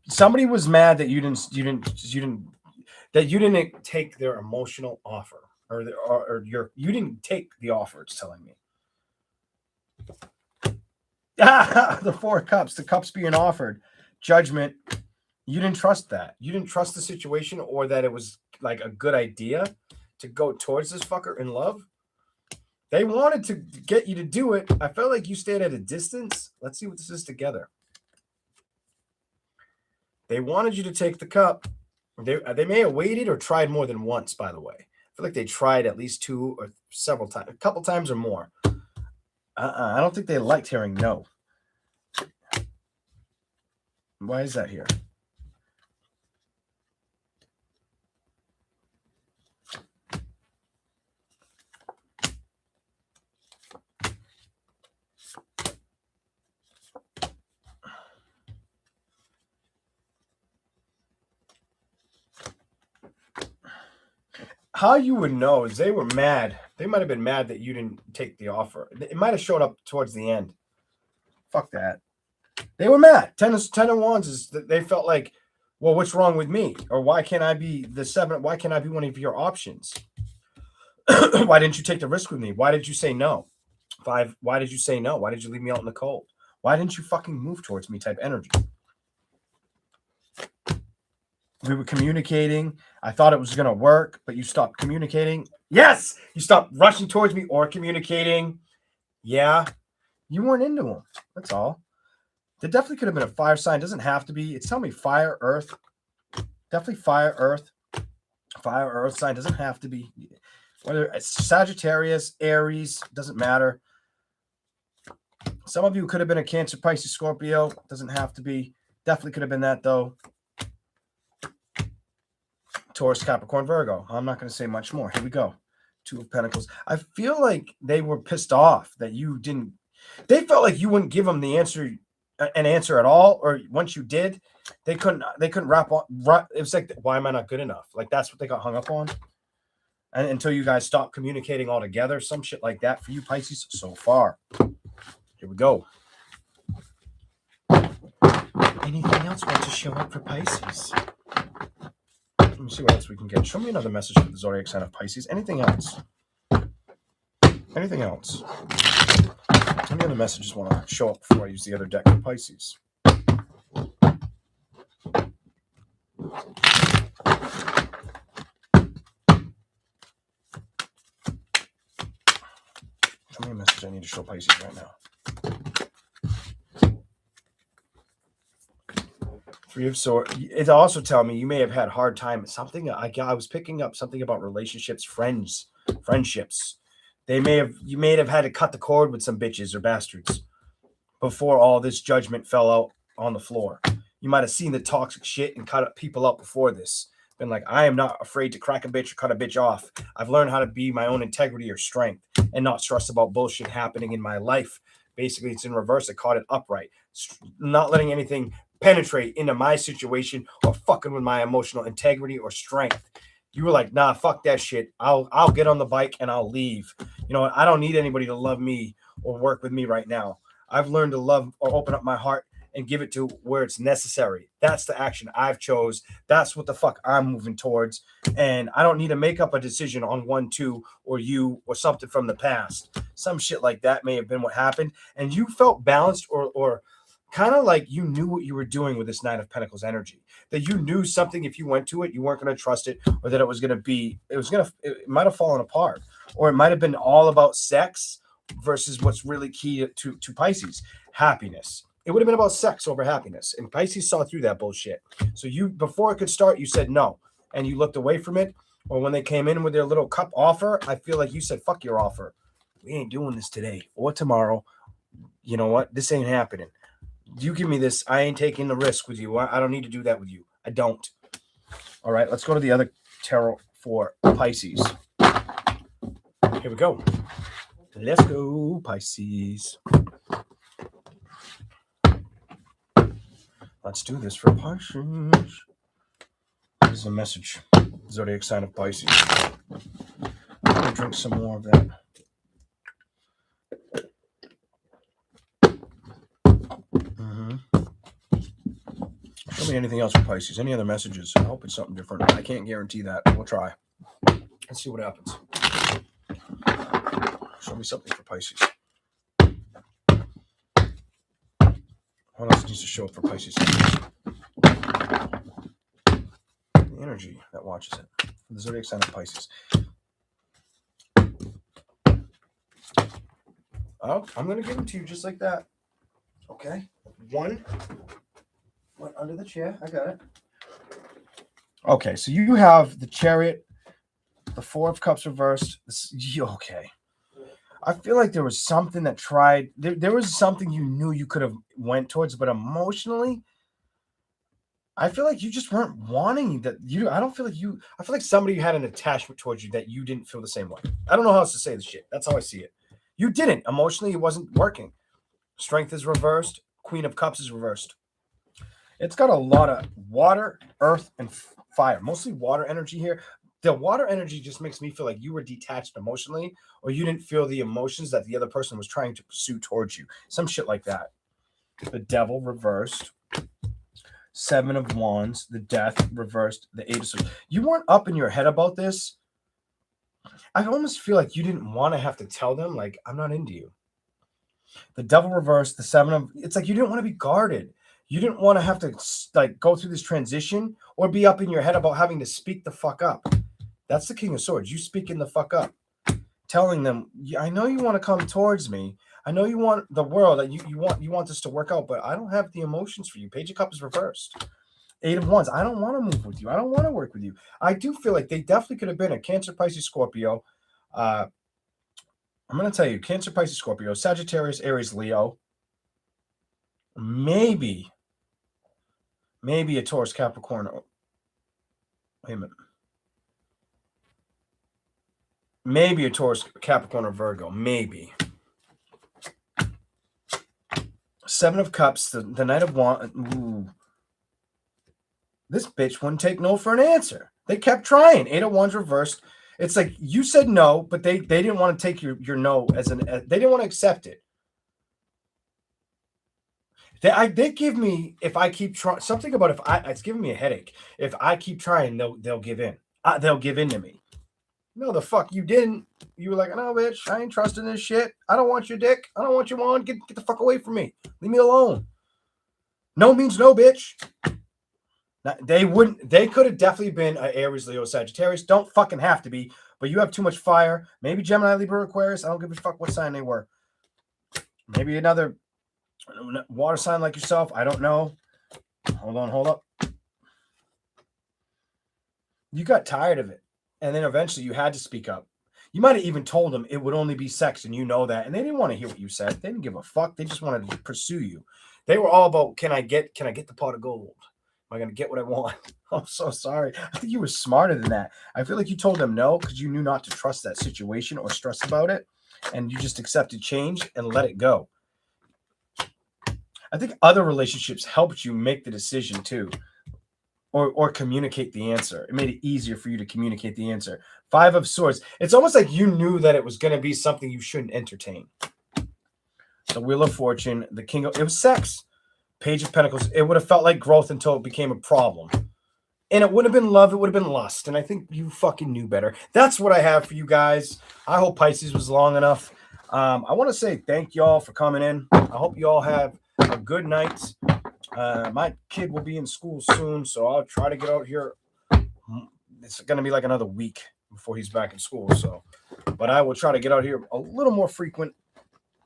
Somebody was mad that you didn't take their emotional offer, or you didn't take the offer. It's telling me. The 4 cups, the cups being offered, judgment. You didn't trust that. You didn't trust the situation, or that it was like a good idea to go towards this fucker in love. They wanted to get you to do it. I felt like you stayed at a distance. Let's see what this is together. They wanted you to take the cup. They may have waited or tried more than once, by the way. I feel like they tried at least 2 or several times, a couple times or more. I don't think they liked hearing no. Why is that here? How you would know is they were mad. They might have been mad that you didn't take the offer. It might have showed up towards the end. Fuck that. They were mad. 10 of Wands is that they felt like, well, what's wrong with me? Or why can't I be the 7? Why can't I be one of your options? Why didn't you take the risk with me? Why did you say no? 5. Why did you say no? Why did you leave me out in the cold? Why didn't you fucking move towards me type energy? We were communicating. I thought it was going to work, but you stopped communicating. Yes! You stopped rushing towards me or communicating. Yeah. You weren't into them. That's all. There definitely could have been a fire sign. Doesn't have to be. It's telling me fire, earth. Definitely fire, earth. Fire, earth sign. Doesn't have to be. Whether it's Sagittarius, Aries, doesn't matter. Some of you could have been a Cancer, Pisces, Scorpio. Doesn't have to be. Definitely could have been that, though. Taurus, Capricorn, Virgo. I'm not going to say much more. Here we go. 2 of Pentacles. I feel like they were pissed off that you didn't. They felt like you wouldn't give them an answer at all, or once you did, they couldn't wrap on. It was like, why am I not good enough? Like that's what they got hung up on. And until you guys stop communicating altogether, some shit like that for you Pisces so far. Here we go. Anything else want to show up for Pisces? Let me see what else we can get. Show me another message for the zodiac sign of Pisces. Anything else? Anything else? Any other messages want to show up before I use the other deck for Pisces? Show me a message I need to show Pisces right now. Three of Swords. It also tell me you may have had a hard time. Something I was picking up something about relationships, friendships. You may have had to cut the cord with some bitches or bastards before all this judgment fell out on the floor. You might have seen the toxic shit and cut people out before this. Been like, I am not afraid to crack a bitch or cut a bitch off. I've learned how to be my own integrity or strength and not stress about bullshit happening in my life. Basically, it's in reverse. I caught it upright. Not letting anything penetrate into my situation or fucking with my emotional integrity or strength. You were like, nah, fuck that shit. I'll get on the bike and I'll leave. You know what? I don't need anybody to love me or work with me right now. I've learned to love or open up my heart and give it to where it's necessary. That's the action I've chose. That's what the fuck I'm moving towards. And I don't need to make up a decision on 1, 2, or you or something from the past. Some shit like that may have been what happened. And you felt balanced or kind of like you knew what you were doing with this Nine of Pentacles energy. That you knew something, if you went to it, you weren't going to trust it, or that it might have fallen apart. Or it might have been all about sex versus what's really key to Pisces, happiness. It would have been about sex over happiness. And Pisces saw through that bullshit. So before it could start, you said no. And you looked away from it. Or when they came in with their little cup offer, I feel like you said, fuck your offer. We ain't doing this today or tomorrow. You know what? This ain't happening. You give me this. I ain't taking the risk with you. I don't need to do that with you. I don't. All right, let's go to the other tarot for Pisces. Here we go. Let's go, Pisces. Let's do this for Pisces. This is a message. Zodiac sign of Pisces. I'm going to drink some more of that. Show me anything else for Pisces. Any other messages? I hope it's something different. I can't guarantee that. We'll try. Let's see what happens. Show me something for Pisces. What else needs to show up for Pisces? The energy that watches it. The zodiac sign of Pisces. Oh, I'm going to give them to you just like that. Okay. One went under the chair. I got it. Okay, so you have the Chariot, the Four of Cups reversed. Okay. I feel like there was something that tried. There was something you knew you could have went towards, but emotionally, I feel like you just weren't wanting that. I don't feel like you. I feel like somebody had an attachment towards you that you didn't feel the same way. I don't know how else to say this shit. That's how I see it. You didn't. Emotionally, it wasn't working. Strength is reversed. Queen of Cups is reversed. It's got a lot of water, earth, and fire. Mostly water energy here. The water energy just makes me feel like you were detached emotionally, or you didn't feel the emotions that the other person was trying to pursue towards you. Some shit like that. The Devil reversed. Seven of Wands. The Death reversed. The Eight of Swords. You weren't up in your head about this. I almost feel like you didn't want to have to tell them, like, I'm not into you. The Devil reversed. The Seven of... It's like you didn't want to be guarded. You didn't want to have to, like, go through this transition or be up in your head about having to speak the fuck up. That's the King of Swords. You speaking the fuck up. Telling them, I know you want to come towards me. I know you want the world, that you want this to work out, but I don't have the emotions for you. Page of Cups is reversed. Eight of Wands. I don't want to move with you. I don't want to work with you. I do feel like they definitely could have been a Cancer, Pisces, Scorpio. I'm going to tell you, Cancer, Pisces, Scorpio, Sagittarius, Aries, Leo. Maybe a Taurus, Capricorn. Wait a minute. Maybe a Taurus, Capricorn, or Virgo. Maybe. Seven of Cups, the Knight of Wands. Ooh. This bitch wouldn't take no for an answer. They kept trying. Eight of Wands reversed. It's like you said no, but they didn't want to take your no they didn't want to accept it. They give me, if I keep trying, something about it's giving me a headache. If I keep trying, they'll give in. They'll give in to me. No, the fuck you didn't. You were like, no, bitch, I ain't trusting this shit. I don't want your dick. I don't want you on. Get the fuck away from me. Leave me alone. No means no, bitch. Now, they wouldn't. They could have definitely been an Aries, Leo, Sagittarius. Don't fucking have to be, but you have too much fire. Maybe Gemini, Libra, Aquarius. I don't give a fuck what sign they were. Maybe another water sign like yourself. I don't know. Hold up. You got tired of it. And then eventually you had to speak up. You might have even told them it would only be sex, and you know that. And they didn't want to hear what you said. They didn't give a fuck. They just wanted to pursue you. They were all about, can I get the pot of gold? Am I going to get what I want? I'm so sorry. I think you were smarter than that. I feel like you told them no because you knew not to trust that situation or stress about it. And you just accepted change and let it go. I think other relationships helped you make the decision too. Or communicate the answer. It made it easier for you to communicate the answer. 5 of Swords. It's almost like you knew that it was going to be something you shouldn't entertain. The Wheel of Fortune, the King of... It was sex. Page of Pentacles. It would have felt like growth until it became a problem. And it wouldn't have been love. It would have been lust. And I think you fucking knew better. That's what I have for you guys. I hope Pisces was long enough. I want to say thank y'all for coming in. I hope you all have a good night. My kid will be in school soon, so I'll try to get out here. It's going to be like another week before he's back in school. But I will try to get out here a little more frequent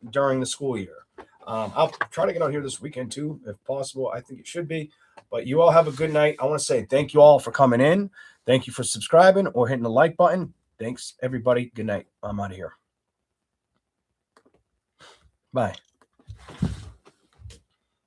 during the school year. I'll try to get out here this weekend too, if possible. I think it should be. But you all have a good night. I want to say thank you all for coming in. Thank you for subscribing or hitting the like button. Thanks, everybody. Good night. I'm out of here. Bye.